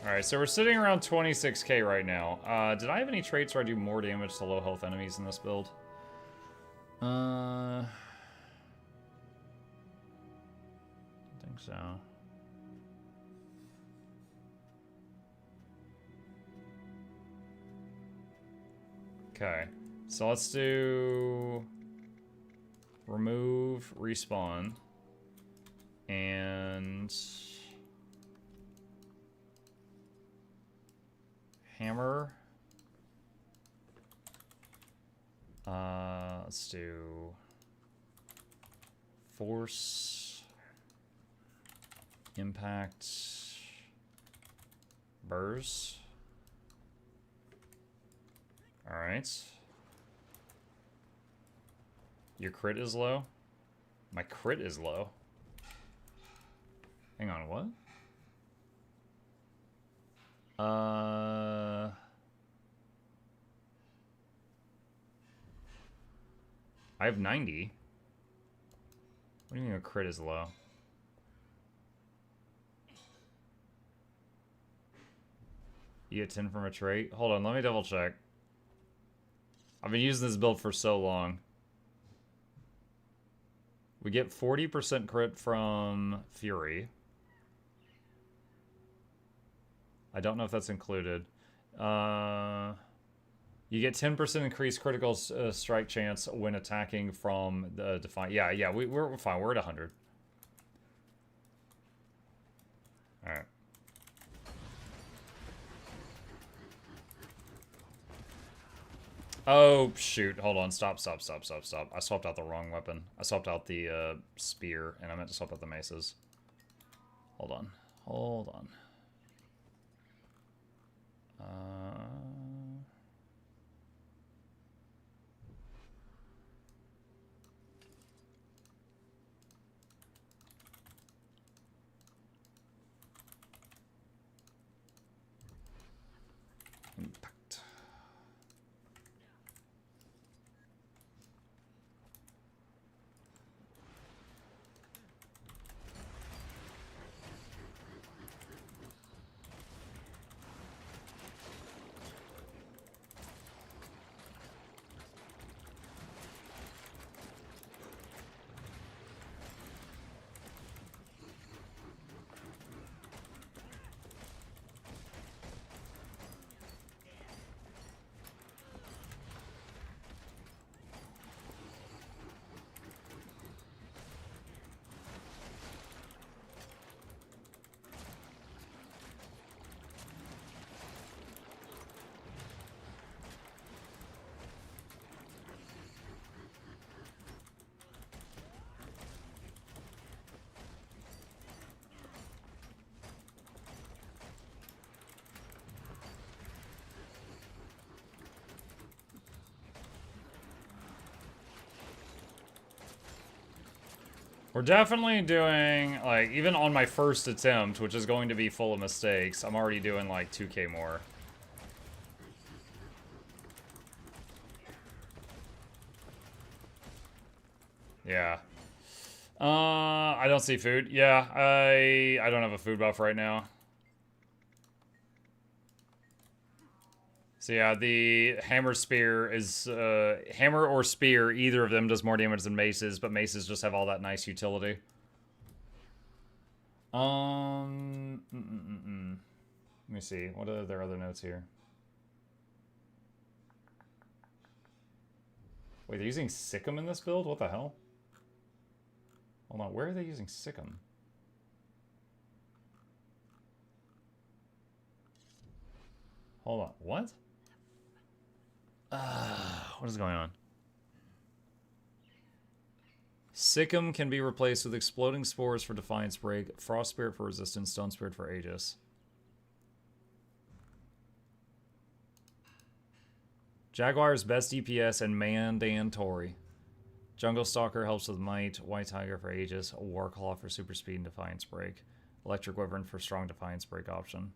Alright, so we're sitting around 26k right now. Did I have any traits where I do more damage to low health enemies in this build? I think so. Okay, so let's do remove, respawn, and Hammer. Let's do force, impact, burst. All right. Your crit is low. My crit is low. Hang on, what? I have 90. What do you mean your crit is low? You get 10 from a trait? Hold on, let me double check. I've been using this build for so long. We get 40% crit from Fury. I don't know if that's included. You get 10% increased critical strike chance when attacking from the Defiant. Yeah, we're fine. We're at 100. Alright. Oh, shoot. Hold on. Stop. I swapped out the wrong weapon. I swapped out the spear, and I meant to swap out the maces. Hold on. Impact. We're definitely doing, like, even on my first attempt, which is going to be full of mistakes, I'm already doing, like, 2k more. Yeah. I don't see food. Yeah, I don't have a food buff right now. So yeah, the hammer spear is, hammer or spear, either of them does more damage than maces, but maces just have all that nice utility. Let me see, what are their other notes here? Wait, they're using Sikkim in this build? What the hell? Hold on, where are they using Sikkim? Hold on, what? What is going on? Sikkim can be replaced with Exploding Spores for Defiance Break, Frost Spirit for Resistance, Stone Spirit for Aegis. Jaguar's best DPS and Mandan Tori. Jungle Stalker helps with Might, White Tiger for Aegis, Warclaw for Super Speed and Defiance Break, Electric Wyvern for strong Defiance Break option.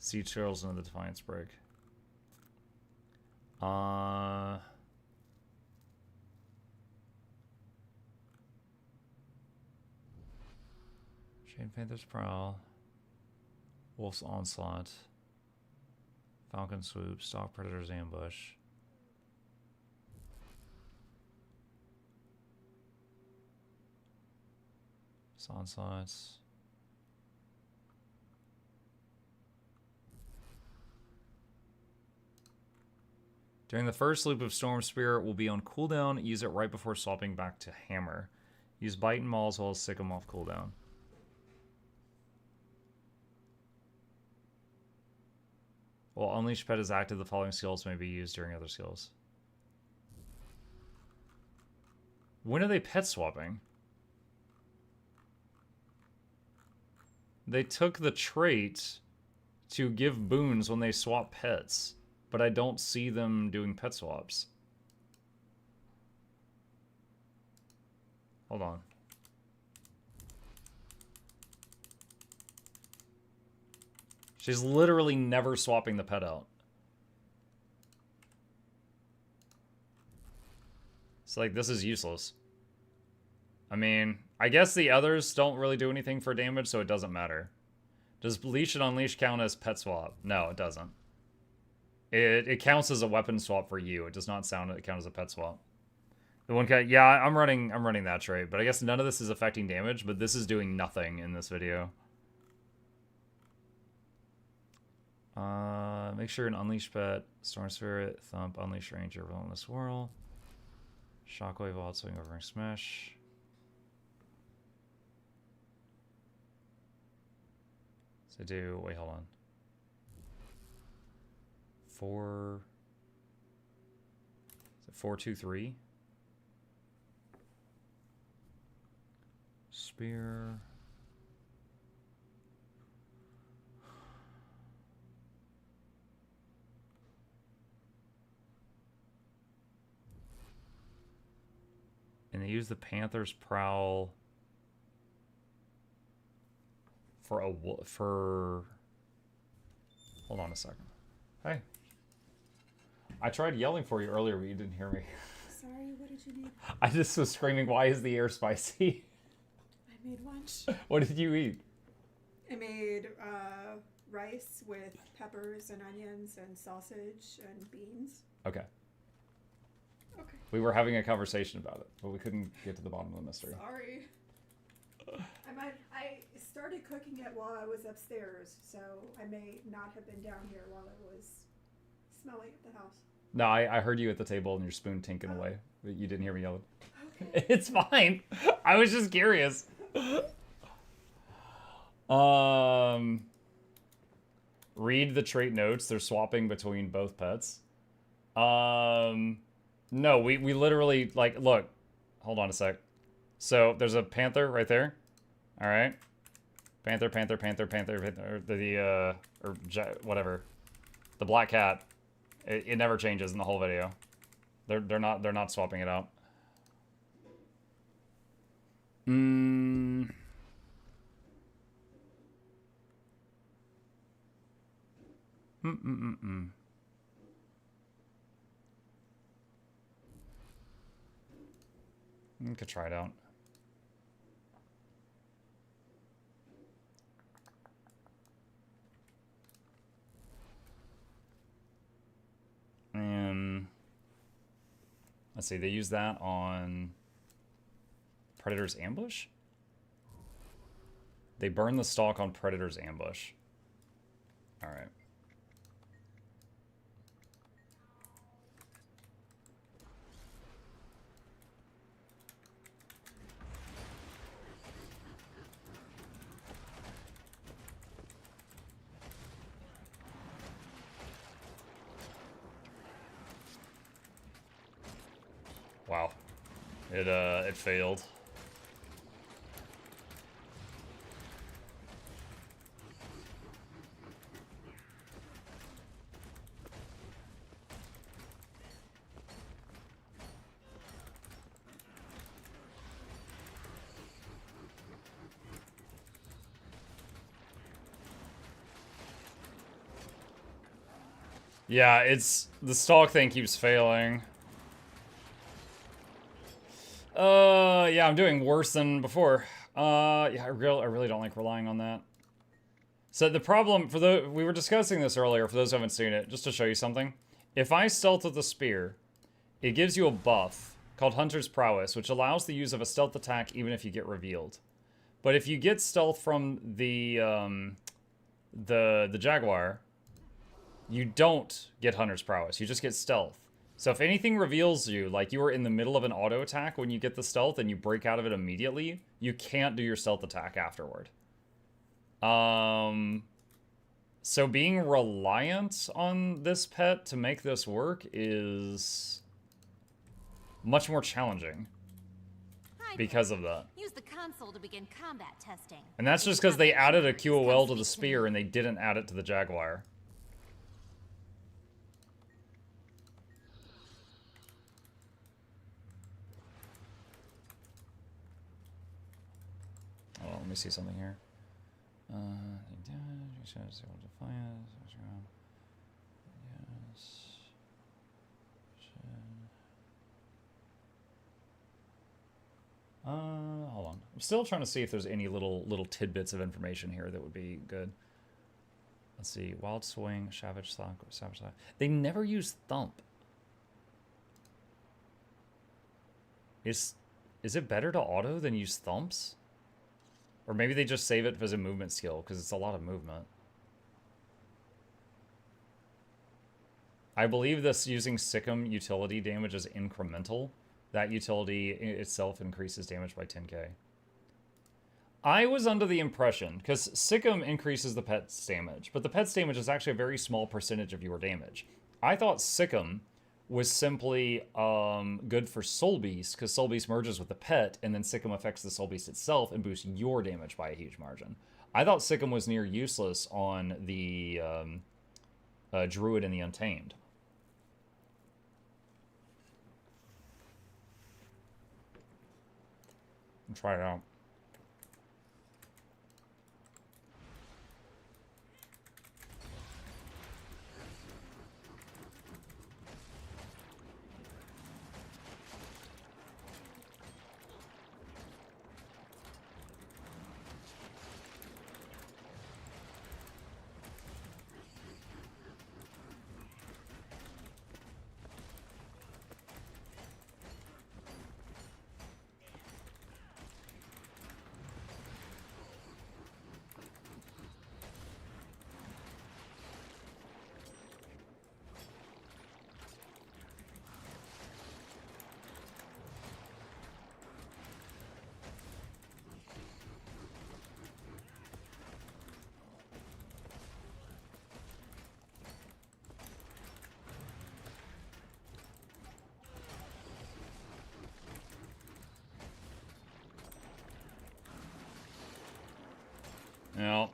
Siege Turtles into the Defiance Break. Shade Panther's Prowl, Wolf's Onslaught, Falcon Swoop, Stalk Predator's Ambush. Onslaughts. During the first loop of Storm Spirit will be on cooldown. Use it right before swapping back to Hammer. Use Bite and Maul as well as Sikkim off cooldown. While Unleash Pet is active, the following skills may be used during other skills. When are they pet swapping? They took the trait to give boons when they swap pets, but I don't see them doing pet swaps. Hold on. She's literally never swapping the pet out. It's like, this is useless. I mean, I guess the others don't really do anything for damage, so it doesn't matter. Does Leash and Unleash count as pet swap? No, it doesn't. It counts as a weapon swap for you. It does not count as a pet swap. The one cat, yeah, I'm running that trait, but I guess none of this is affecting damage, but this is doing nothing in this video. Make sure an Unleash Pet, Storm Spirit, Thump, Unleash Ranger, Relentless Whirl, Shockwave, Wild Swing, Overing Smash. So do, wait, hold on. 4, is it 4, 2, 3? Spear. And they use the Panther's Prowl for hold on a second. Hey. I tried yelling for you earlier, but you didn't hear me. Sorry, what did you need? I just was screaming, why is the air spicy? I made lunch. What did you eat? I made rice with peppers and onions and sausage and beans. Okay. Okay. We were having a conversation about it, but we couldn't get to the bottom of the mystery. Sorry. I started cooking it while I was upstairs, so I may not have been down here while it was smelling at the house. No, I heard you at the table and your spoon tinking away, but you didn't hear me yelling. Okay. It's fine. I was just curious. Read the trait notes. They're swapping between both pets. No, we literally, like, look. Hold on a sec. So, there's a panther right there. Alright. Panther, whatever. The black cat. It never changes in the whole video. They're not swapping it out. We could try it out. And let's see, they use that on Predator's Ambush? They burn the stalk on Predator's Ambush. Alright. Wow. It failed. Yeah, it's the stalk thing keeps failing. Yeah, I'm doing worse than before. Yeah, I really don't like relying on that. So the problem, we were discussing this earlier, for those who haven't seen it, just to show you something. If I stealth with a spear, it gives you a buff called Hunter's Prowess, which allows the use of a stealth attack even if you get revealed. But if you get stealth from the Jaguar, you don't get Hunter's Prowess, you just get stealth. So if anything reveals you, like you are in the middle of an auto attack when you get the stealth and you break out of it immediately, you can't do your stealth attack afterward. So being reliant on this pet to make this work is much more challenging Hi, because of that. use the console to begin combat testing. And that's just because they added a QOL to the spear and they didn't add it to the Jaguar. Oh, let me see something here. Hold on. I'm still trying to see if there's any little tidbits of information here that would be good. Let's see. Wild Swing, Savage Thump, Savage Thump. They never use Thump. Is it better to auto than use Thumps? Or maybe they just save it as a movement skill, because it's a lot of movement. I believe this using Sikkim utility damage is incremental. That utility itself increases damage by 10k. I was under the impression, because Sikkim increases the pet's damage, but the pet's damage is actually a very small percentage of your damage. I thought Sikkim was simply good for Soul Beast, because Soul Beast merges with the pet, and then Sikkim affects the Soul Beast itself and boosts your damage by a huge margin. I thought Sikkim was near useless on the Druid and the Untamed. Try it out. Now,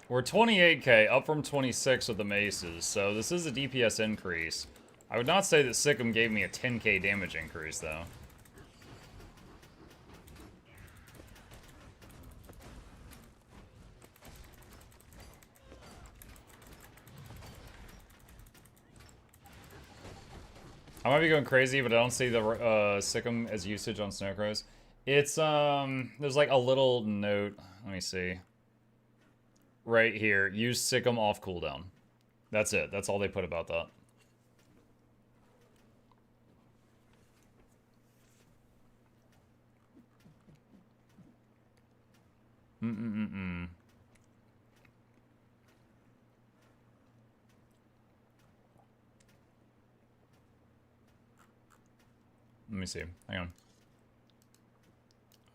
we're 28k, up from 26 with the maces, so this is a DPS increase. I would not say that Sikkim gave me a 10k damage increase, though. I might be going crazy, but I don't see the Sikkim as usage on Snowcrows. It's, there's like a little note, let me see. Right here, use Sikkim off cooldown. That's it. That's all they put about that. Let me see. Hang on.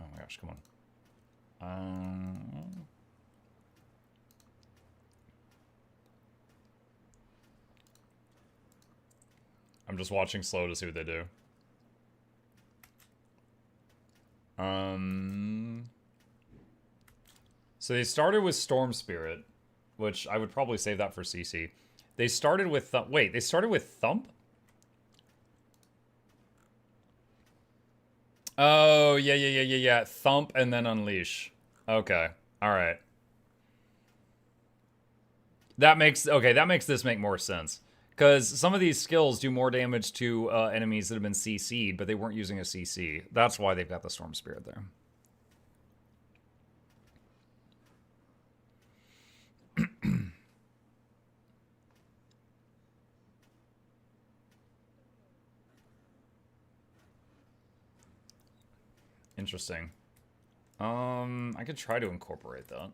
Oh my gosh, come on. I'm just watching slow to see what they do. So they started with Storm Spirit, which I would probably save that for CC. They started with wait, they started with Thump? Oh, yeah. Thump and then Unleash. Okay. All right. That makes this make more sense. Because some of these skills do more damage to enemies that have been CC'd, but they weren't using a CC. That's why they've got the Storm Spirit there. Interesting. I could try to incorporate that.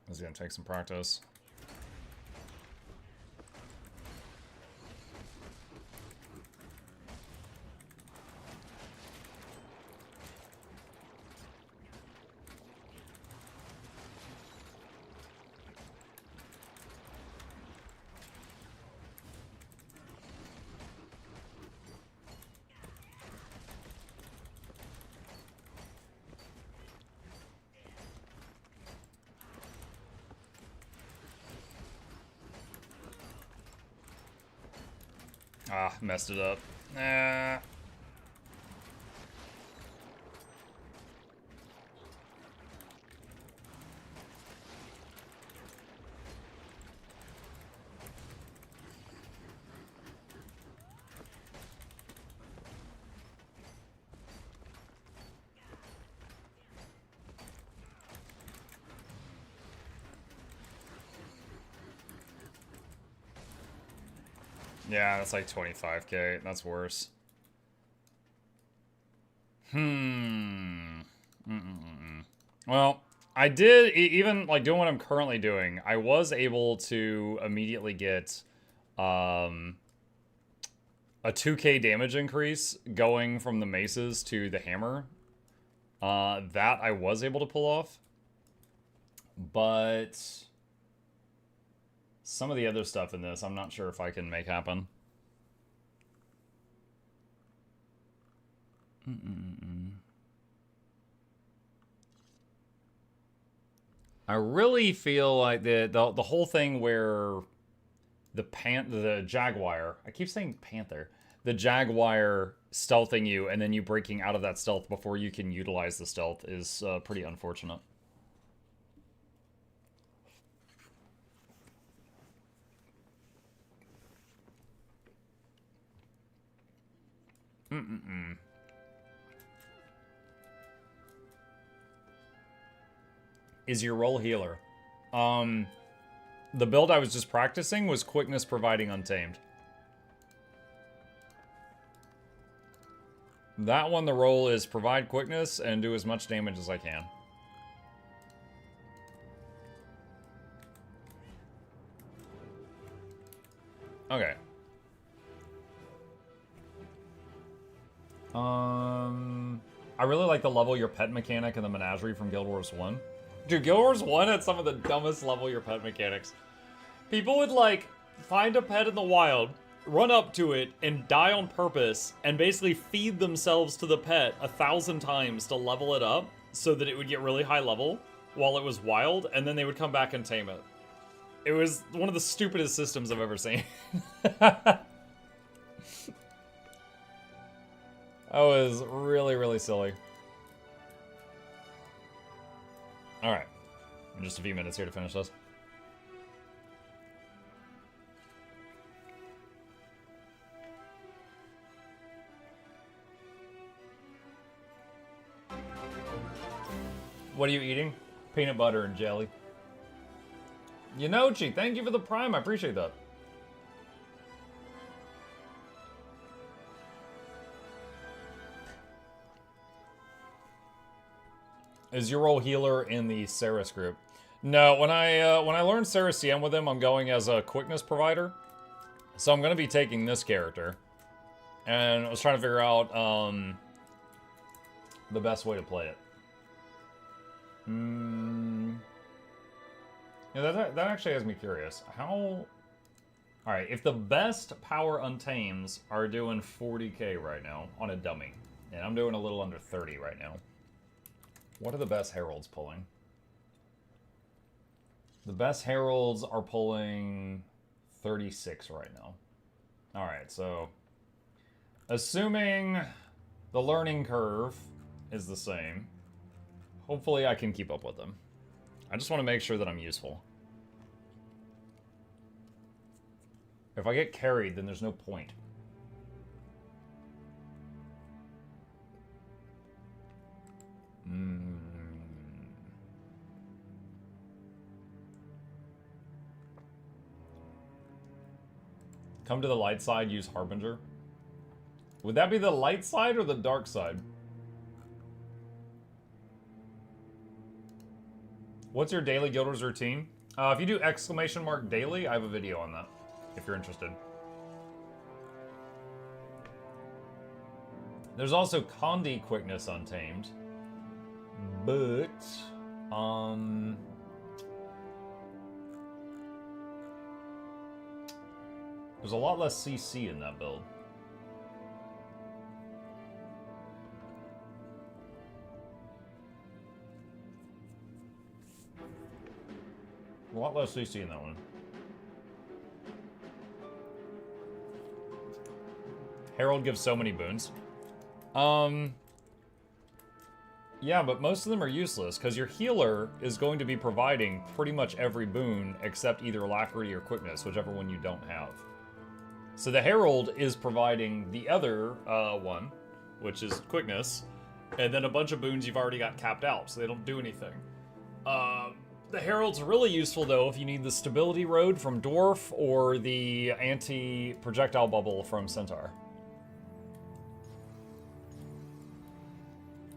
This is gonna take some practice. Ah, messed it up. Nah. Yeah, that's like 25k. That's worse. Well, I did, even like doing what I'm currently doing, I was able to immediately get a 2k damage increase going from the maces to the hammer. That I was able to pull off. But some of the other stuff in this, I'm not sure if I can make happen. I really feel like the whole thing where the Jaguar, I keep saying Panther, the Jaguar stealthing you and then you breaking out of that stealth before you can utilize the stealth is pretty unfortunate. Is your role healer? The build I was just practicing was quickness providing Untamed. That one, the role is provide quickness and do as much damage as I can. Okay. I really like the level your pet mechanic in the menagerie from Guild Wars 1. Dude, Guild Wars 1 had some of the dumbest level your pet mechanics. People would, like, find a pet in the wild, run up to it, and die on purpose, and basically feed themselves to the pet 1,000 times to level it up so that it would get really high level while it was wild, and then they would come back and tame it. It was one of the stupidest systems I've ever seen. That was really, really silly. Alright. Just a few minutes here to finish this. What are you eating? Peanut butter and jelly. Yanochi, thank you for the prime. I appreciate that. Is your role healer in the Ceres group? No, when I learned Ceres CM with him, I'm going as a quickness provider. So I'm going to be taking this character. And I was trying to figure out the best way to play it. Yeah, that actually has me curious. How... Alright, if the best power untames are doing 40k right now on a dummy, and I'm doing a little under 30 right now, what are the best heralds pulling? The best heralds are pulling 36 right now. Alright, so assuming the learning curve is the same, hopefully I can keep up with them. I just want to make sure that I'm useful. If I get carried, then there's no point. Come to the light side, use Harbinger. Would that be the light side or the dark side? What's your daily Guild Wars routine? If you do ! daily, I have a video on that, if you're interested. There's also Condi Quickness Untamed. But, there's a lot less CC in that build. A lot less CC in that one. Herald gives so many boons. Yeah, but most of them are useless, because your healer is going to be providing pretty much every boon except either Alacrity or Quickness, whichever one you don't have. So the Herald is providing the other one, which is Quickness, and then a bunch of boons you've already got capped out, so they don't do anything. The Herald's really useful, though, if you need the Stability Road from Dwarf or the Anti-Projectile Bubble from Centaur.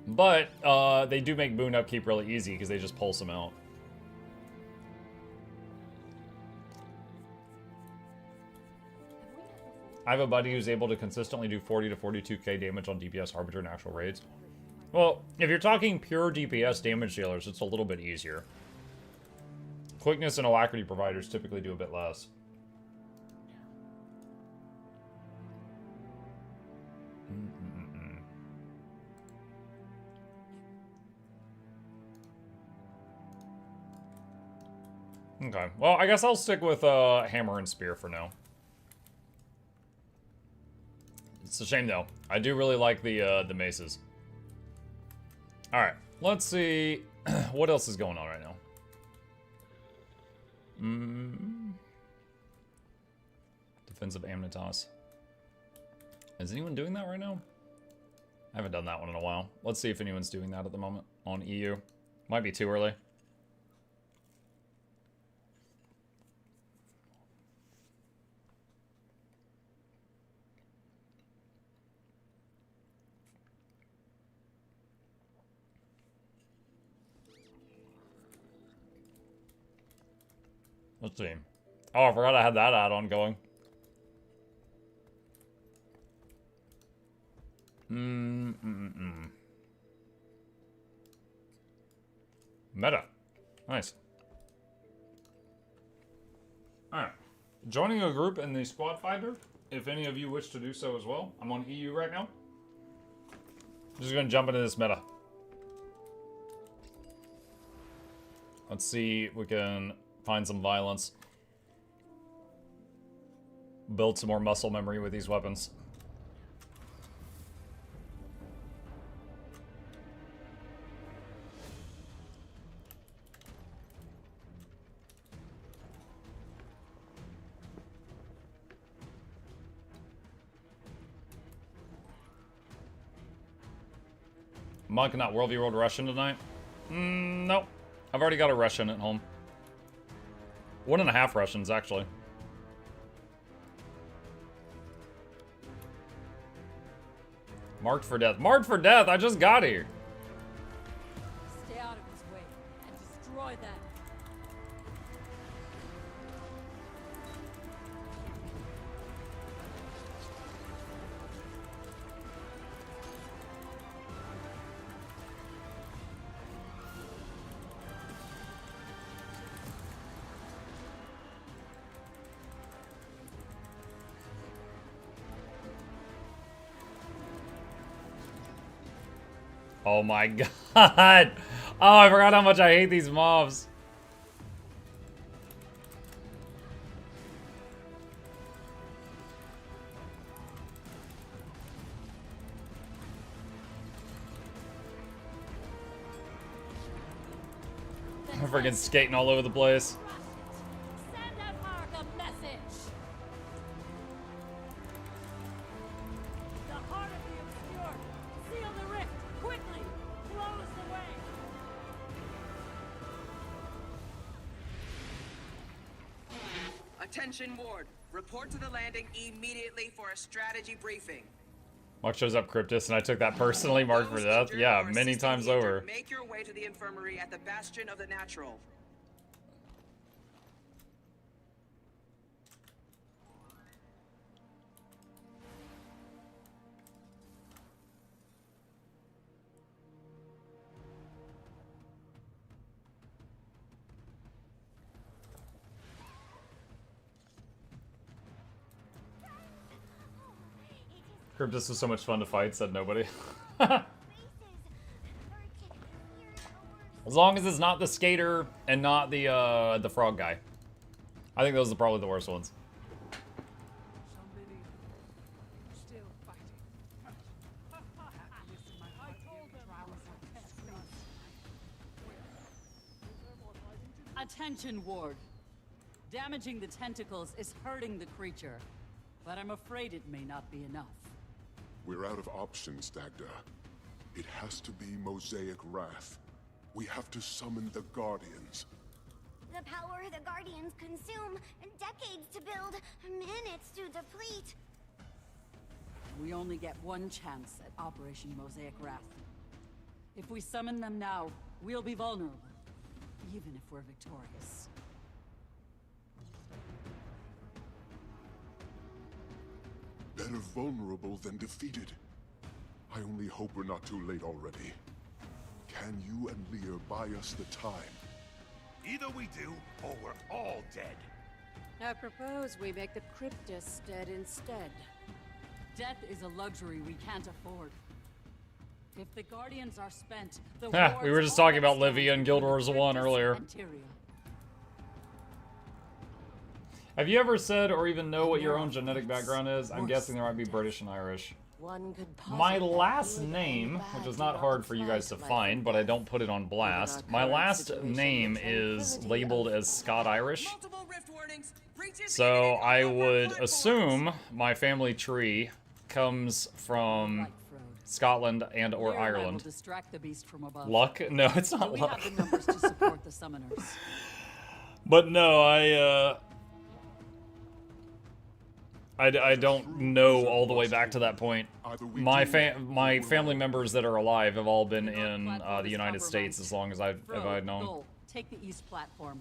But they do make boon upkeep really easy because they just pulse them out. I have a buddy who's able to consistently do 40 to 42k damage on DPS Harbinger and actual raids. Well, if you're talking pure DPS damage dealers, it's a little bit easier. Quickness and Alacrity providers typically do a bit less. Okay, well, I guess I'll stick with Hammer and Spear for now. It's a shame, though. I do really like the maces. Alright, let's see what else is going on right now. Defensive Amnitas. Is anyone doing that right now? I haven't done that one in a while. Let's see if anyone's doing that at the moment on EU. Might be too early. Let's see. Oh, I forgot I had that add-on going. Meta. Nice. Alright. Joining a group in the Squad Finder, if any of you wish to do so as well. I'm on EU right now. Just gonna jump into this meta. Let's see if we can find some violence. Build some more muscle memory with these weapons. Monk, not World v. World Russian tonight? Nope. I've already got a Russian at home. 1.5 Russians, actually. Marked for death. Marked for death! I just got here! Stay out of his way and destroy them. Oh my god! Oh, I forgot how much I hate these mobs. I'm freaking skating all over the place. Send that mark a message. The heart of the obscure. Seal the rift quickly. Close the way. Attention, Ward. Report to the landing immediately for a strategy briefing. Mark shows up Cryptus, and I took that personally. Marked for death. Yeah, many times over. Make your way to the infirmary at the Bastion of the Natural. Cryptus was so much fun to fight, said nobody. As long as it's not the skater and not the frog guy. I think those are probably the worst ones. Somebody still fighting. Attention, Ward. Damaging the tentacles is hurting the creature, but I'm afraid it may not be enough. We're out of options, Dagda. It has to be Mosaic Wrath. We have to summon the Guardians. The power the Guardians consume, decades to build, minutes to deplete. We only get one chance at Operation Mosaic Wrath. If we summon them now, we'll be vulnerable, even if we're victorious. Better vulnerable than defeated. I only hope we're not too late already. Can you and Lear buy us the time? Either we do, or we're all dead. I propose we make the Cryptus dead instead. Death is a luxury we can't afford. If the Guardians are spent, the We were just talking about Livia and Guild Wars 1 earlier. Have you ever said or even know what your own genetic background is? I'm guessing there might be British and Irish. My last name, which is not hard for you guys to find, but I don't put it on blast. My last name is labeled as Scot-Irish. So I would assume my family tree comes from Scotland and or Ireland. Luck? No, it's not luck. But no, I don't know all the way back to that point. My family members that are alive have all been in the United States as long as I've known. Take the east platform.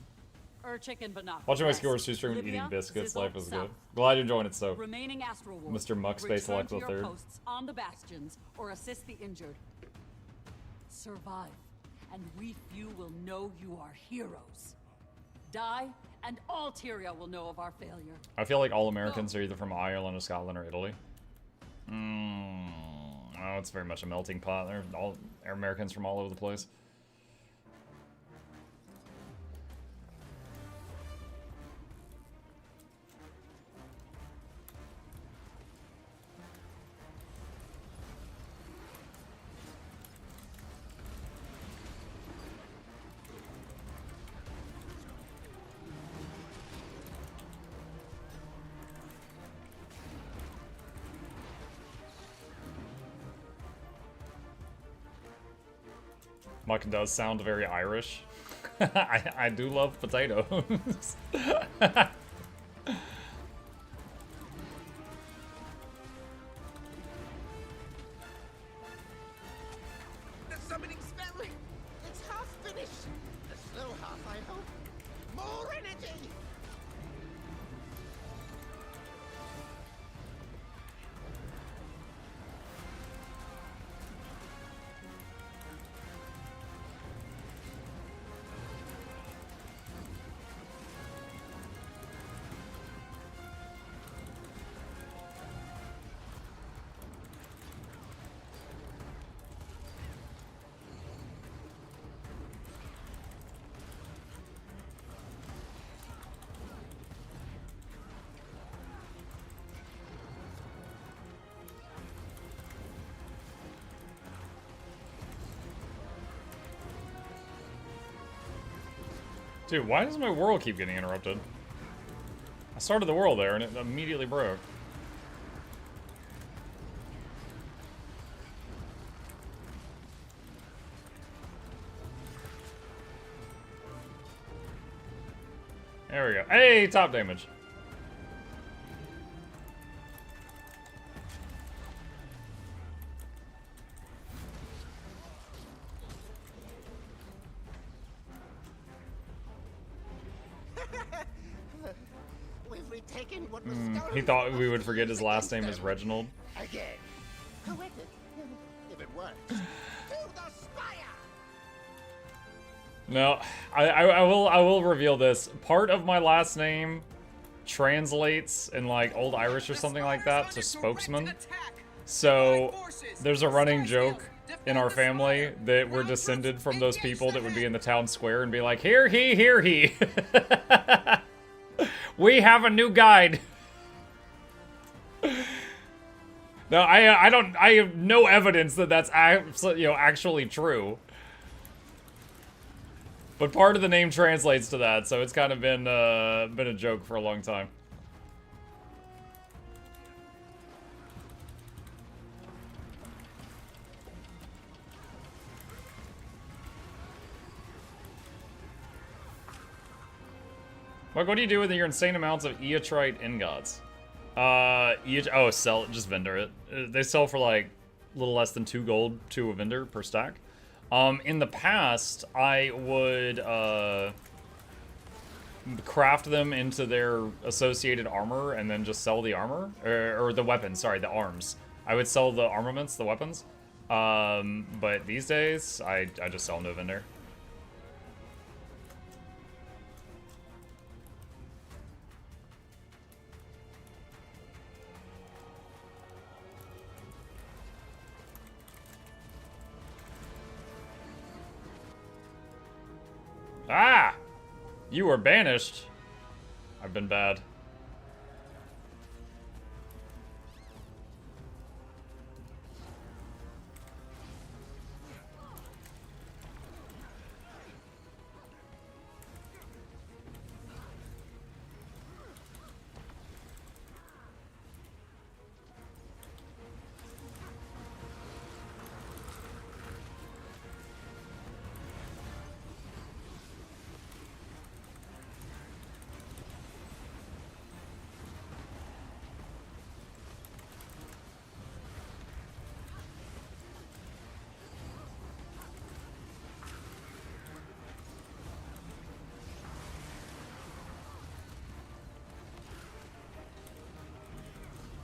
Chicken, but not Watching my skewers two stream and eating biscuits, life is good. Glad you're enjoying it, so. Remaining Astral Ward. Mr. Muckspace Alexa Return to your III. posts on the bastions or assist the injured. Survive, and we few will know you are heroes. Die, and all Tyria will know of our failure. I feel like all Americans are either from Ireland or Scotland or Italy. Oh, it's very much a melting pot. They're all Americans from all over the place. Muck does sound very Irish. I do love potatoes. The summoning spell! It's half finished! The slow half, I hope. More energy! Dude, why does my world keep getting interrupted? I started the world there and it immediately broke. There we go. Hey, top damage. We've retaken what was stolen. He thought we would forget his last name is Reginald. Again. Correct it. If it works. To the spire! No, I will reveal this. Part of my last name translates in like Old Irish or something like that to spokesman. So there's a running joke in our family that we're descended from those people that would be in the town square and be like, "Hear he, hear he." We have a new guide. No, I have no evidence that that's actually true. But part of the name translates to that, so it's kind of been a joke for a long time. Mark, what do you do with your insane amounts of Eotrite ingots? Sell it, just vendor it. They sell for like a little less than 2 gold to a vendor per stack. In the past, I would craft them into their associated armor and then just sell the armor, or the weapons. Sorry, the arms. I would sell the armaments, the weapons. But these days, I just sell them to a vendor. Ah! You were banished. I've been bad.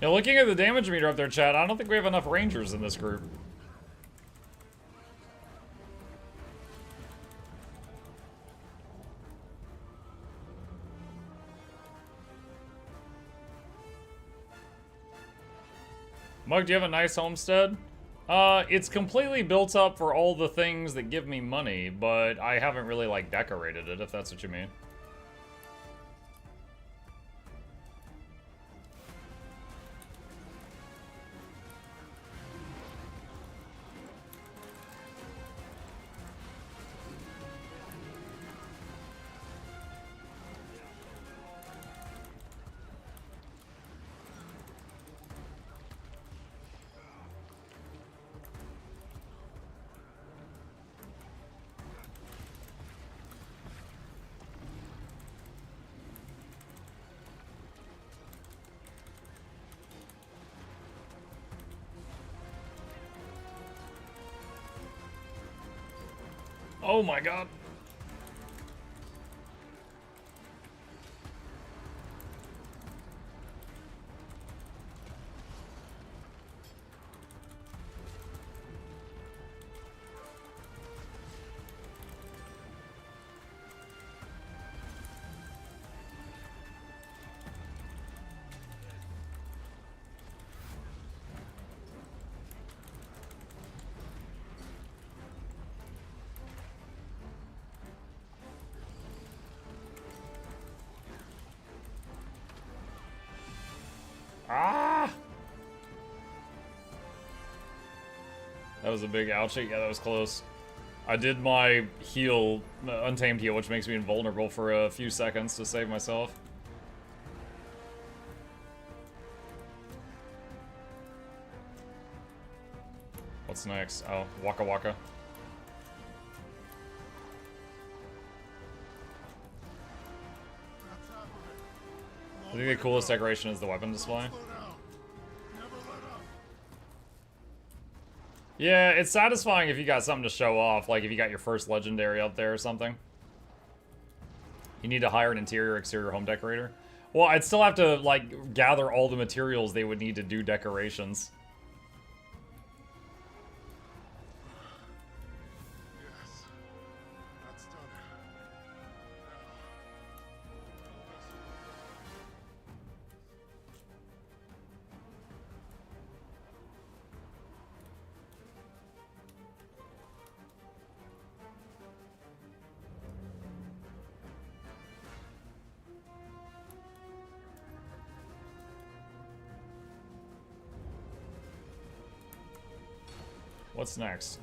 Yeah, looking at the damage meter up there, chat, I don't think we have enough rangers in this group. Mug, do you have a nice homestead? It's completely built up for all the things that give me money, but I haven't really, like, decorated it, if that's what you mean. Oh my god. Ah! That was a big ouchie. Yeah, that was close. I did my heal, Untamed heal, which makes me invulnerable for a few seconds to save myself. What's next? Oh, Waka Waka. I think the coolest decoration is the weapon display. Yeah, it's satisfying if you got something to show off, like if you got your first legendary up there or something. You need to hire an interior exterior home decorator. Well, I'd still have to, like, gather all the materials they would need to do decorations. What's next?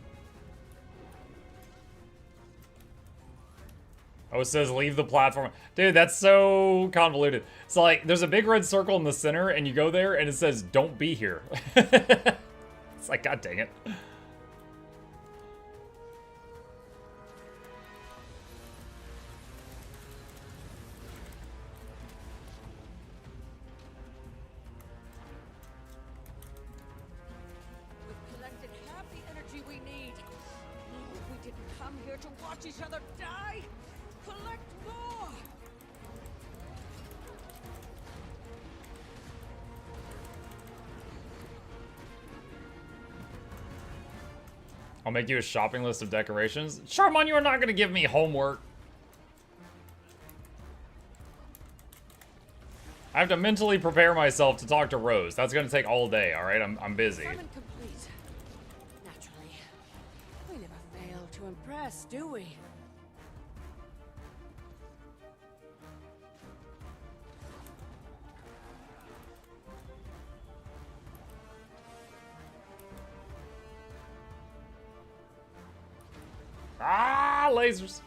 Oh, it says leave the platform. Dude, that's so convoluted. It's like, there's a big red circle in the center, and you go there, and it says, don't be here. It's like, god dang it. We've collected half the energy we need. We didn't come here to watch each other die. Collect more. I'll make you a shopping list of decorations. Charmon, you are not going to give me homework. I have to mentally prepare myself to talk to Rose. That's going to take all day, all right? I'm busy. Summon complete. Naturally. We never fail to impress, do we? Ah, lasers.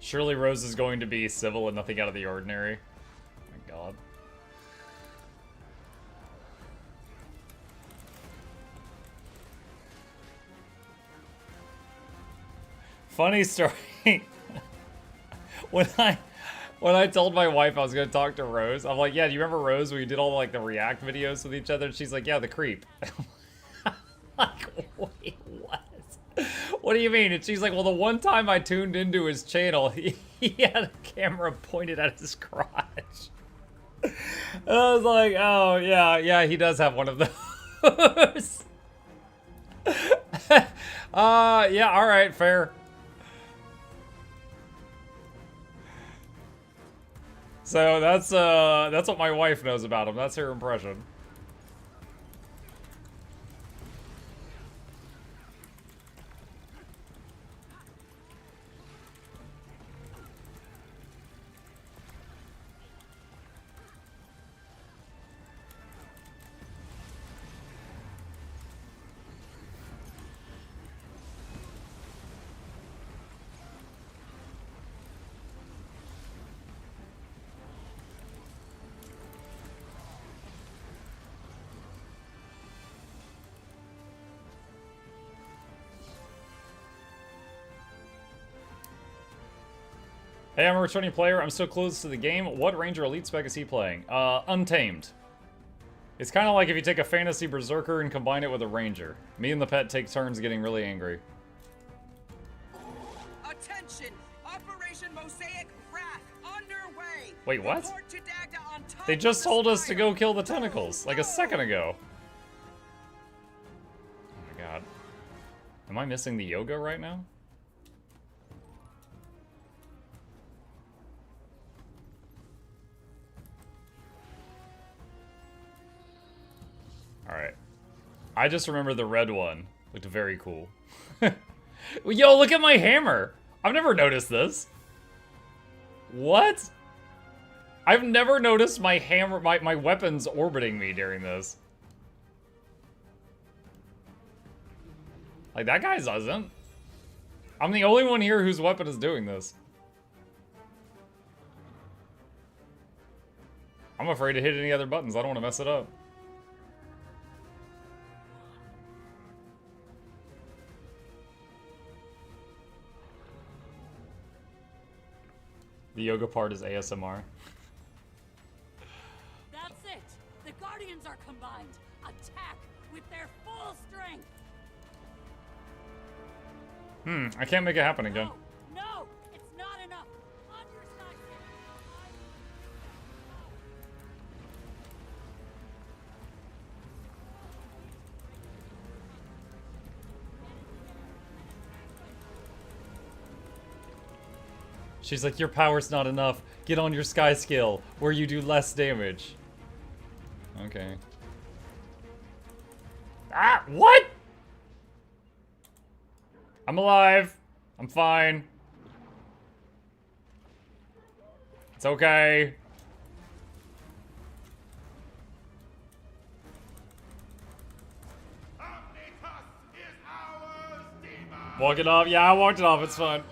Surely Rose is going to be civil and nothing out of the ordinary. Oh my god. Funny story. When I told my wife I was gonna talk to Rose, I'm like, yeah, do you remember Rose when we did all like the react videos with each other? And she's like, yeah, the creep. Like, wait, what? What do you mean? And she's like, well, the one time I tuned into his channel, he had a camera pointed at his crotch. And I was like, oh, yeah, he does have one of those. Yeah, all right, fair. So that's what my wife knows about him. That's her impression. Hey, I'm a returning player. I'm so close to the game. What Ranger Elite spec is he playing? Untamed. It's kind of like if you take a fantasy berserker and combine it with a ranger. Me and the pet take turns getting really angry. Attention! Operation Mosaic Wrath underway. Wait, what? Report to Dagda on top They just of the told us to spire. go kill the tentacles, like a second ago. Oh my god. Am I missing the yoga right now? Alright. I just remember the red one. Looked very cool. Yo, look at my hammer! I've never noticed this. What? I've never noticed my hammer, my weapons orbiting me during this. Like, that guy doesn't. I'm the only one here whose weapon is doing this. I'm afraid to hit any other buttons. I don't want to mess it up. The yoga part is ASMR. That's it. The Guardians are combined. Attack with their full strength. I can't make it happen again. No, it's not enough. On your side. She's like, your power's not enough. Get on your sky skill, where you do less damage. Okay. Ah, what? I'm alive. I'm fine. It's okay. Walk it off. Yeah, I walked it off. It's fine.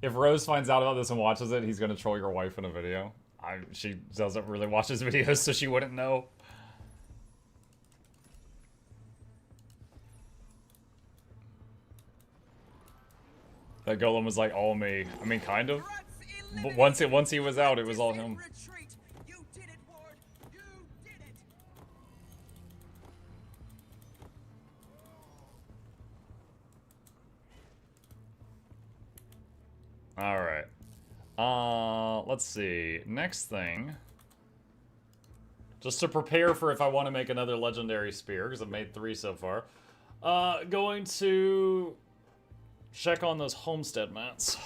If Rose finds out about this and watches it, he's gonna troll your wife in a video. She doesn't really watch his videos, so she wouldn't know. That golem was like all me. I mean, kind of. But once he was out, it was all him. Alright. Let's see. Next thing. Just to prepare for if I want to make another legendary spear, because I've made 3 so far. Going to check on those homestead mats.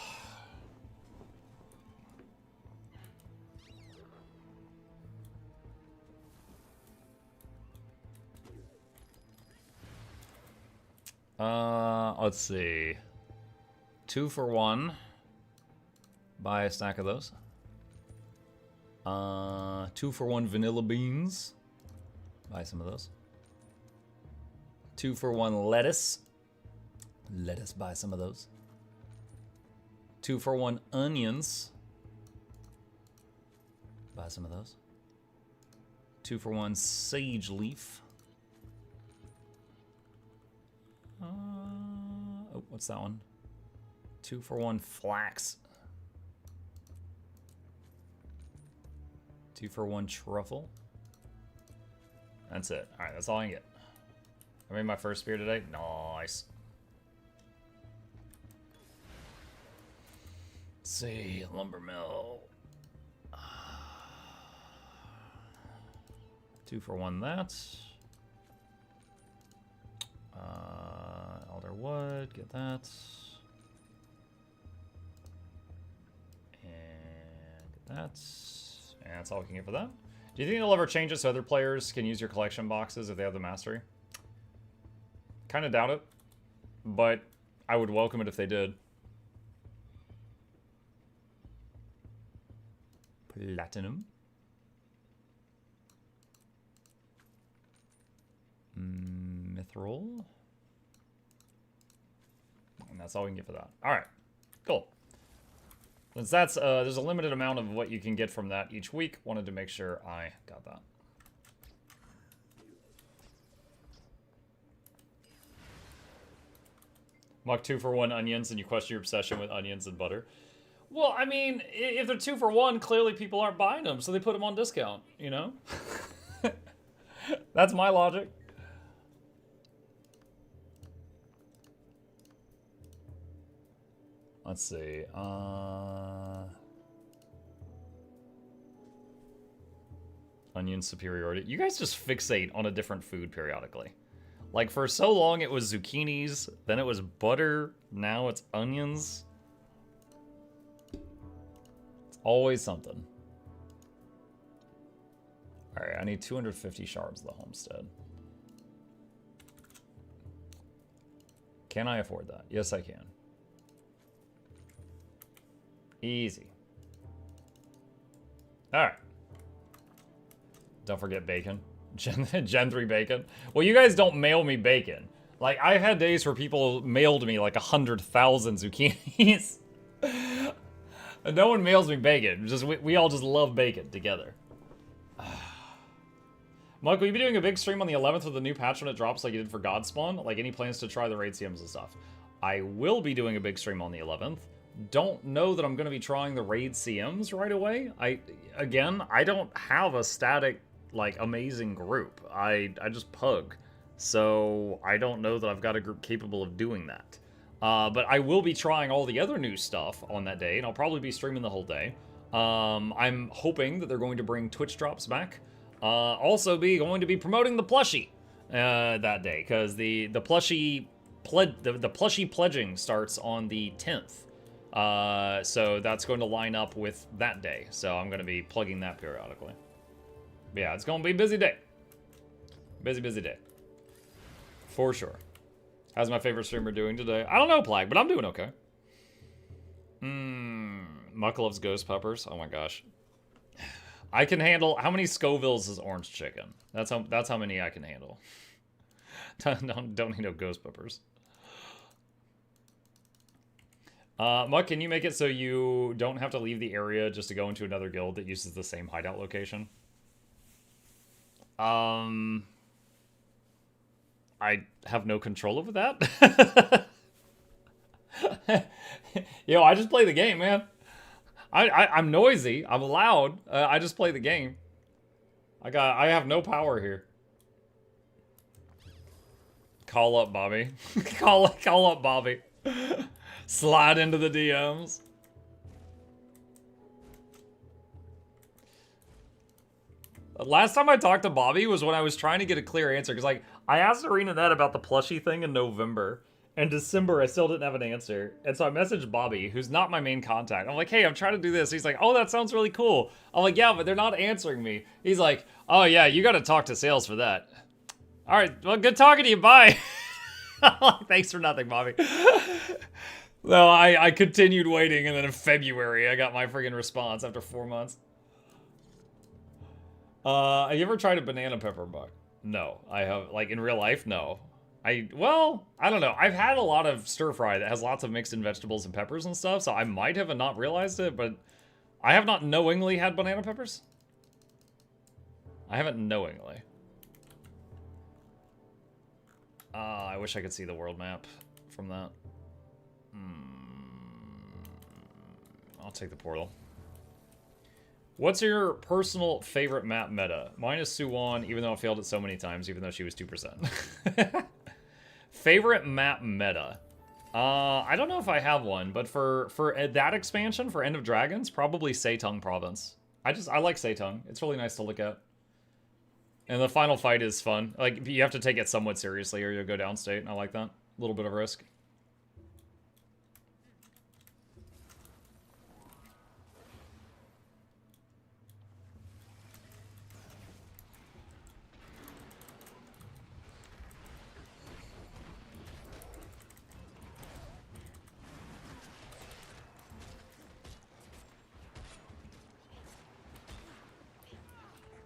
Let's see. 2 for 1. Buy a stack of those. 2 for 1 vanilla beans. Buy some of those. 2 for 1 lettuce. Lettuce, buy some of those. 2 for 1 onions. Buy some of those. 2 for 1 sage leaf. Oh, what's that one? 2 for 1 flax. 2 for 1 truffle. That's it. Alright, that's all I can get. I made my first spear today. Nice. Let's see, lumber mill. 2 for 1 that. Elder wood, get that. And get that. And that's all we can get for that. Do you think it'll ever change it so other players can use your collection boxes if they have the mastery? Kind of doubt it, but I would welcome it if they did. Platinum. Mithril. And that's all we can get for that. Alright, cool. Since that's, there's a limited amount of what you can get from that each week, wanted to make sure I got that. Muck 2 for 1 onions and you question your obsession with onions and butter. Well, I mean, if they're 2 for 1, clearly people aren't buying them, so they put them on discount, you know? That's my logic. Let's see. Onion superiority. You guys just fixate on a different food periodically. Like, for so long it was zucchinis, then it was butter, now it's onions. It's always something. Alright, I need 250 shards of the homestead. Can I afford that? Yes, I can. Easy. Alright. Don't forget bacon. Gen 3 bacon. Well, you guys don't mail me bacon. Like, I've had days where people mailed me like 100,000 zucchinis. And no one mails me bacon. Just we all just love bacon together. Mike, will you be doing a big stream on the 11th with the new patch when it drops like you did for Godspawn? Like, any plans to try the raid CMs and stuff? I will be doing a big stream on the 11th. Don't know that I'm going to be trying the raid CMs right away. Again, I don't have a static, like, amazing group. I just pug. So I don't know that I've got a group capable of doing that. But I will be trying all the other new stuff on that day, and I'll probably be streaming the whole day. I'm hoping that they're going to bring Twitch drops back. Also going to be promoting the plushie that day, because the plushie pledging starts on the 10th. So that's going to line up with that day. So I'm going to be plugging that periodically. But yeah, it's going to be a busy day. Busy, busy day. For sure. How's my favorite streamer doing today? I don't know, Plague, but I'm doing okay. Muck loves ghost peppers. Oh my gosh. I can handle... How many Scovilles is orange chicken? That's how many I can handle. Don't need no ghost peppers. Muck, can you make it so you don't have to leave the area just to go into another guild that uses the same hideout location? I have no control over that. Yo, I just play the game, man. I'm noisy. I'm loud. I just play the game. I have no power here. Call up Bobby. call up Bobby. Slide into the DMs. Last time I talked to Bobby was when I was trying to get a clear answer. Because, like, I asked ArenaNet about the plushy thing in November. And December, I still didn't have an answer. And so I messaged Bobby, who's not my main contact. I'm like, hey, I'm trying to do this. He's like, oh, that sounds really cool. I'm like, yeah, but they're not answering me. He's like, oh, yeah, you got to talk to sales for that. All right, well, good talking to you. Bye. Thanks for nothing, Bobby. No, I continued waiting, and then in February, I got my friggin' response after 4 months. Have you ever tried a banana pepper bug? No, I have, like, in real life, no. Well, I don't know. I've had a lot of stir fry that has lots of mixed in vegetables and peppers and stuff, so I might have not realized it, but I have not knowingly had banana peppers. I haven't knowingly. I wish I could see the world map from that. I'll take the portal. What's your personal favorite map meta? Mine is Suwon, even though I failed it so many times, even though she was 2%. Favorite map meta? I don't know if I have one, but for that expansion, for End of Dragons, probably Seitung Province. I like Seitung. It's really nice to look at. And the final fight is fun. Like, you have to take it somewhat seriously or you'll go downstate, and I like that. A little bit of risk.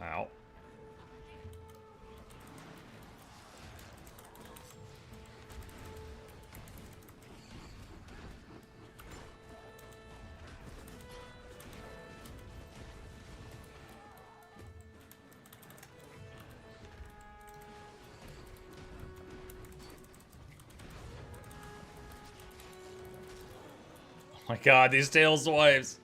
Ow. Oh my god, these tail swipes.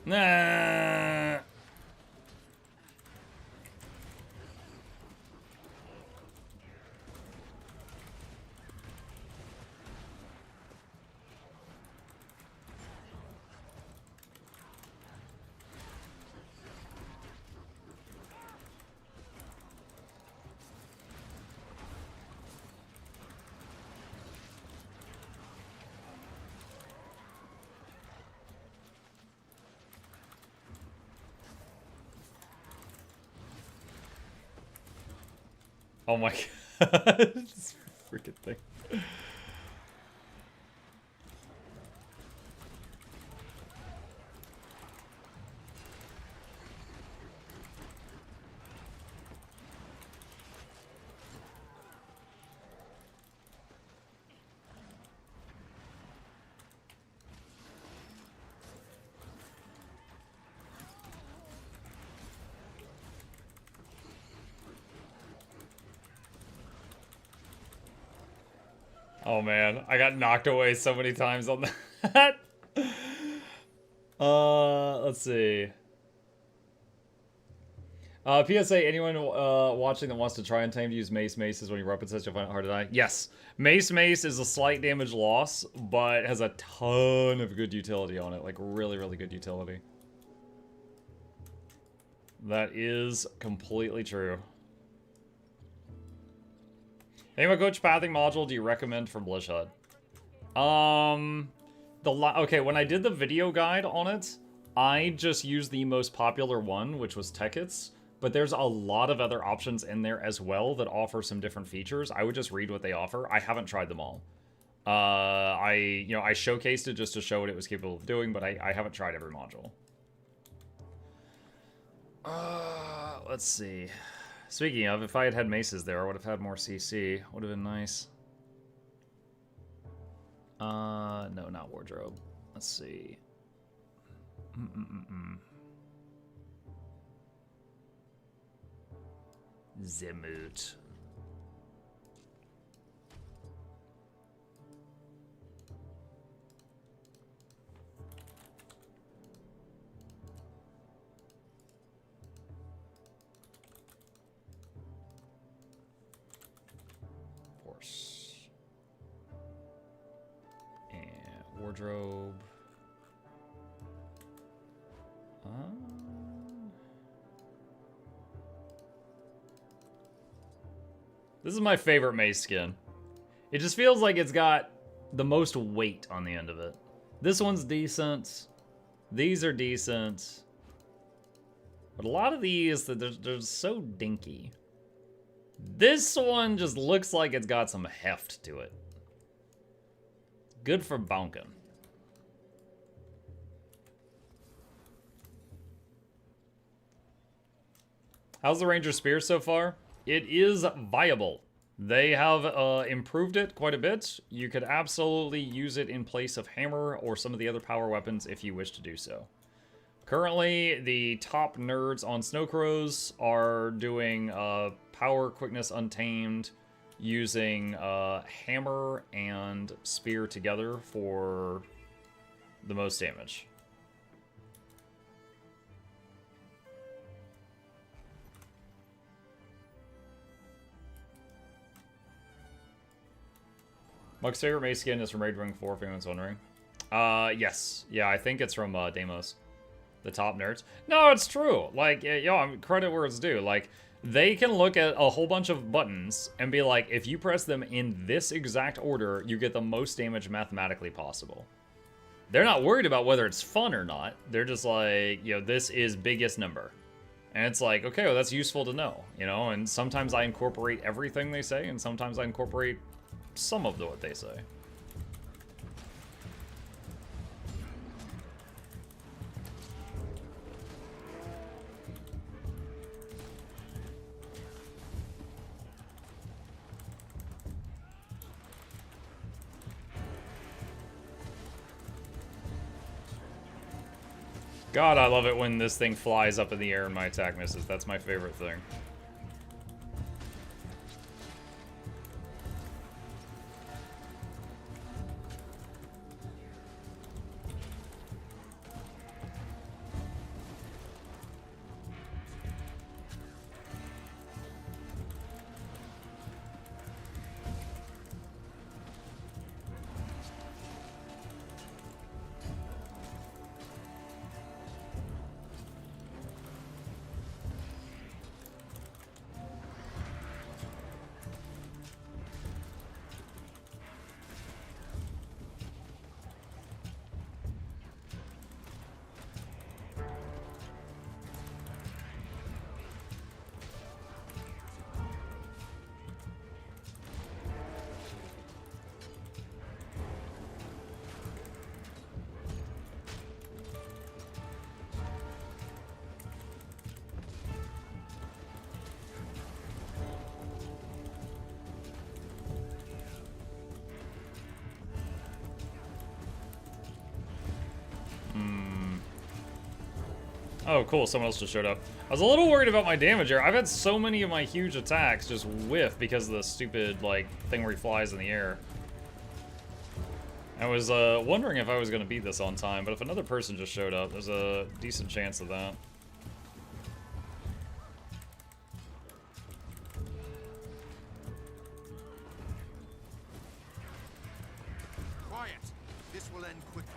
Nah. Oh my god, this freaking thing. Oh man, I got knocked away so many times on that. Let's see. PSA, anyone watching that wants to try Untamed, use Mace. Mace is when you weapon sets, you'll find it hard to die. Yes, Mace is a slight damage loss, but has a ton of good utility on it. Like, really, really good utility. That is completely true. Hey, which pathing module do you recommend for Blishud? Okay, when I did the video guide on it, I just used the most popular one, which was Tekets, but there's a lot of other options in there as well that offer some different features. I would just read what they offer. I haven't tried them all. I showcased it just to show what it was capable of doing, but I haven't tried every module. Let's see. Speaking of, if I had had maces there, I would have had more CC. Would have been nice. No, not wardrobe. Let's see. Zemut. Horse. And wardrobe. This is my favorite mace skin. It just feels like it's got the most weight on the end of it. This one's decent. These are decent. But a lot of these, they're so dinky. This one just looks like it's got some heft to it. Good for bonking. How's the Ranger Spear so far? It is viable. They have improved it quite a bit. You could absolutely use it in place of hammer or some of the other power weapons if you wish to do so. Currently, the top nerds on Snowcrows are doing power, quickness, untamed, using hammer and spear together for the most damage. Muck's favorite mace skin is from Raid Wing 4, if anyone's wondering. Yes. Yeah, I think it's from Deimos. The top nerds. No, it's true. Like, yo, credit where it's due. Like, they can look at a whole bunch of buttons and be like, if you press them in this exact order, you get the most damage mathematically possible. They're not worried about whether it's fun or not. They're just like, this is biggest number. And it's like, okay, well, that's useful to know, and sometimes I incorporate everything they say, and sometimes I incorporate some of what they say. God, I love it when this thing flies up in the air and my attack misses. That's my favorite thing. Oh, cool. Someone else just showed up. I was a little worried about my damage here. I've had so many of my huge attacks just whiff because of the stupid, thing where he flies in the air. I was wondering if I was going to beat this on time, but if another person just showed up, there's a decent chance of that. Quiet. This will end quickly.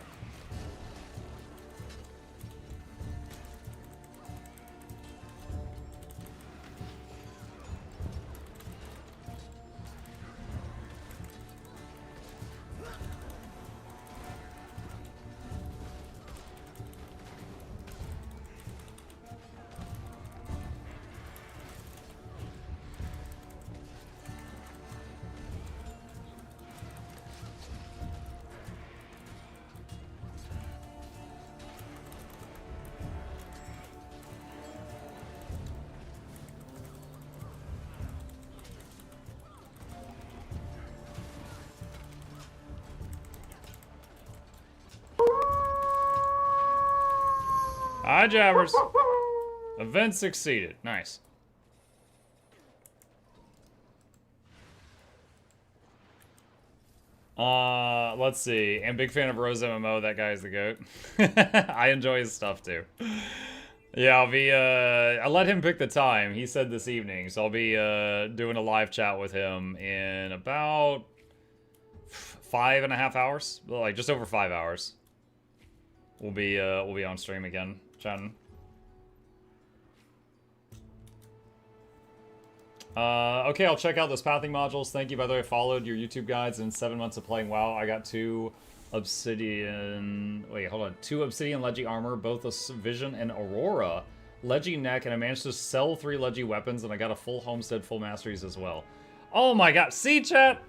Hi, Jabbers. Event succeeded. Nice. Let's see. I'm a big fan of Rose MMO. That guy's the GOAT. I enjoy his stuff too. Yeah, I'll be, I let him pick the time. He said this evening, so I'll be, doing a live chat with him in about 5.5 hours. Like, just over 5 hours. We'll be on stream again, chatting. Okay, I'll check out those pathing modules. Thank you. By the way, I followed your YouTube guides in 7 months of playing WoW. I got 2 Obsidian... Wait, hold on. 2 Obsidian Leggy armor, both a Vision and Aurora. Leggy neck, and I managed to sell 3 Leggy weapons, and I got a full Homestead, full Masteries as well. Oh my god. See, chat?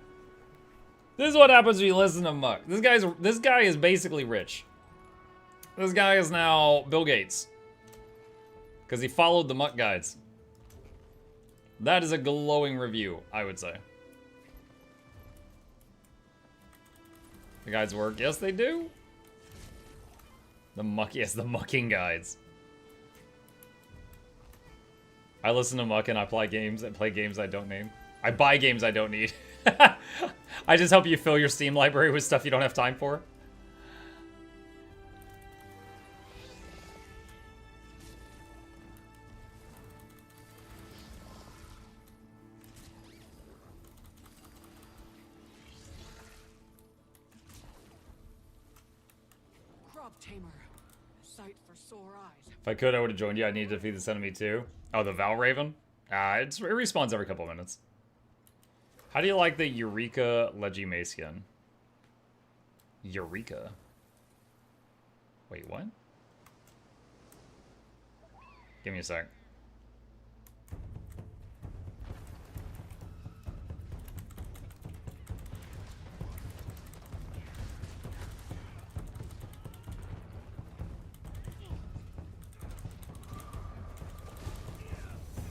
This is what happens when you listen to Muck. This guy is basically rich. This guy is now Bill Gates. Because he followed the Muck guides. That is a glowing review, I would say. The guides work. Yes, they do. Yes, the mucking guides. I listen to Muck and I play games I don't name. I buy games I don't need. I just help you fill your Steam library with stuff you don't have time for. If I could, I would have joined you. I need to defeat this enemy too. Oh, the Val Raven? It respawns every couple of minutes. How do you like the Eureka Leggy Mace skin? Eureka? Wait, what? Give me a sec.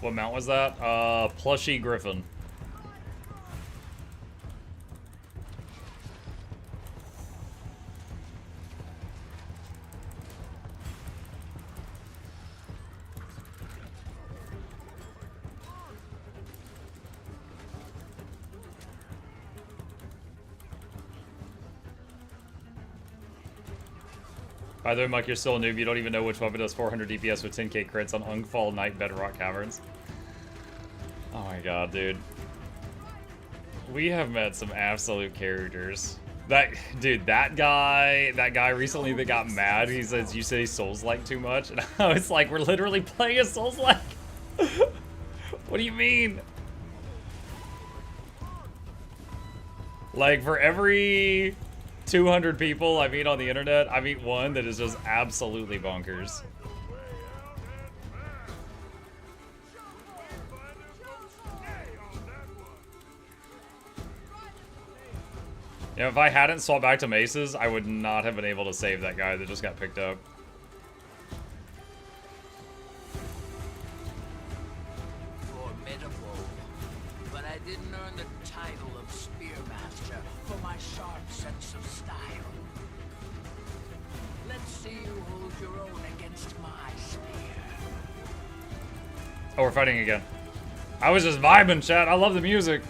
What mount was that? Plushy Griffin. By the way, Mike, you're still a noob. You don't even know which weapon does 400 DPS with 10k crits on Ungfall Night Bedrock Caverns. Oh my god, dude. We have met some absolute characters. Dude, that guy recently that got mad, he says, you say Souls-like too much? And I was like, we're literally playing a Souls-like. What do you mean? Like, for every 200 people I meet on the internet, I meet one that is just absolutely bonkers. You know, if I hadn't swapped back to maces, I would not have been able to save that guy that just got picked up. Formidable. But I didn't earn the title of Spearmaster for my sharp sense of style. Let's see you hold your own against my spear. Oh, we're fighting again. I was just vibing, chat. I love the music.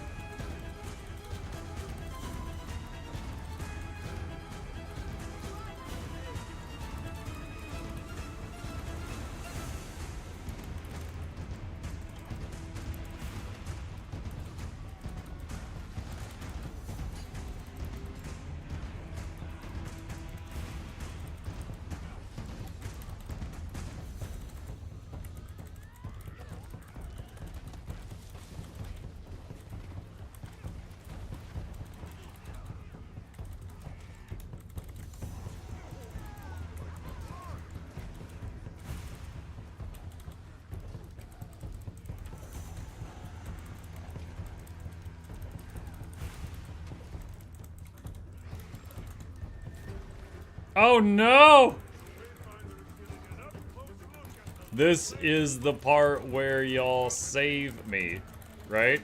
Oh no! This is the part where y'all save me, right?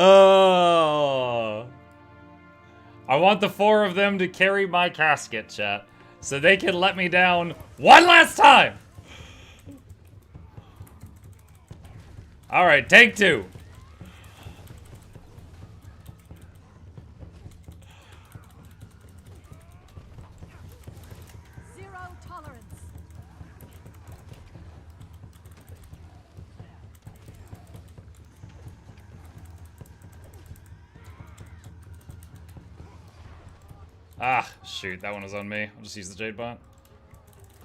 Oh. I want the 4 of them to carry my casket, chat. So they can let me down one last time! Alright, take 2. Zero tolerance. Ah, shoot, that one was on me. I'll just use the Jade Bot.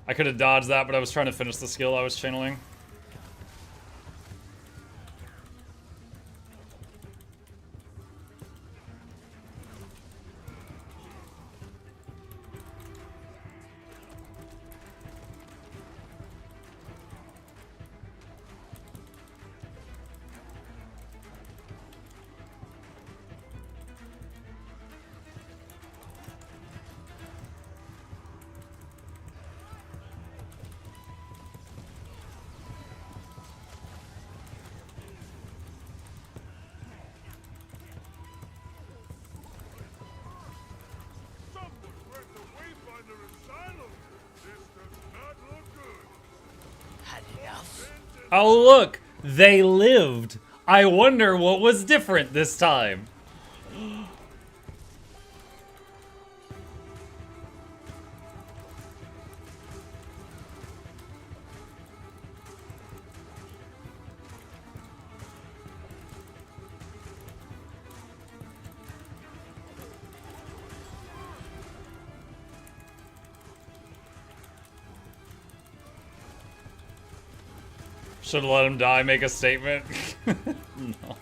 I could have dodged that, but I was trying to finish the skill I was channeling. Oh look, they lived. I wonder what was different this time. Should let him die, make a statement. No.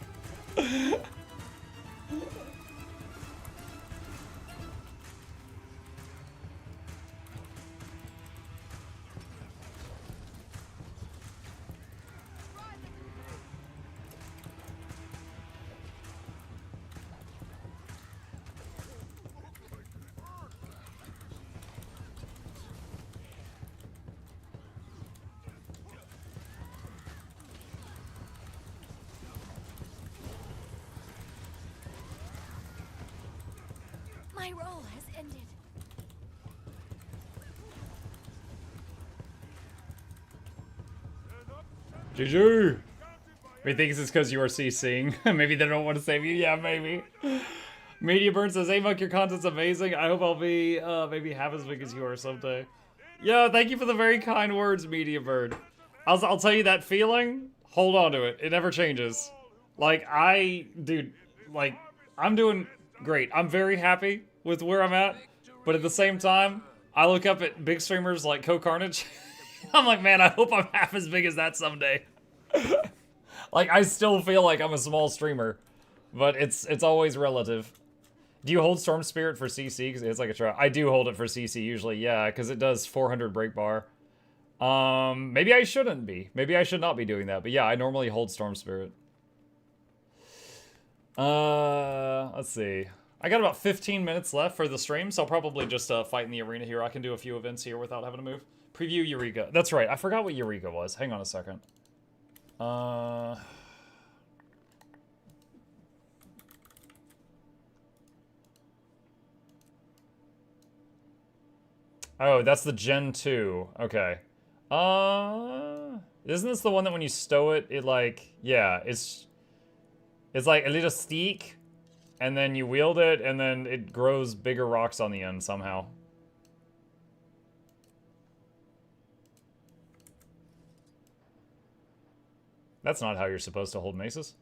My role has ended. GG! Methinks it's because you are CCing. Maybe they don't want to save you. Yeah, maybe. Media Burn says, "Hey, Monk, your content's amazing. I hope I'll be maybe half as big as you are someday." Yo, thank you for the very kind words, Media Bird. I'll tell you that feeling. Hold on to it. It never changes. Like, dude, like, I'm doing great. I'm very happy with where I'm at. But at the same time, I look up at big streamers like Co-Carnage. I'm like, man, I hope I'm half as big as that someday. Like, I still feel like I'm a small streamer. But it's always relative. Do you hold Storm Spirit for CC? Because it's like a try. I do hold it for CC usually, yeah, because it does 400 break bar. Maybe I shouldn't be. Maybe I should not be doing that. But yeah, I normally hold Storm Spirit. Let's see. I got about 15 minutes left for the stream, so I'll probably just fight in the arena here. I can do a few events here without having to move. Preview Eureka. That's right. I forgot what Eureka was. Hang on a second. Oh, that's the Gen 2. Okay. Isn't this the one that when you stow it, it like, yeah, it's like a little stick, and then you wield it, and then it grows bigger rocks on the end somehow. That's not how you're supposed to hold maces.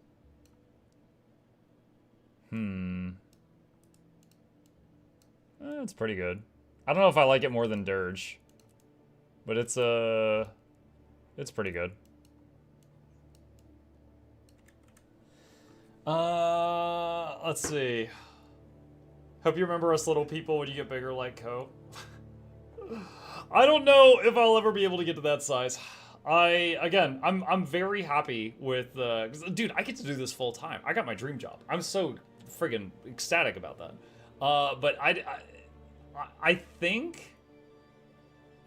It's pretty good. I don't know if I like it more than Dirge, but it's pretty good. Let's see. Hope you remember us little people when you get bigger like Ko. I don't know if I'll ever be able to get to that size. Again, I'm very happy with, 'cause, dude, I get to do this full time. I got my dream job. I'm so friggin' ecstatic about that. But I think,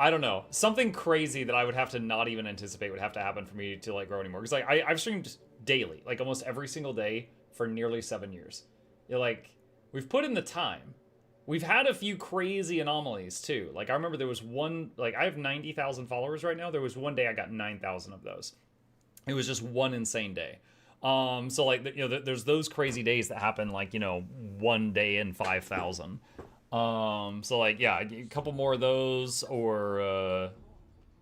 I don't know, something crazy that I would have to not even anticipate would have to happen for me to like grow anymore. Because like I've streamed daily, like almost every single day for nearly 7 years. You're like, we've put in the time. We've had a few crazy anomalies too. Like I remember there was one, like I have 90,000 followers right now. There was one day I got 9,000 of those. It was just one insane day. So like, you know, there's those crazy days that happen like, you know, one day in 5,000. So like, yeah, a couple more of those or,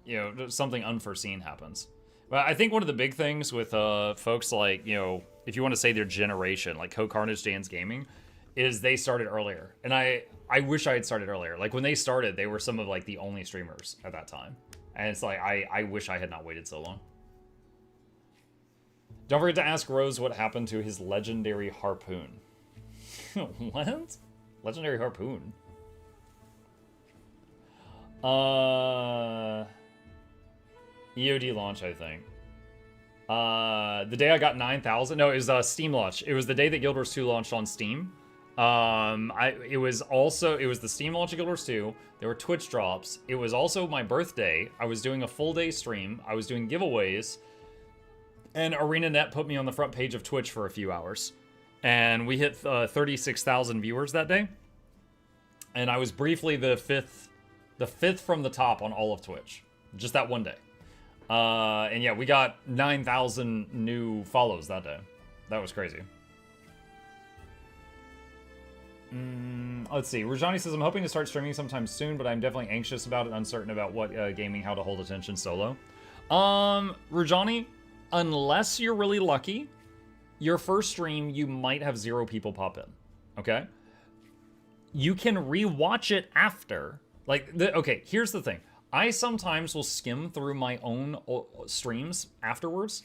you know, something unforeseen happens. But I think one of the big things with folks like, you know, if you want to say their generation, like Co-Carnage Dance Gaming, is they started earlier. And I wish I had started earlier. Like when they started, they were some of like the only streamers at that time. And it's like, I wish I had not waited so long. Don't forget to ask Rose what happened to his legendary harpoon. What? Legendary harpoon? EOD launch, I think. The day I got 9,000. No, it was Steam launch. It was the day that Guild Wars 2 launched on Steam. It was the Steam launch of Guild Wars 2. There were Twitch drops. It was also my birthday. I was doing a full day stream. I was doing giveaways. And ArenaNet put me on the front page of Twitch for a few hours. And we hit 36,000 viewers that day. And I was briefly the fifth from the top on all of Twitch. Just that one day. And yeah, we got 9,000 new follows that day. That was crazy. Let's see. Rajani says, I'm hoping to start streaming sometime soon, but I'm definitely anxious about it, uncertain about what gaming, how to hold attention solo. Rajani, unless you're really lucky, your first stream, you might have 0 people pop in. Okay? You can rewatch it after. Like, okay, here's the thing. I sometimes will skim through my own streams afterwards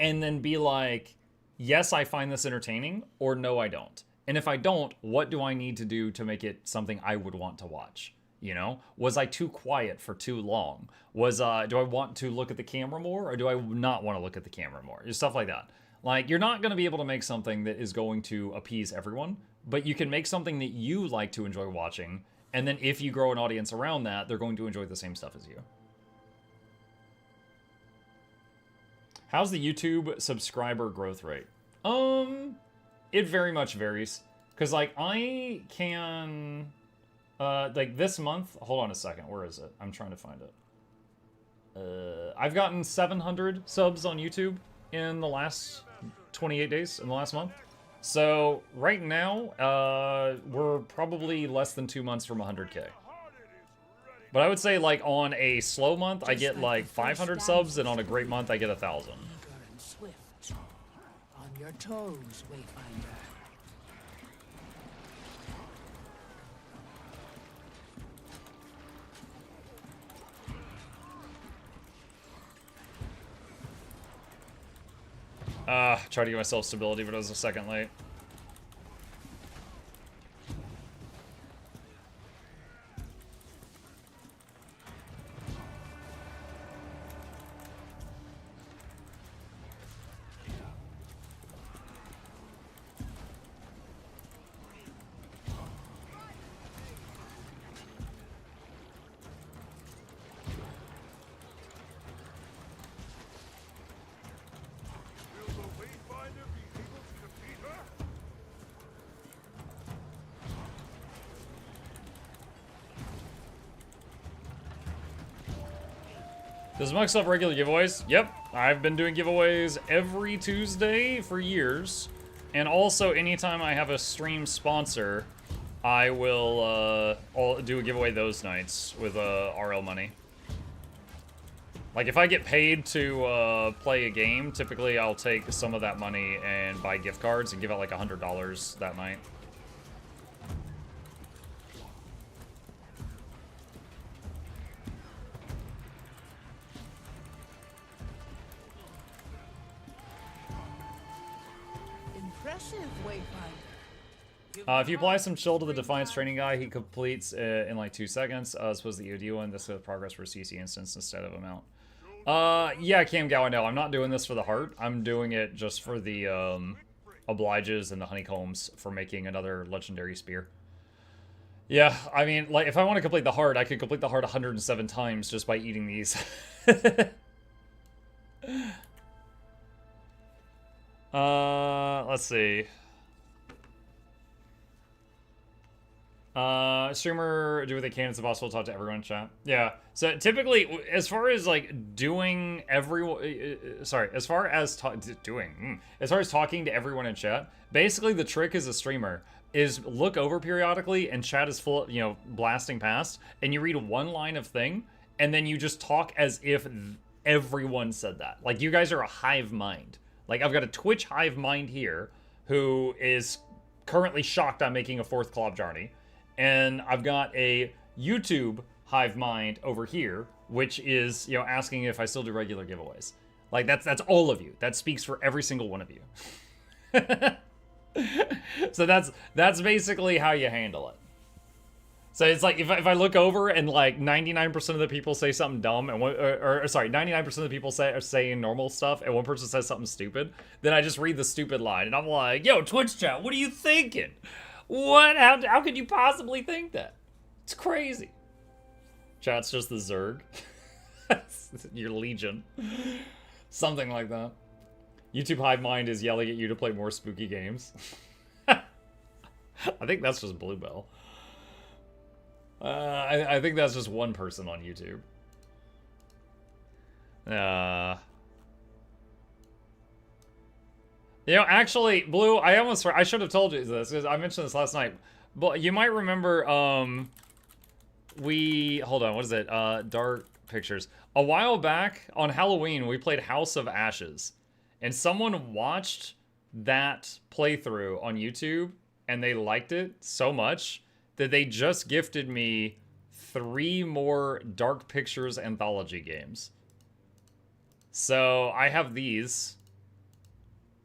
and then be like, yes, I find this entertaining, or no, I don't. And if I don't, what do I need to do to make it something I would want to watch? You know, was I too quiet for too long? Do I want to look at the camera more, or do I not want to look at the camera more? Just stuff like that. Like, you're not going to be able to make something that is going to appease everyone, but you can make something that you like to enjoy watching, and then if you grow an audience around that, they're going to enjoy the same stuff as you. How's the YouTube subscriber growth rate? It very much varies. Because, like, I can... like, this month... Hold on a second. Where is it? I'm trying to find it. I've gotten 700 subs on YouTube in the last 28 days, in the last month. So, right now, we're probably less than 2 months from 100K. But I would say, like, on a slow month, I get, like, 500 subs, and on a great month, I get 1,000. On your toes, Wayfinder. Try to give myself stability, but it was a second late. Does Mux have regular giveaways? Yep, I've been doing giveaways every Tuesday for years. And also, anytime I have a stream sponsor, I will do a giveaway those nights with RL money. Like, if I get paid to play a game, typically I'll take some of that money and buy gift cards and give out like $100 that night. If you apply some chill to the Defiance training guy, he completes in like 2 seconds. As opposed to the EOD one, this is progress for CC instance instead of amount. Yeah, Cam Gow, I know. I'm not doing this for the heart. I'm doing it just for the obliges and the honeycombs for making another legendary spear. Yeah, I mean, like, if I want to complete the heart, I could complete the heart 107 times just by eating these. Let's see. Streamer do what they can. It's impossible to talk to everyone in chat. Yeah. So typically, as far as like doing everyone, sorry, as far as as far as talking to everyone in chat, basically the trick as a streamer is look over periodically and chat is full, you know, blasting past, and you read one line of thing, and then you just talk as if everyone said that. Like you guys are a hive mind. Like I've got a Twitch hive mind here who is currently shocked I'm making a 4th collab journey. And I've got a YouTube hive mind over here, which is, you know, asking if I still do regular giveaways. Like that's all of you. That speaks for every single one of you. So that's basically how you handle it. So it's like if I look over and like 99% of the people say something dumb and sorry, 99% of the people are saying normal stuff and one person says something stupid, then I just read the stupid line and I'm like, yo, Twitch chat, what are you thinking? What? How could you possibly think that? It's crazy. Chat's just the Zerg. Your legion. Something like that. YouTube hive mind is yelling at you to play more spooky games. I think that's just Bluebell. I think that's just one person on YouTube. You know, actually, Blue, I should have told you this, because I mentioned this last night. But you might remember, hold on, what is it? Dark Pictures. A while back, on Halloween, we played House of Ashes. And someone watched that playthrough on YouTube, and they liked it so much that they just gifted me 3 more Dark Pictures anthology games. So, I have these.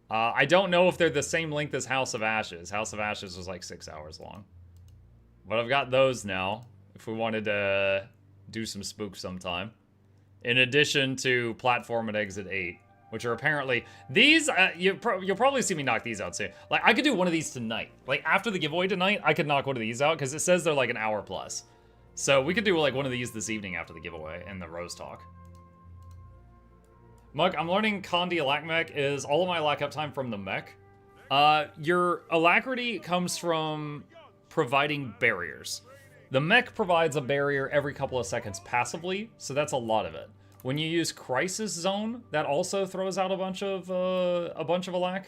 I don't know if they're the same length as House of Ashes. House of Ashes was like 6 hours long. But I've got those now, if we wanted to do some spooks sometime. In addition to Platform and Exit 8, which are apparently... These, you'll probably see me knock these out soon. Like, I could do one of these tonight. Like, after the giveaway tonight, I could knock one of these out, because it says they're like an hour plus. So we could do like one of these this evening after the giveaway and the Rose Talk. Mug, I'm learning Condi Alac is all of my lack uptime from the mech. Your alacrity comes from providing barriers. The mech provides a barrier every couple of seconds passively, so that's a lot of it. When you use Crisis Zone, that also throws out a bunch of alac.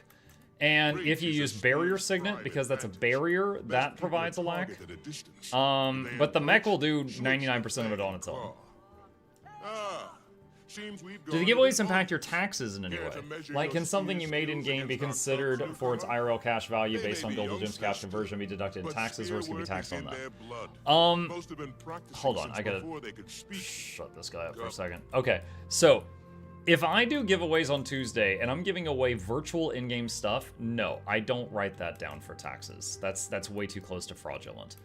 And if you use Barrier Signet, because that's a barrier, that provides alac. But the mech will do 99% of it on its own. Do the giveaways impact your taxes in any way? Like, can something you made in-game be considered for its IRL cash value based on gold to gems cash conversion be deducted in taxes, or is it going to be taxed on that? Hold on, I gotta shut this guy up for a second. Okay, so, if I do giveaways on Tuesday and I'm giving away virtual in-game stuff, no, I don't write that down for taxes. That's way too close to fraudulent.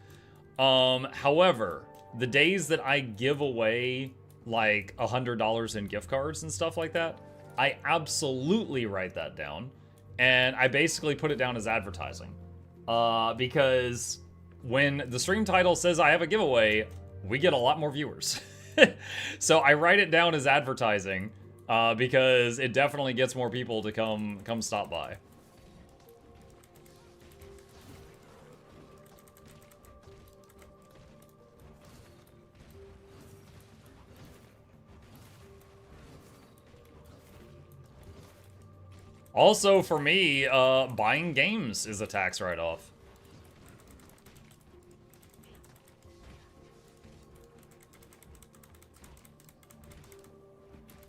However, the days that I give away like $100 in gift cards and stuff like that, I absolutely write that down, and I basically put it down as advertising. Because when the stream title says I have a giveaway, we get a lot more viewers. So I write it down as advertising, because it definitely gets more people to come stop by. Also, for me, buying games is a tax write-off.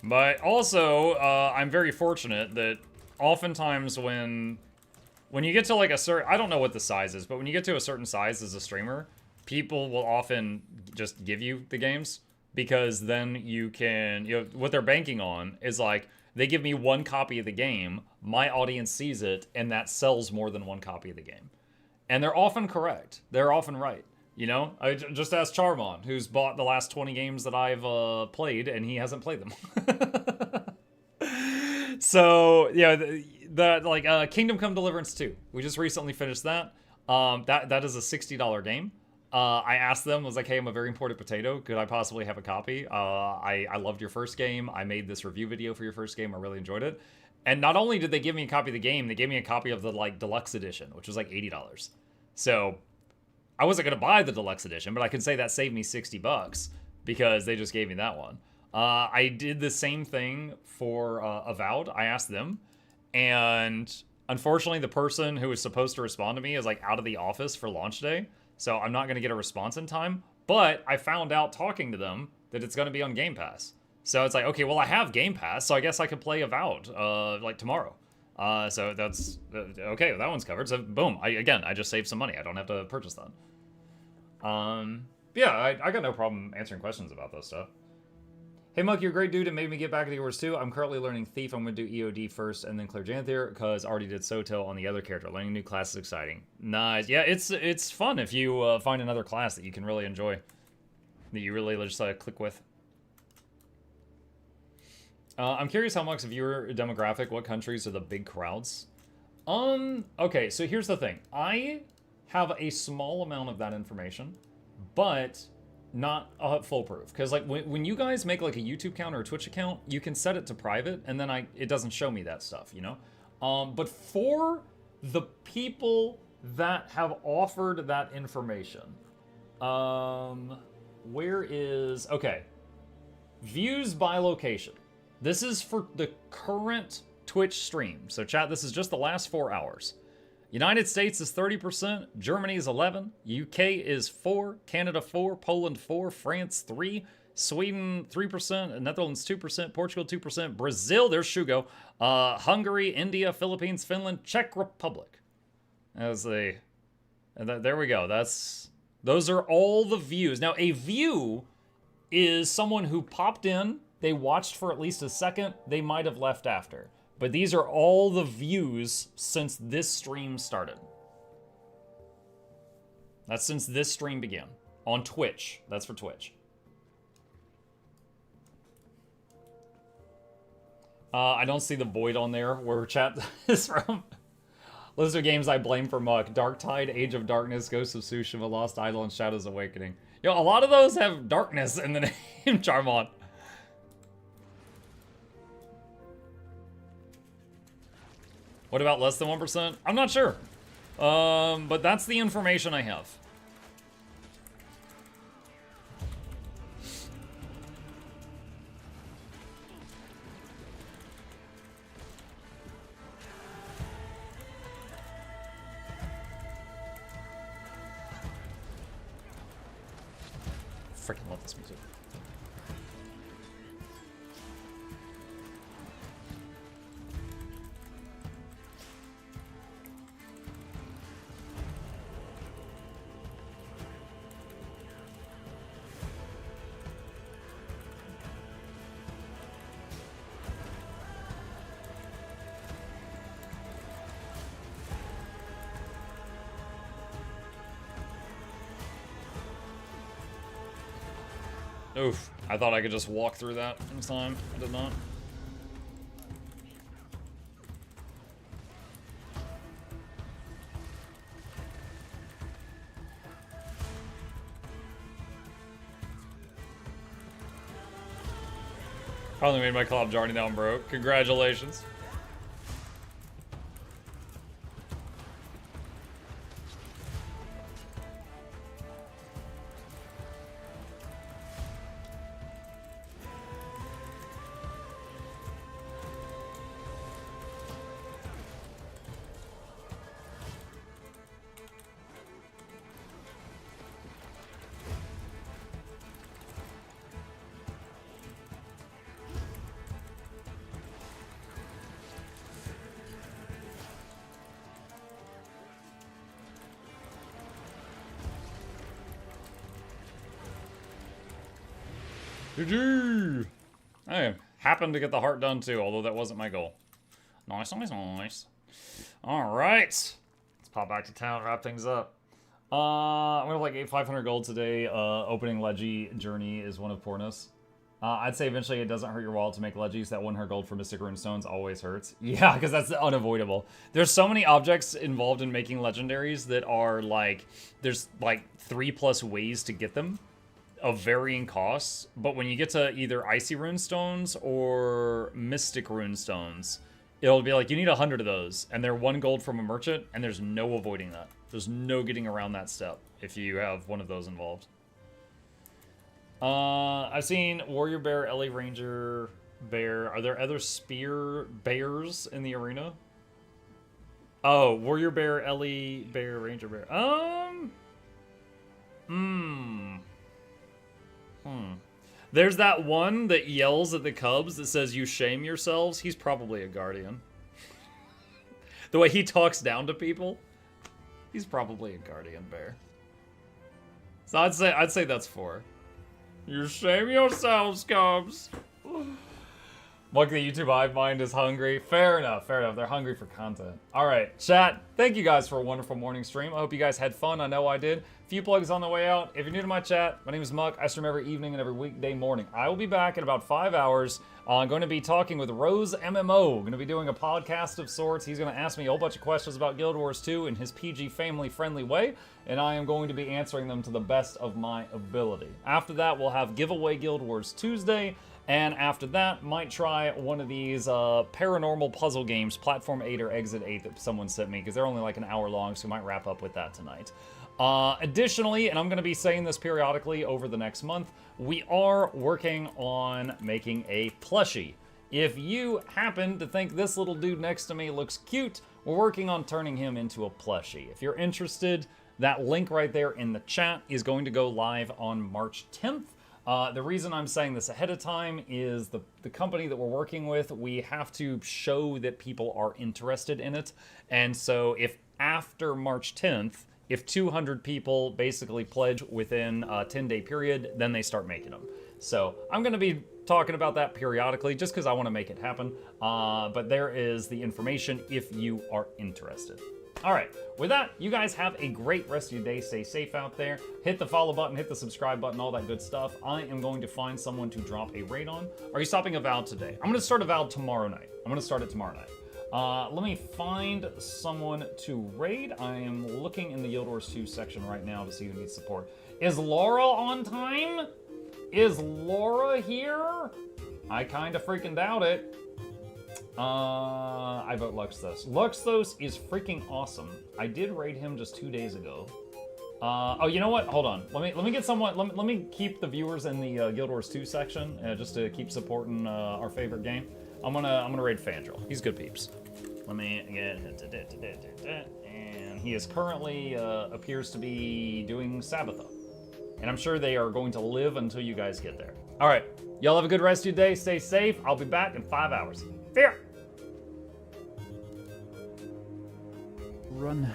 But also, I'm very fortunate that oftentimes when you get to like a certain... I don't know what the size is, but when you get to a certain size as a streamer, people will often just give you the games. Because then you can... You know, what they're banking on is like... They give me 1 copy of the game, my audience sees it, and that sells more than 1 copy of the game. And they're often correct. They're often right. You know? I just asked Charmon, who's bought the last 20 games that I've played, and he hasn't played them. So, yeah, Kingdom Come Deliverance 2. We just recently finished that. That is a $60 game. I asked them, was like, hey, I'm a very important potato. Could I possibly have a copy? I loved your first game. I made this review video for your first game. I really enjoyed it. And not only did they give me a copy of the game, they gave me a copy of the like deluxe edition, which was like $80. So I wasn't gonna buy the deluxe edition, but I can say that saved me $60 because they just gave me that one. I did the same thing for Avowed. I asked them, and unfortunately, the person who was supposed to respond to me is like out of the office for launch day, so I'm not gonna get a response in time. But I found out talking to them that it's gonna be on Game Pass. So it's like, okay, well, I have Game Pass, so I guess I could play Avowed like tomorrow. So that's okay. Well, that one's covered. So boom. I just saved some money. I don't have to purchase that. Yeah, I got no problem answering questions about this stuff. Hey, Muck, you're a great dude. It made me get back into yours too. I'm currently learning Thief. I'm going to do EOD first and then Claire Janthier because I already did Soto on the other character. Learning a new class is exciting. Nice. Yeah, it's fun if you find another class that you can really enjoy, that you really just click with. I'm curious how much of your demographic, what countries are the big crowds? Okay, so here's the thing. I have a small amount of that information, but not foolproof. Because like when you guys make like a YouTube account or a Twitch account, you can set it to private, and then it doesn't show me that stuff, you know? But for the people that have offered that information, where is... Okay. Views by location. This is for the current Twitch stream. So chat, this is just the last 4 hours. United States is 30%, Germany is 11%, UK is 4%, Canada 4%, Poland 4%, France 3%, Sweden 3%, Netherlands 2%, Portugal 2%, Brazil, there's Shugo, Hungary, India, Philippines, Finland, Czech Republic. There we go. Those are all the views. Now, a view is someone who popped in, they watched for at least a second, they might have left after. But these are all the views since this stream started. That's since this stream began. On Twitch. That's for Twitch. I don't see the void on there where chat is from. List of games I blame for Muck. Dark Tide, Age of Darkness, Ghosts of Tsushima, Lost Island, Shadows Awakening. Yo, a lot of those have darkness in the name, Charmont. What about less than 1%? I'm not sure. But that's the information I have. Freaking love this music. Oof, I thought I could just walk through that in time. I did not. Finally made my collab journey down, bro. Congratulations. GG! I happened to get the heart done too, although that wasn't my goal. Nice, nice, nice. Alright. Let's pop back to town, wrap things up. I'm gonna like 500 gold today. Opening Leggy Journey is one of Pornos. I'd say eventually it doesn't hurt your wallet to make Leggies. That 100 gold for Mystic Runestones always hurts. Yeah, because that's unavoidable. There's so many objects involved in making legendaries that are like, there's like 3+ ways to get them of varying costs. But when you get to either Icy Runestones or Mystic Runestones, it'll be like, you need 100 of those, and they're 1 gold from a merchant, and there's no avoiding that. There's no getting around that step if you have one of those involved. I've seen Warrior Bear, Ellie Ranger Bear. Are there other spear bears in the arena? Oh, Warrior Bear, Ellie Bear, Ranger Bear. There's that one that yells at the cubs that says, "You shame yourselves." He's probably a guardian. The way he talks down to people, he's probably a guardian bear. So I'd say that's 4. You shame yourselves, cubs. Look, the YouTube hive mind is hungry. Fair enough, fair enough. They're hungry for content. All right, chat. Thank you guys for a wonderful morning stream. I hope you guys had fun. I know I did. Few plugs on the way out. If you're new to my chat, my name is Muck. I stream every evening and every weekday morning. I will be back in about 5 hours. I'm going to be talking with Rose MMO. Going to be doing a podcast of sorts. He's going to ask me a whole bunch of questions about Guild Wars 2 in his PG family-friendly way, and I am going to be answering them to the best of my ability. After that, we'll have Giveaway Guild Wars Tuesday. And after that, might try one of these paranormal puzzle games, Platform 8 or Exit 8 that someone sent me, because they're only like an hour long, so we might wrap up with that tonight. Additionally, and I'm going to be saying this periodically over the next month, we are working on making a plushie. If you happen to think this little dude next to me looks cute, we're working on turning him into a plushie. If you're interested, that link right there in the chat is going to go live on March 10th. The reason I'm saying this ahead of time is the company that we're working with, we have to show that people are interested in it. And so if after March 10th, if 200 people basically pledge within a 10-day period, then they start making them. So I'm going to be talking about that periodically just because I want to make it happen. But there is the information if you are interested. All right, with that, you guys have a great rest of your day. Stay safe out there. Hit the follow button, hit the subscribe button, all that good stuff. I am going to find someone to drop a raid on. Are you stopping a Avowed today? I'm going to start a Avowed tomorrow night. I'm going to start it tomorrow night. Let me find someone to raid. I am looking in the Guild Wars 2 section right now to see who needs support. Is Laura on time? Is Laura here? I kind of freaking doubt it. I vote Luxthos. Luxthos is freaking awesome. I did raid him just 2 days ago. Oh, you know what? Hold on. Let me get someone. Let me keep the viewers in the Guild Wars 2 section just to keep supporting our favorite game. I'm gonna raid Fandral. He's good peeps. Let me get, and he is currently appears to be doing Sabbatha, and I'm sure they are going to live until you guys get there. All right, y'all have a good rest of your day. Stay safe. I'll be back in 5 hours. See ya. Run.